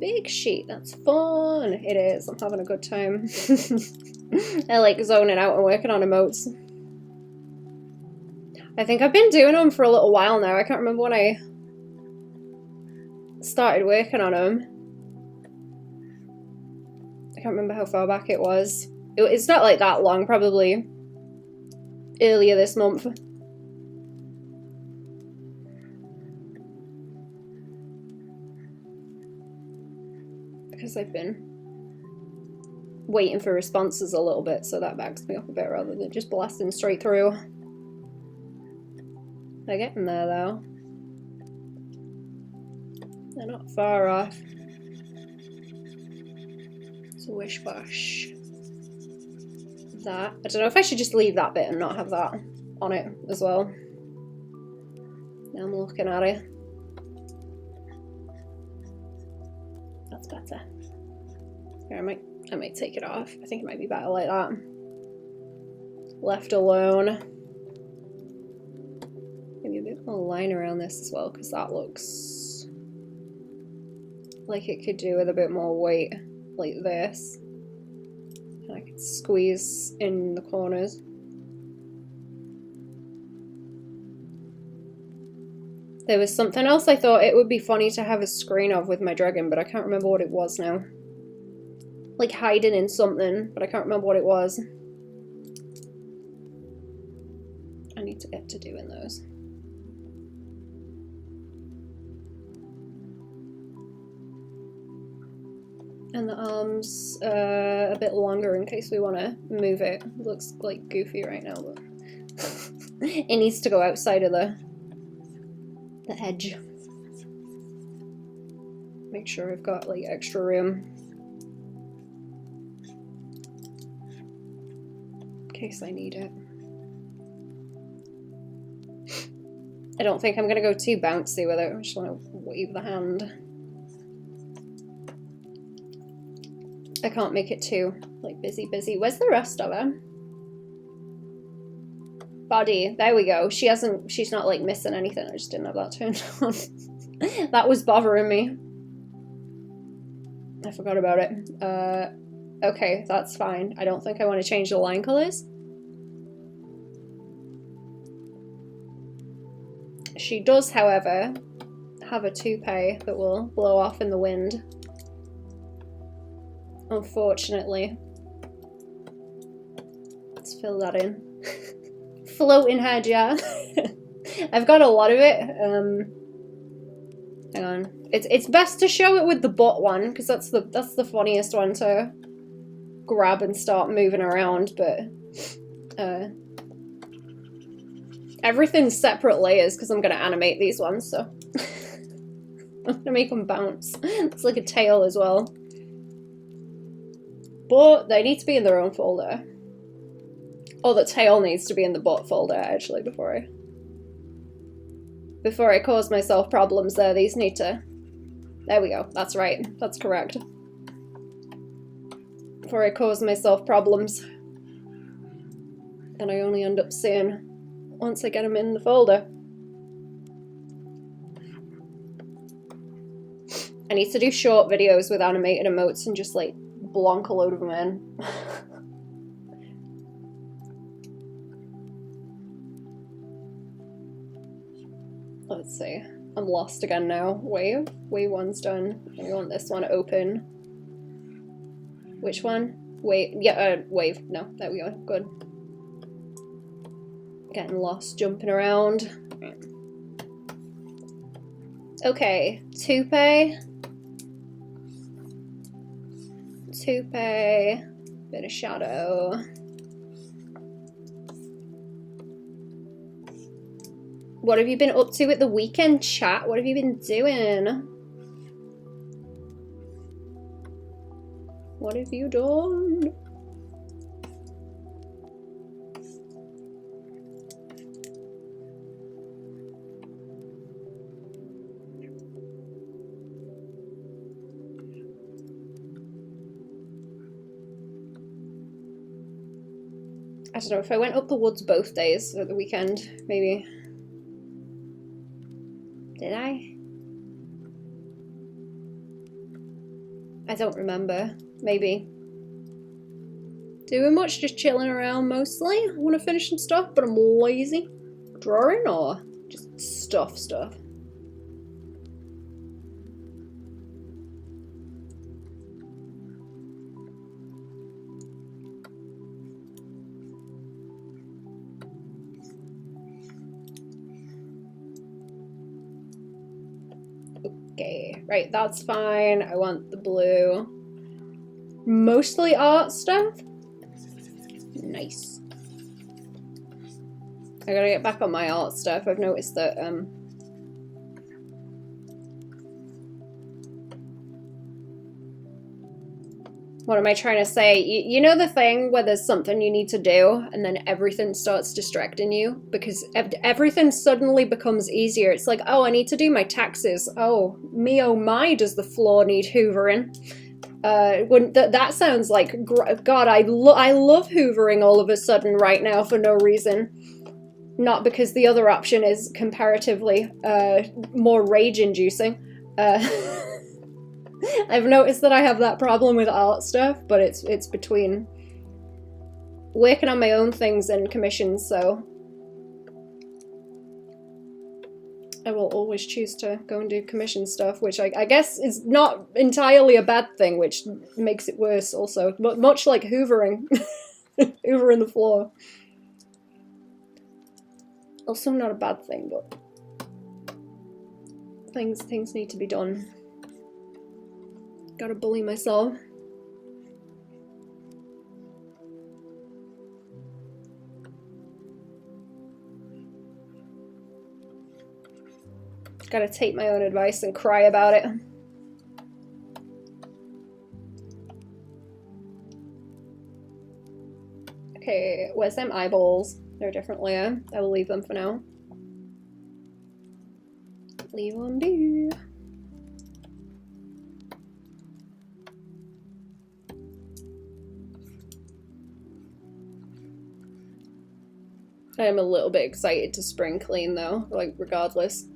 Big sheet, that's fun. It is, I'm having a good time. I like zoning out and working on emotes. I think I've been doing them for a little while now. I can't remember when I started working on them. I can't remember how far back it was. It's not like that long, probably earlier this month. Because I've been waiting for responses a little bit, so that backs me up a bit rather than just blasting straight through. They're getting there though. They're not far off. It's a wish wash. That. I don't know if I should just leave that bit and not have that on it as well. Now I'm looking at it. That's better. Here, I might take it off. I think it might be better like that. Left alone. Maybe a bit more line around this as well, because that looks like it could do with a bit more weight, like this. And I could squeeze in the corners. There was something else I thought it would be funny to have a screen of with my dragon, but I can't remember what it was now. Like hiding in something, but I can't remember what it was. I need to get to doing those. And the arms a bit longer in case we want to move it. It looks like goofy right now, but it needs to go outside of the edge. Make sure I've got like extra room in case I need it. I don't think I'm gonna go too bouncy with it. I just want to wave the hand. I can't make it too like busy. Where's the rest of her? Body, there we go. She's not like missing anything. I just didn't have that turned on. That was bothering me. I forgot about it. Okay, that's fine. I don't think I want to change the line colors. She does, however, have a toupee that will blow off in the wind. Unfortunately. Let's fill that in. Floating head, yeah. I've got a lot of it. Hang on. It's best to show it with the butt one, because that's the funniest one to grab and start moving around, but everything's separate layers because I'm gonna animate these ones, so I'm gonna make them bounce. It's like a tail as well. But they need to be in their own folder. Oh, the tail needs to be in the butt folder, actually, before I cause myself problems there. These need to... There we go. That's right. That's correct. Before I cause myself problems. And I only end up seeing once I get them in the folder. I need to do short videos with animated emotes and just, like, blonk a load of them in. Let's see. I'm lost again now. Wave. Wave one's done. I want this one open. Which one? Wave. Yeah, wave. No, there we go. Good. Getting lost, jumping around. Okay. Toupee. Toupee. Bit of shadow. What have you been up to at the weekend, chat? What have you been doing? What have you done? I don't know, if I went up the woods both days at the weekend, maybe. Did I? I don't remember. Maybe. Doing much, just chilling around mostly. I want to finish some stuff, but I'm lazy. Drawing or just stuff? Okay, right, that's fine. I want the blue. Mostly art stuff. Nice. I gotta get back on my art stuff. I've noticed that, what am I trying to say? You know the thing where there's something you need to do and then everything starts distracting you? Because everything suddenly becomes easier. It's like, oh, I need to do my taxes. Oh my, does the floor need hoovering? That sounds like, God, I love hoovering all of a sudden right now for no reason. Not because the other option is comparatively more rage-inducing. I've noticed that I have that problem with art stuff, but it's between working on my own things and commissions, so I will always choose to go and do commission stuff, which I guess is not entirely a bad thing, which makes it worse also. But much like hoovering. Hoovering the floor. Also not a bad thing, but things need to be done. Gotta bully myself. Gotta take my own advice and cry about it. Okay, where's them eyeballs? They're a different layer. I will leave them for now. Leave them be. I am a little bit excited to spring clean though, like regardless.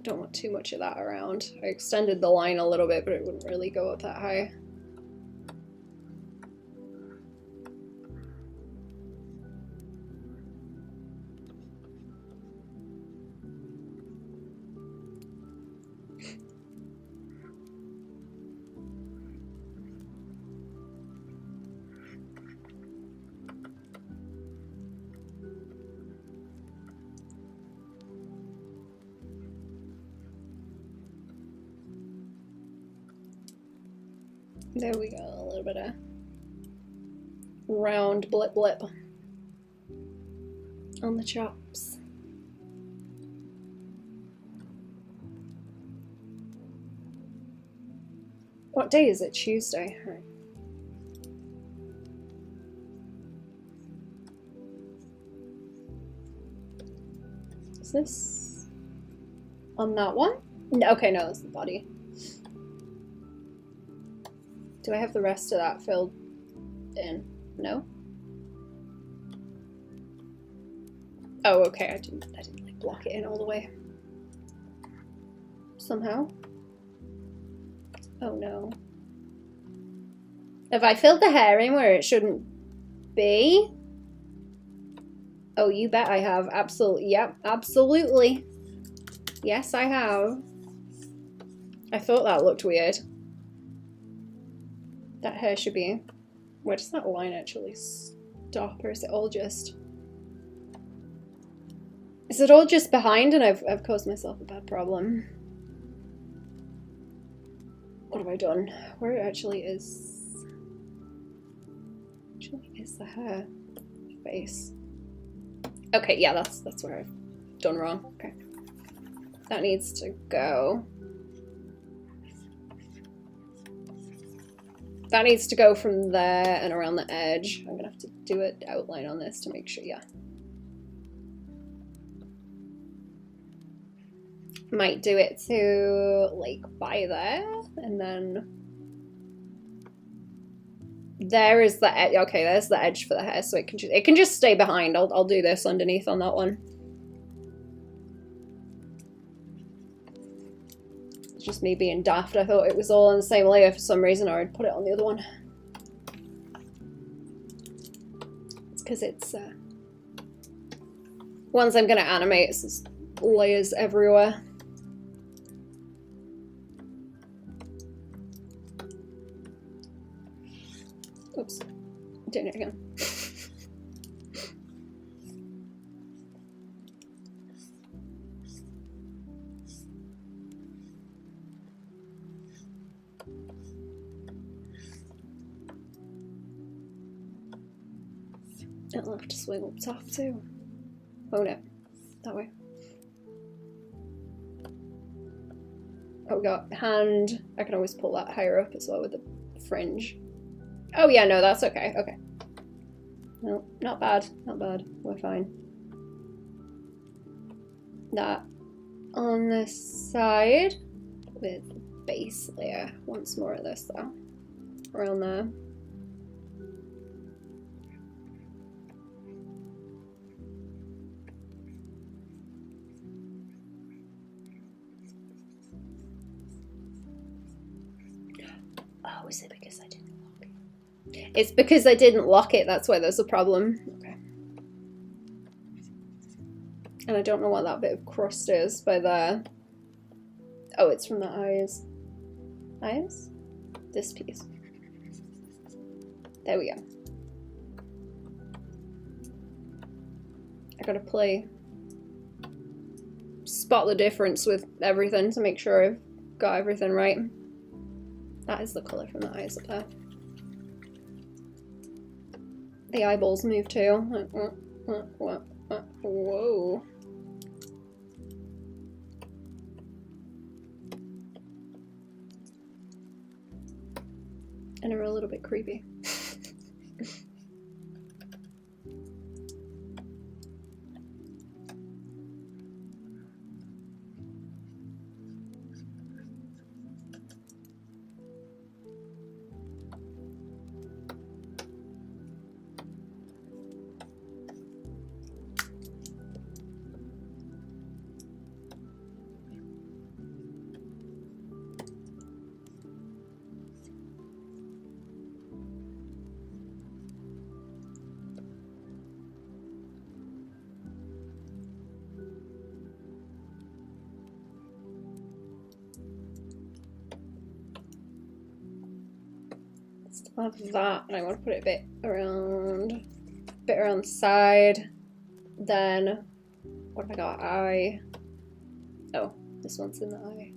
don't want too much of that around. I extended the line a little bit, but it wouldn't really go up that high. There we go, a little bit of round blip blip on the chops. What day is it? Tuesday, right. Is this on that one? No, okay, no, that's the body. Do I have the rest of that filled in? No? Oh, okay, I didn't like block it in all the way. Somehow. Oh no. Have I filled the hair in where it shouldn't be? Oh, you bet I have. Absolutely. Yep, absolutely. Yes, I have. I thought that looked weird. That hair should be... Where does that line actually stop? Or is it all just... Is it all just behind and I've caused myself a bad problem? What have I done? Where it actually is... Actually is the hair face. Okay, yeah, that's where I've done wrong. Okay. That needs to go. That needs to go from there and around the edge. I'm gonna have to do an outline on this to make sure, yeah. Might do it to like by there, and then there is the edge. Okay, there's the edge for the hair, so it can just stay behind. I'll do this underneath on that one. It's just me being daft. I thought it was all on the same layer for some reason, or I'd put it on the other one. It's because it's once I'm gonna animate, it's just layers everywhere. Oops, doing it again. It'll have to swing up top too. Oh no, that way. Oh, we got hand. I can always pull that higher up as well with the fringe. Oh yeah, no, that's okay. Okay. No, not bad. Not bad. We're fine. That on this side with the base layer. Once more of this though. Around there. Oh, is it because I didn't lock it? It's because I didn't lock it, that's why there's a problem. Okay. And I don't know what that bit of crust is by there. Oh, it's from the eyes. Eyes? This piece. There we go. I gotta play. Spot the difference with everything to make sure I've got everything right. That is the colour from the eyes up there. The eyeballs move too. Whoa. And they're a little bit creepy. I'll have that, and I want to put it a bit around the side. Then, what have I got? Eye. Oh, this one's in the eye.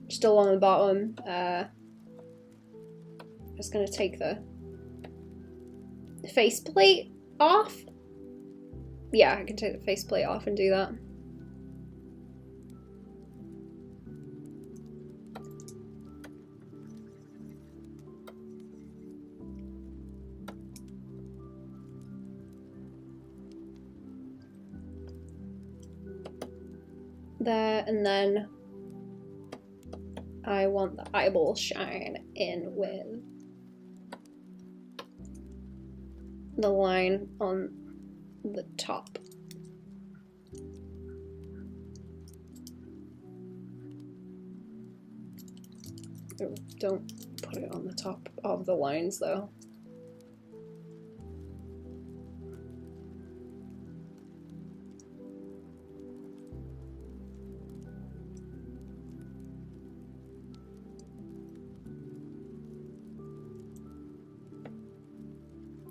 Just along the bottom. Just gonna take the faceplate off. Yeah, I can take the faceplate off and do that. There, and then I want the eyeball shine in with the line on the top. Oh, don't put it on the top of the lines though.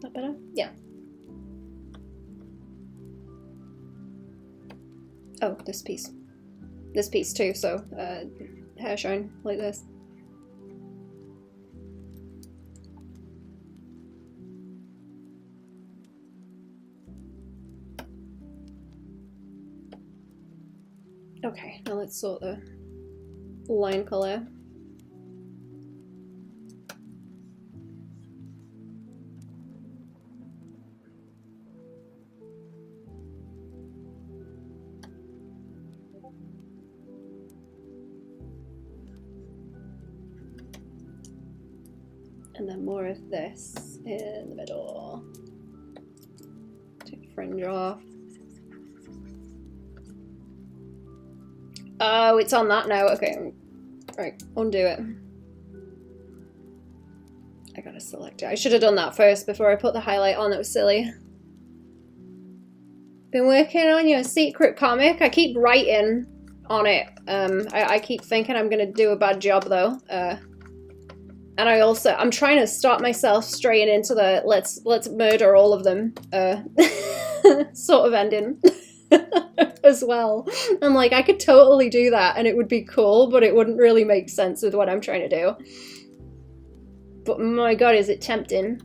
That better? Yeah. Oh, this piece. This piece too, so hair shine like this. Okay, now let's sort the line color. And then more of this in the middle. Take the fringe off. Oh, it's on that now. Okay, right, undo it. I gotta select it. I should have done that first before I put the highlight on. It was silly. Been working on your secret comic. I keep writing on it. I keep thinking I'm gonna do a bad job though. And I'm trying to stop myself straying into the let's murder all of them sort of ending as well. I'm like, I could totally do that and it would be cool, but it wouldn't really make sense with what I'm trying to do. But my god, is it tempting.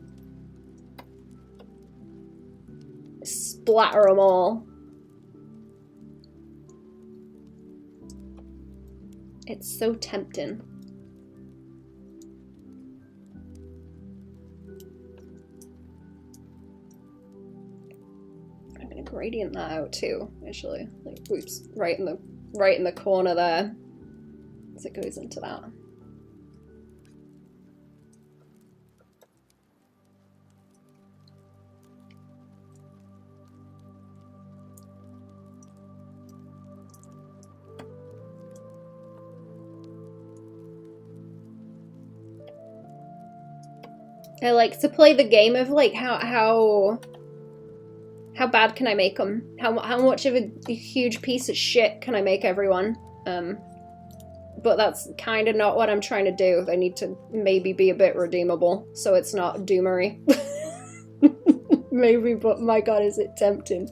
Splatter them all. It's so tempting. Gradient that out too, actually. Like, whoops, right in the corner there, as it goes into that. I like to play the game of like how bad can I make them? How much of a huge piece of shit can I make everyone? But that's kind of not what I'm trying to do. They need to maybe be a bit redeemable, so it's not doomery. Maybe, but my god, is it tempting.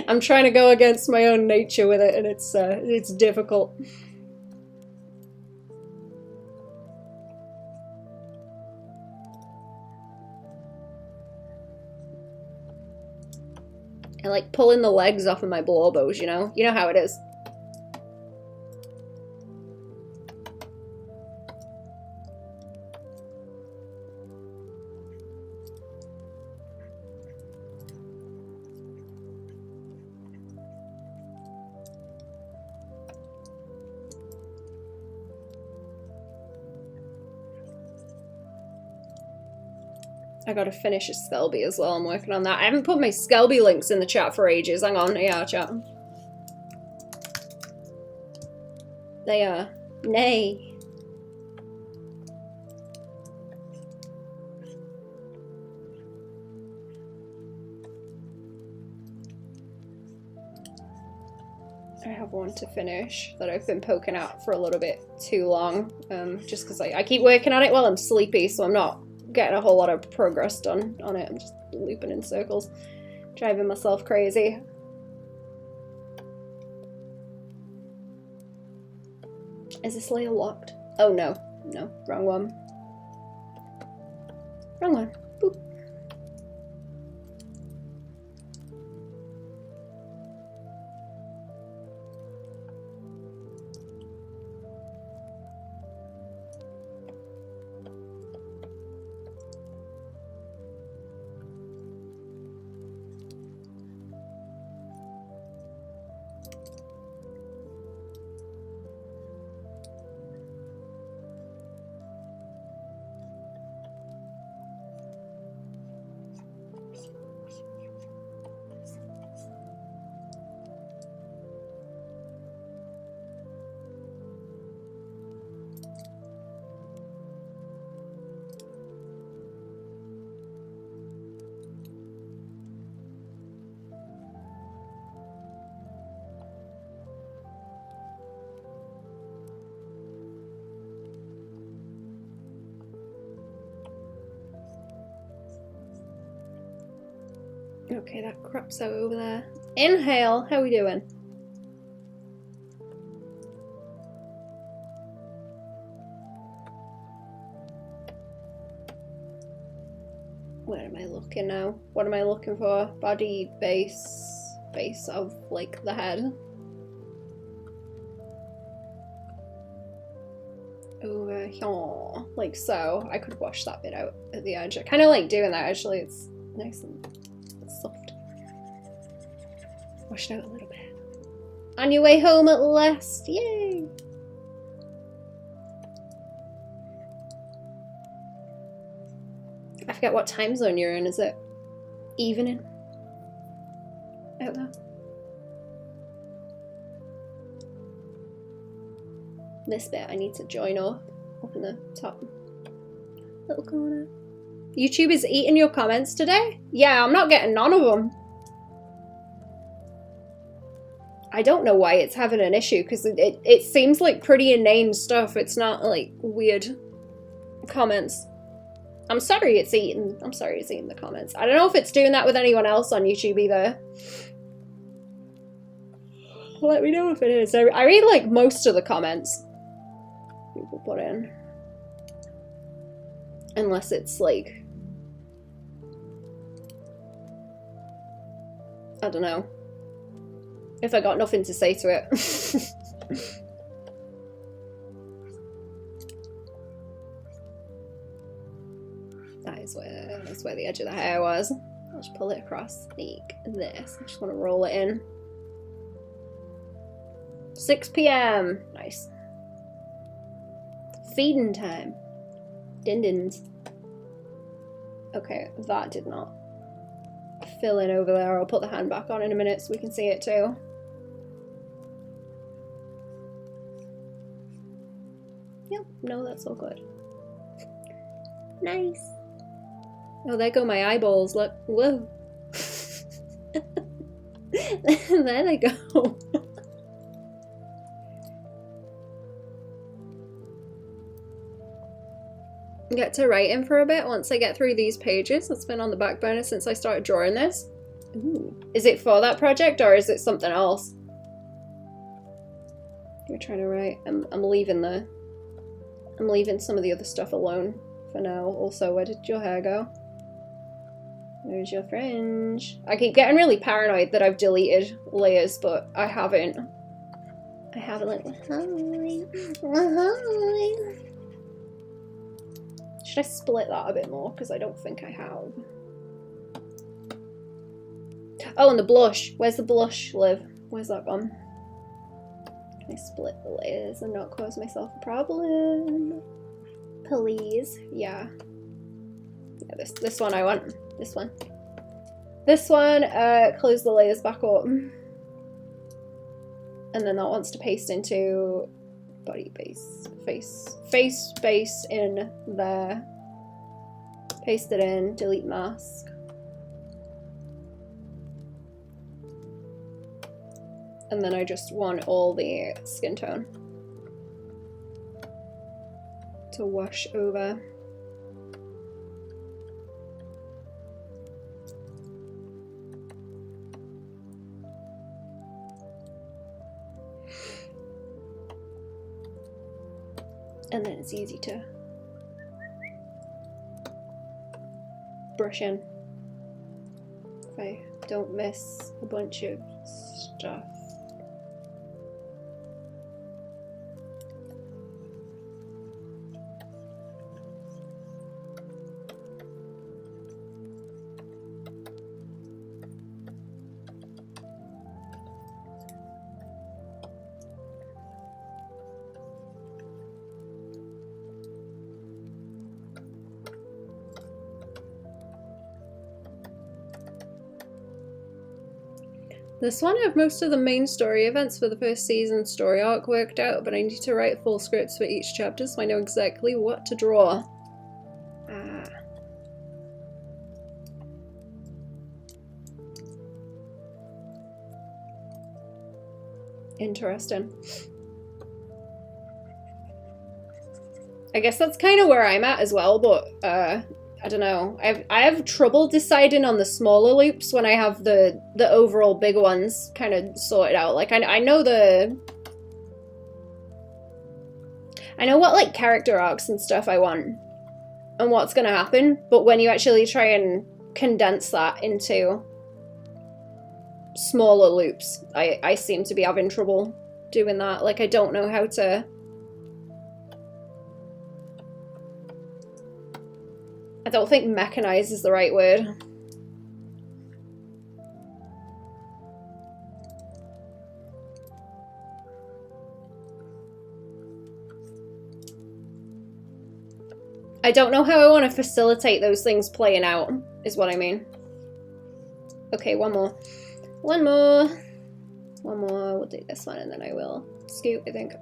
I'm trying to go against my own nature with it, and it's difficult. I like pulling the legs off of my blowbows, you know? You know how it is. I gotta finish a Skelby as well. I'm working on that. I haven't put my Skelby links in the chat for ages. Hang on. Yeah, chat. They are. Nay. I have one to finish that I've been poking at for a little bit too long, just because I keep working on it while I'm sleepy, so I'm not getting a whole lot of progress done on it. I'm just looping in circles, driving myself crazy. Is this layer locked? Oh no, no, wrong one. Wrong one. Boop. Okay, that crops out over there. Inhale, how are we doing? Where am I looking now? What am I looking for? Body, base of like the head. Over here, like so. I could wash that bit out at the edge. I kind of like doing that actually. It's nice and soft. Wash it out a little bit. On your way home at last, yay! I forget what time zone you're in. Is it evening out there? This bit I need to join up in the top little corner. YouTube is eating your comments today? Yeah, I'm not getting none of them. I don't know why it's having an issue, because it seems like pretty inane stuff. It's not like weird comments. I'm sorry it's eating the comments. I don't know if it's doing that with anyone else on YouTube either. Let me know if it is. I read like most of the comments people put in. Unless it's like, I don't know. If I got nothing to say to it. That's where the edge of the hair was. I'll just pull it across like this. I just want to roll it in. 6 p.m. Nice. Feeding time. Din-dins. Okay, that did not fill in over there. I'll put the hand back on in a minute so we can see it too. Yep, no, that's all good. Nice. Oh, there go my eyeballs. Look. Whoa. There they go. Get to writing for a bit once I get through these pages. It's been on the back burner since I started drawing this. Ooh. Is it for that project or is it something else? You're trying to write. I'm leaving some of the other stuff alone for now. Also, where did your hair go? There's your fringe. I keep getting really paranoid that I've deleted layers, but I haven't. I haven't. Like, should I split that a bit more? Because I don't think I have. Oh, and the blush. Where's the blush, Liv? Where's that gone? Can I split the layers and not cause myself a problem? Please. Yeah. Yeah, this one I want. This one. This one, close the layers back up. And then that wants to paste into body base, face base in there. Paste it in, delete mask. And then I just want all the skin tone to wash over. And then it's easy to brush in if I don't miss a bunch of stuff. This one, I have most of the main story events for the first season story arc worked out, but I need to write full scripts for each chapter so I know exactly what to draw. Interesting. I guess that's kind of where I'm at as well, but I don't know. I have trouble deciding on the smaller loops when I have the overall bigger ones kind of sorted out. Like I know what like character arcs and stuff I want and what's gonna happen, but when you actually try and condense that into smaller loops, I seem to be having trouble doing that. Like I don't know how to. I don't think mechanize is the right word. I don't know how I want to facilitate those things playing out, is what I mean. Okay, one more. One more. One more. We'll do this one and then I will scoot, I think.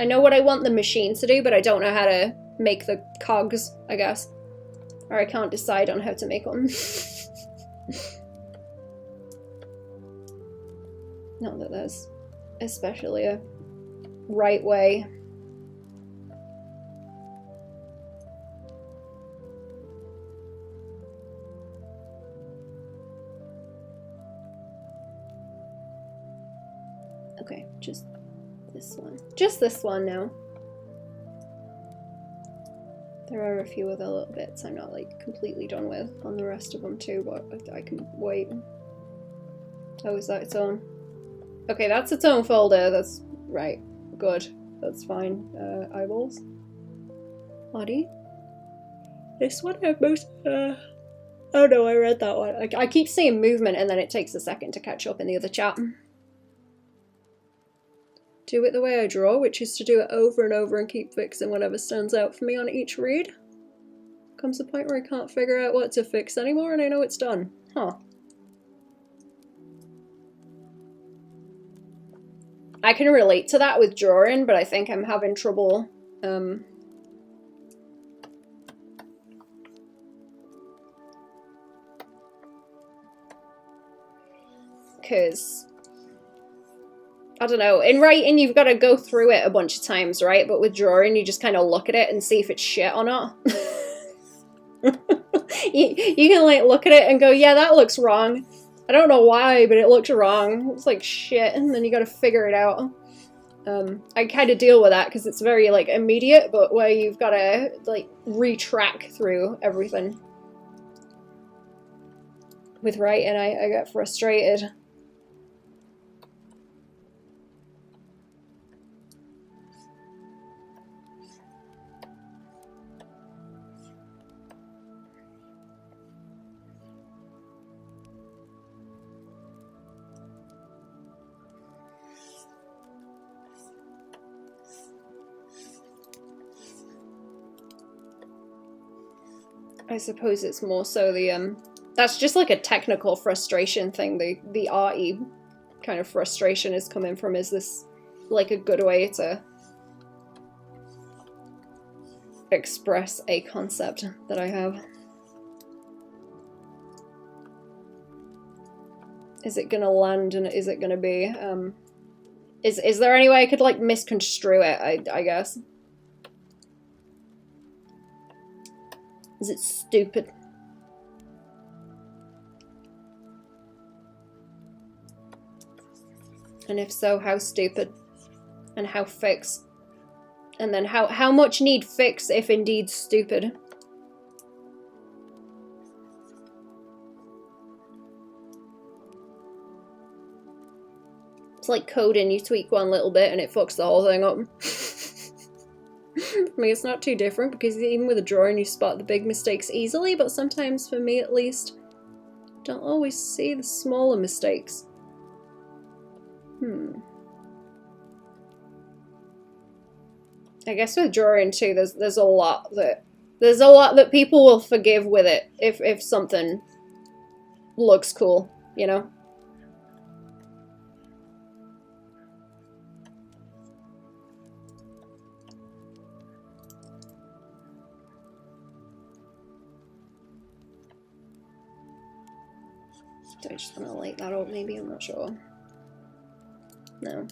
I know what I want the machine to do, but I don't know how to make the cogs, I guess. Or I can't decide on how to make them. Not that there's especially a right way. Okay, just this one. Just this one now. There are a few other little bits I'm not like completely done with on the rest of them too, but I can wait. Oh, is that its own? Okay, that's its own folder. That's right. Good. That's fine. Eyeballs. Body. This one I have most. Oh no, I read that one. I keep saying movement and then it takes a second to catch up in the other chat. Do it the way I draw, which is to do it over and over and keep fixing whatever stands out for me on each read. Comes a point where I can't figure out what to fix anymore and I know it's done. Huh. I can relate to that with drawing, but I think I'm having trouble because I don't know, in writing you've got to go through it a bunch of times, right? But with drawing you just kind of look at it and see if it's shit or not. you can like look at it and go, yeah, that looks wrong. I don't know why, but it looks wrong. It's like shit, and then you got to figure it out. I kind of deal with that because it's very like immediate, but where you've got to like retrack through everything. With writing, I get frustrated. I suppose it's more so the that's just like a technical frustration thing. The arty kind of frustration is coming from, is this like a good way to express a concept that I have? Is it gonna land and is it gonna be, is there any way I could, like, misconstrue it, I guess? Is it stupid? And if so, how stupid? And how fix? And then how much need fix if indeed stupid? It's like coding, you tweak one little bit and it fucks the whole thing up. For me, it's not too different because even with a drawing, you spot the big mistakes easily, but sometimes, for me at least, don't always see the smaller mistakes. I guess with drawing too, there's a lot that people will forgive with it if something looks cool, you know? Do I just want to light that up maybe? I'm not sure. No.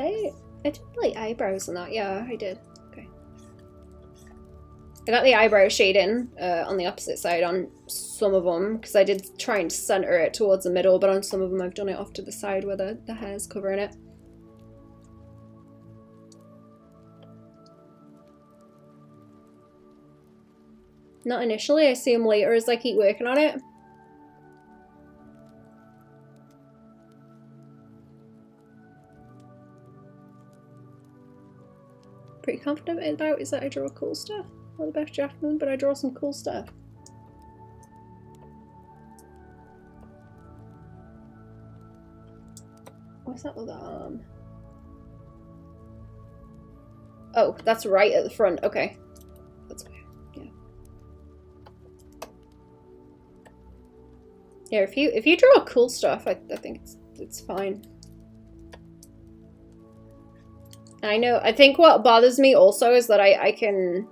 I did like eyebrows on that. Yeah, I did. Okay. I got the eyebrow shading on the opposite side on some of them because I did try and center it towards the middle, but on some of them I've done it off to the side where the hair's covering it. Not initially, I see them later as I keep working on it. Pretty confident about is that I draw cool stuff. Not the best draftsman, but I draw some cool stuff. What's that with the arm? Oh, that's right at the front. Okay. That's okay. Yeah. Yeah, if you draw cool stuff, I think it's fine. I think what bothers me also is that I can...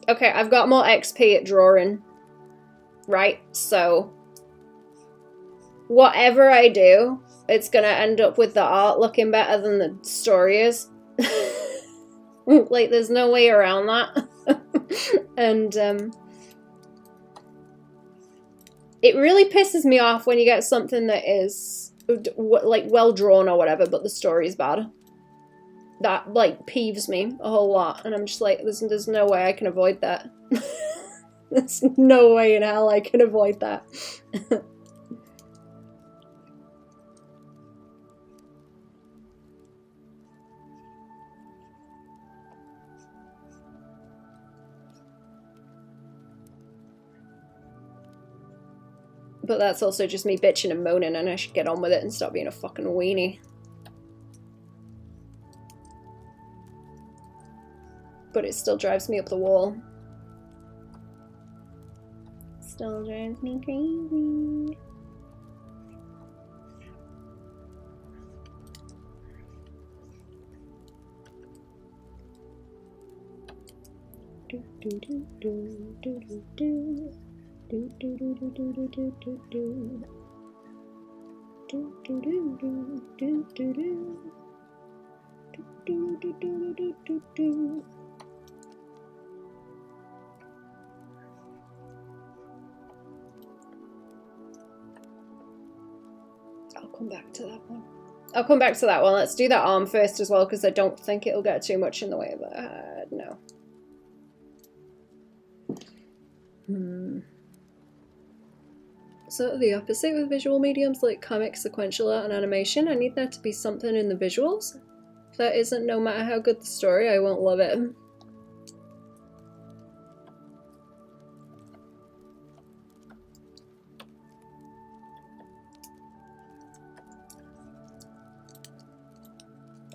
Okay, I've got more XP at drawing, right? So, whatever I do, it's gonna end up with the art looking better than the story is. Like, there's no way around that. And, it really pisses me off when you get something that is, like, well drawn or whatever, but the story's bad. That, like, peeves me a whole lot, and I'm just like, there's no way I can avoid that. There's no way in hell I can avoid that. But that's also just me bitching and moaning, and I should get on with it and stop being a fucking weenie. But it still drives me up the wall. Still drives me crazy. Do do do do do do do. Do do do do do do do do do. Do do do do do do do. Do do do do do do. I'll come back to that one. I'll come back to that one. Let's do that arm first as well, because I don't think it'll get too much in the way of the head. No. So the opposite with visual mediums like comic, sequential art, and animation. I need there to be something in the visuals. If that isn't, no matter how good the story, I won't love it.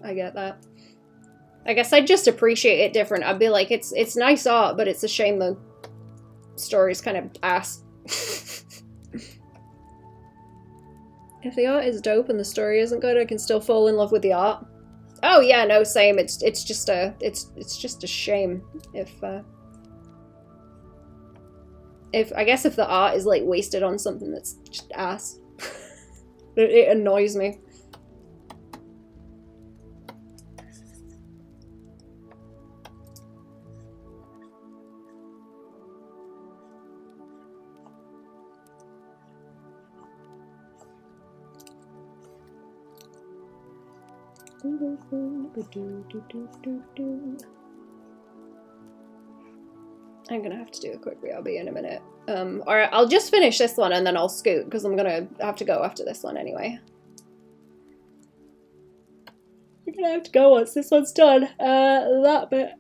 I get that. I guess I'd just appreciate it different. I'd be like, it's nice art, but it's a shame the story's kind of ass. If the art is dope and the story isn't good, I can still fall in love with the art. Oh yeah, no, same. It's just a shame if I guess if the art is like wasted on something that's just ass. It annoys me. I'm gonna have to do a quick BRB in a minute. Or I'll just finish this one and then I'll scoot because I'm gonna have to go after this one anyway. I'm gonna have to go once this one's done. That bit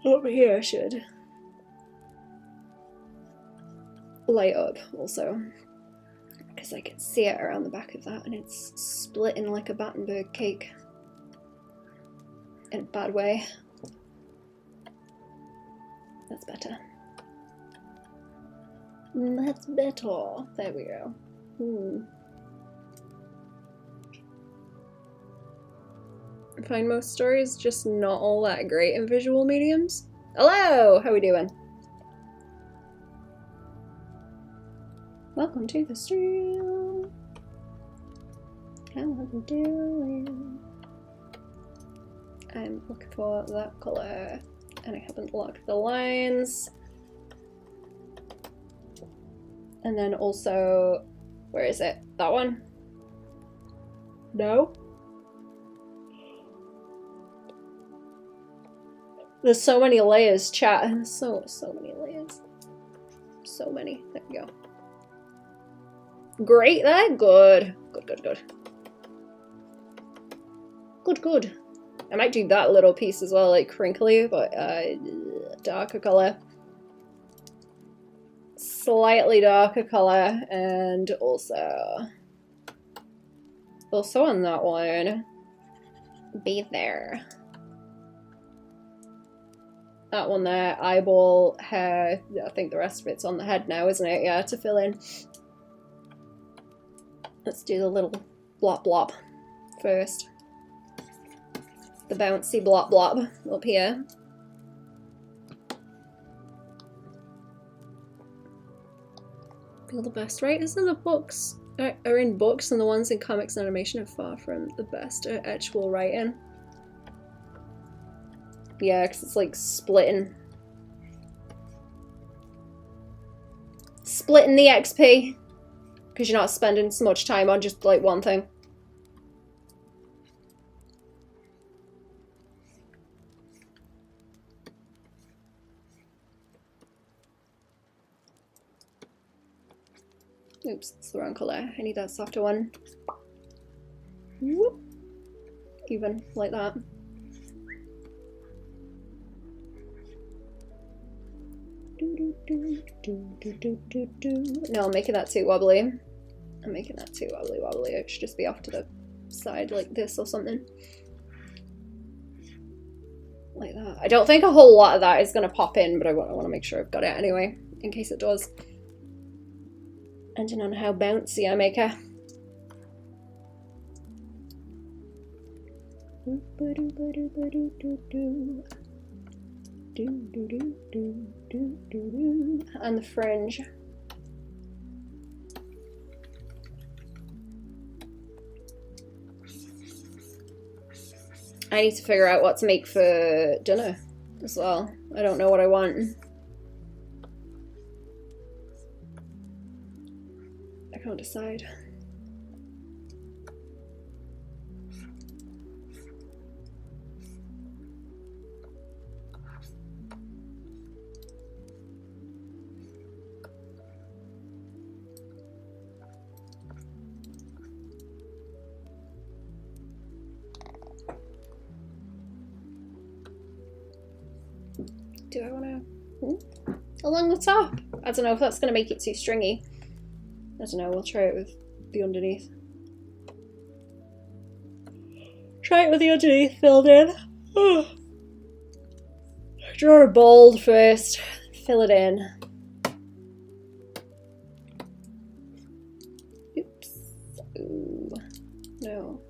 over here should light up also because I can see it around the back of that and it's splitting like a Battenberg cake in a bad way. That's better. That's better. There we go. I find most stories just not all that great in visual mediums. Hello! How we doing? Welcome to the stream. How are we doing? I'm looking for that colour and I haven't locked the lines. And then also, where is it? That one? No? There's so many layers, chat. So many layers. So many. There we go. Great there? Good. Good. I might do that little piece as well, like crinkly, but darker color. Slightly darker color, and also on that one, be there. That one there, eyeball, hair. I think the rest of it's on the head now, isn't it? Yeah, to fill in. Let's do the little blop blop first. The bouncy blop blop up here. Feel the best writers in the books are in books, and the ones in comics and animation are far from the best at actual writing. Yeah, because it's like splitting the XP because you're not spending so much time on just like one thing. Oops, it's the wrong color. I need that softer one. Whoop. Even like that. No, I'm making that too wobbly. I'm making that too wobbly. It should just be off to the side like this or something. Like that. I don't think a whole lot of that is going to pop in, but I want to make sure I've got it anyway, in case it does. Depending on how bouncy I make her. And the fringe. I need to figure out what to make for dinner as well. I don't know what I want. I can't decide. Do I want to... along the top? I don't know if that's going to make it too stringy. I don't know, we'll try it with the underneath. Try it with the underneath filled in. Draw a bold first, fill it in. Oops. Ooh.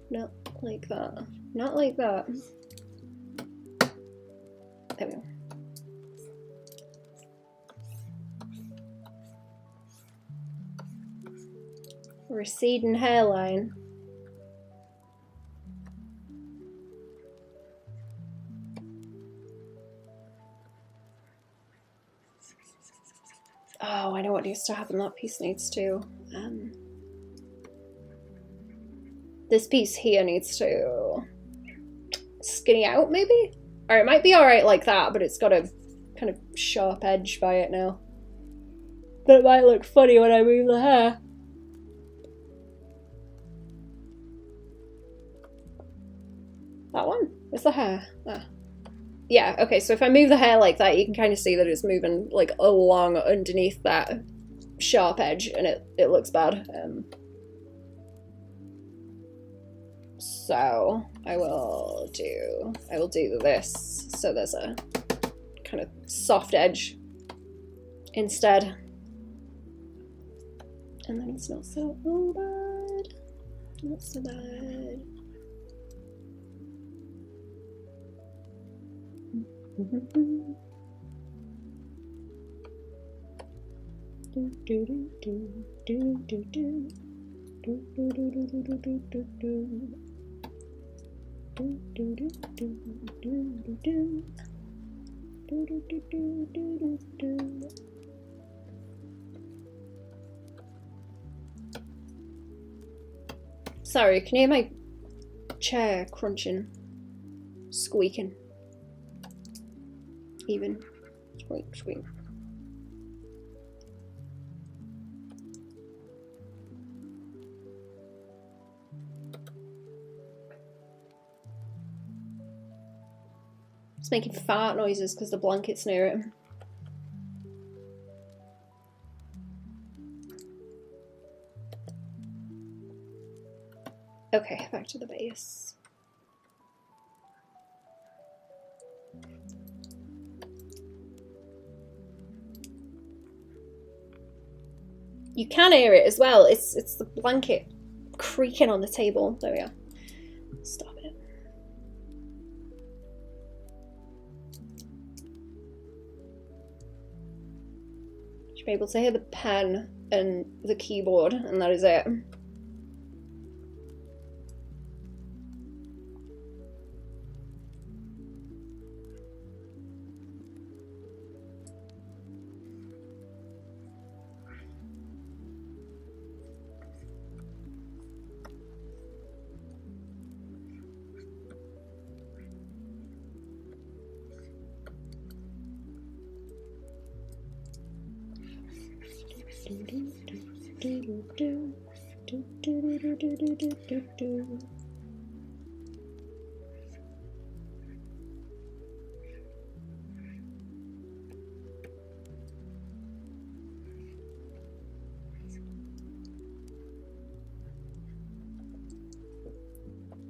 Not like that. Not like that. There we go. Receding hairline. Oh, I know what needs to happen. That piece needs to... this piece here needs to... skinny out, maybe? Or it might be alright like that, but it's got a kind of sharp edge by it now. But it might look funny when I move the hair. That one? Where's the hair? Ah. Yeah, okay, so if I move the hair like that, you can kind of see that it's moving like along underneath that sharp edge, and it looks bad. So I will do this, so there's a kind of soft edge instead. And then it's not so bad. Not so bad. Sorry, can you hear my chair crunching, squeaking? Even. Squeak, squeak. It's making fart noises because the blanket's near it. Okay, back to the base. You can hear it as well. It's the blanket creaking on the table. There we are. Stop it. You should be able to hear the pen and the keyboard, and that is it.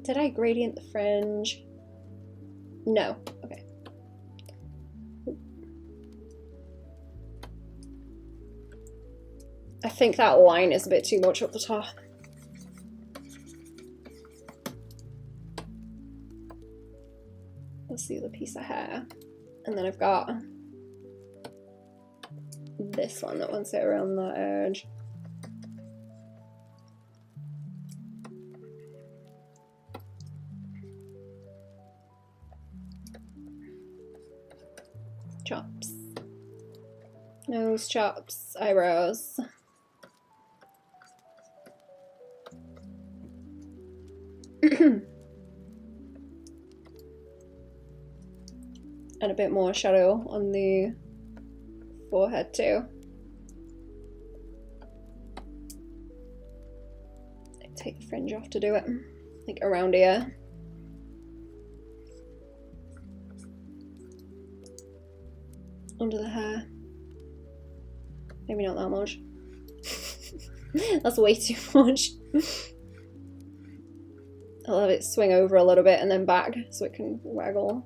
Did I gradient the fringe? No. Okay. I think that line is a bit too much up the top. That's the other piece of hair. And then I've got this one that wants it around that edge. Chops. Nose, chops, eyebrows. And a bit more shadow on the forehead too. Take the fringe off to do it, like around here. Under the hair. Maybe not that much. That's way too much. I'll have it swing over a little bit and then back so it can waggle.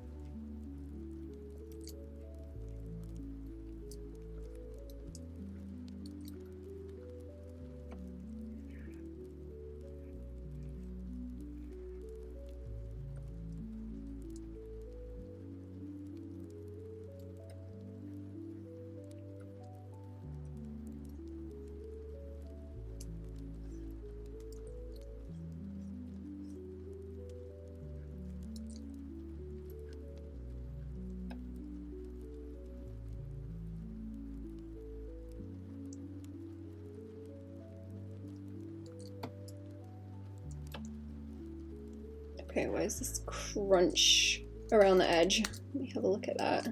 Okay, why is this crunch around the edge? Let me have a look at that.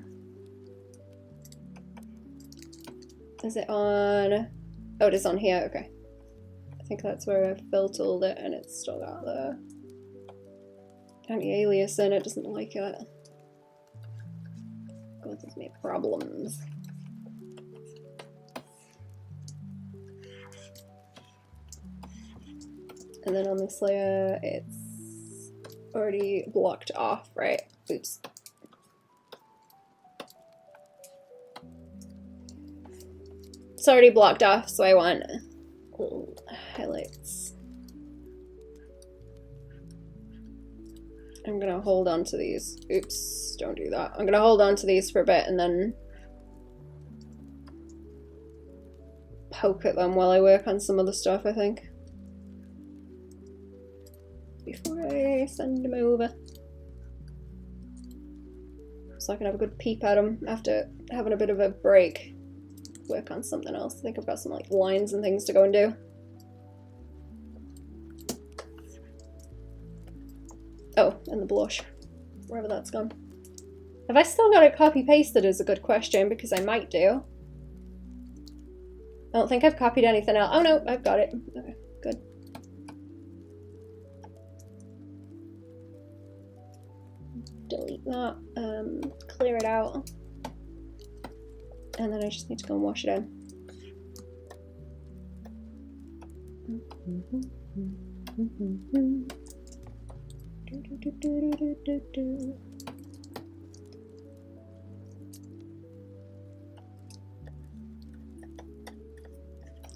Is it on? Oh, it is on here. Okay. I think that's where I filtered it, and it's still got the anti-alias in. It doesn't like it. Causes me problems. And then on this layer, it's already blocked off, right? Oops. It's already blocked off, so I want little highlights. I'm gonna hold on to these. Oops, don't do that. I'm gonna hold on to these for a bit and then poke at them while I work on some other stuff, I think. Before I send them over. So I can have a good peep at them after having a bit of a break. Work on something else. I think I've got some like lines and things to go and do. Oh, and the blush. Wherever that's gone. Have I still got it copy pasted is a good question, because I might do. I don't think I've copied anything else. Oh no, I've got it. Okay, good. Delete that. Clear it out. And then I just need to go and wash it in.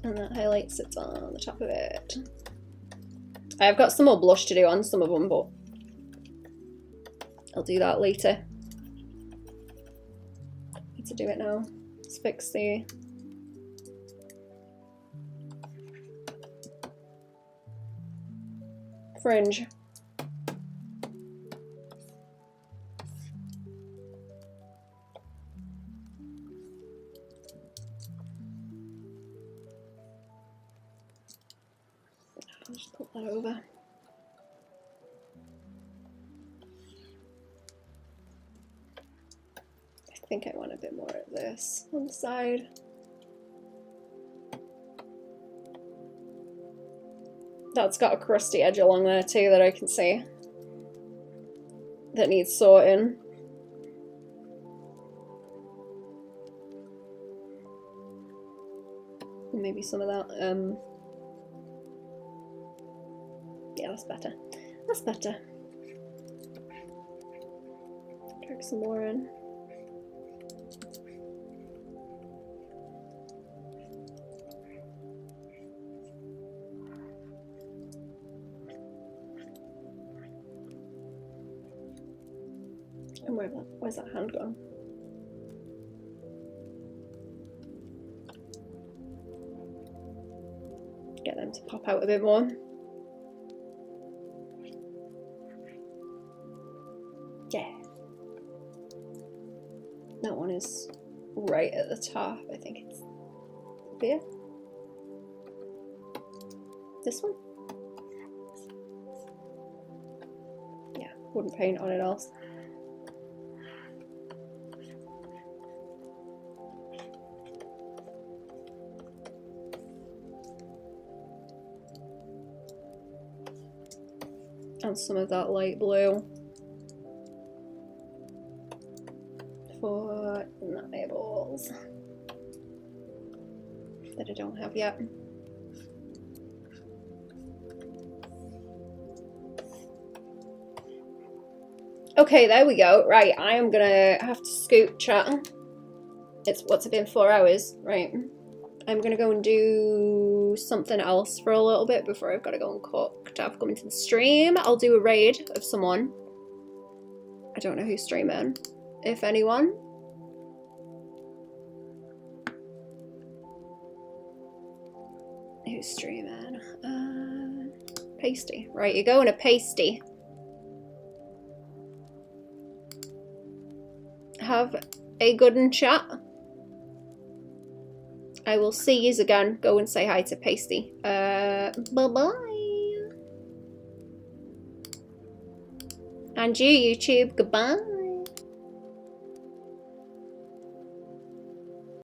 And that highlight sits on the top of it. I've got some more blush to do on some of them, but I'll do that later. Need to do it now. Let's fix the fringe. I'll just put that over. I think I want a bit more of this on the side. That's got a crusty edge along there too that I can see that needs sorting. Maybe some of that. Yeah, that's better. That's better. Drag some more in. And where's that hand gone? Get them to pop out a bit more. Yeah. That one is right at the top. I think it's here. This one? Yeah, wouldn't paint on it else. And some of that light blue for the eyeballs that I don't have yet. Okay, there we go. Right, I am gonna have to scoot, chat. What's it been, 4 hours? Right. I'm gonna go and do something else for a little bit before I've got to go and cook. To have come into the stream, I'll do a raid of someone. I don't know who's streaming, if anyone. Who's streaming? Pasty. Right, you're going to pasty. Have a good and chat. I will see yous again. Go and say hi to Pasty. Bye-bye. And you, YouTube, goodbye.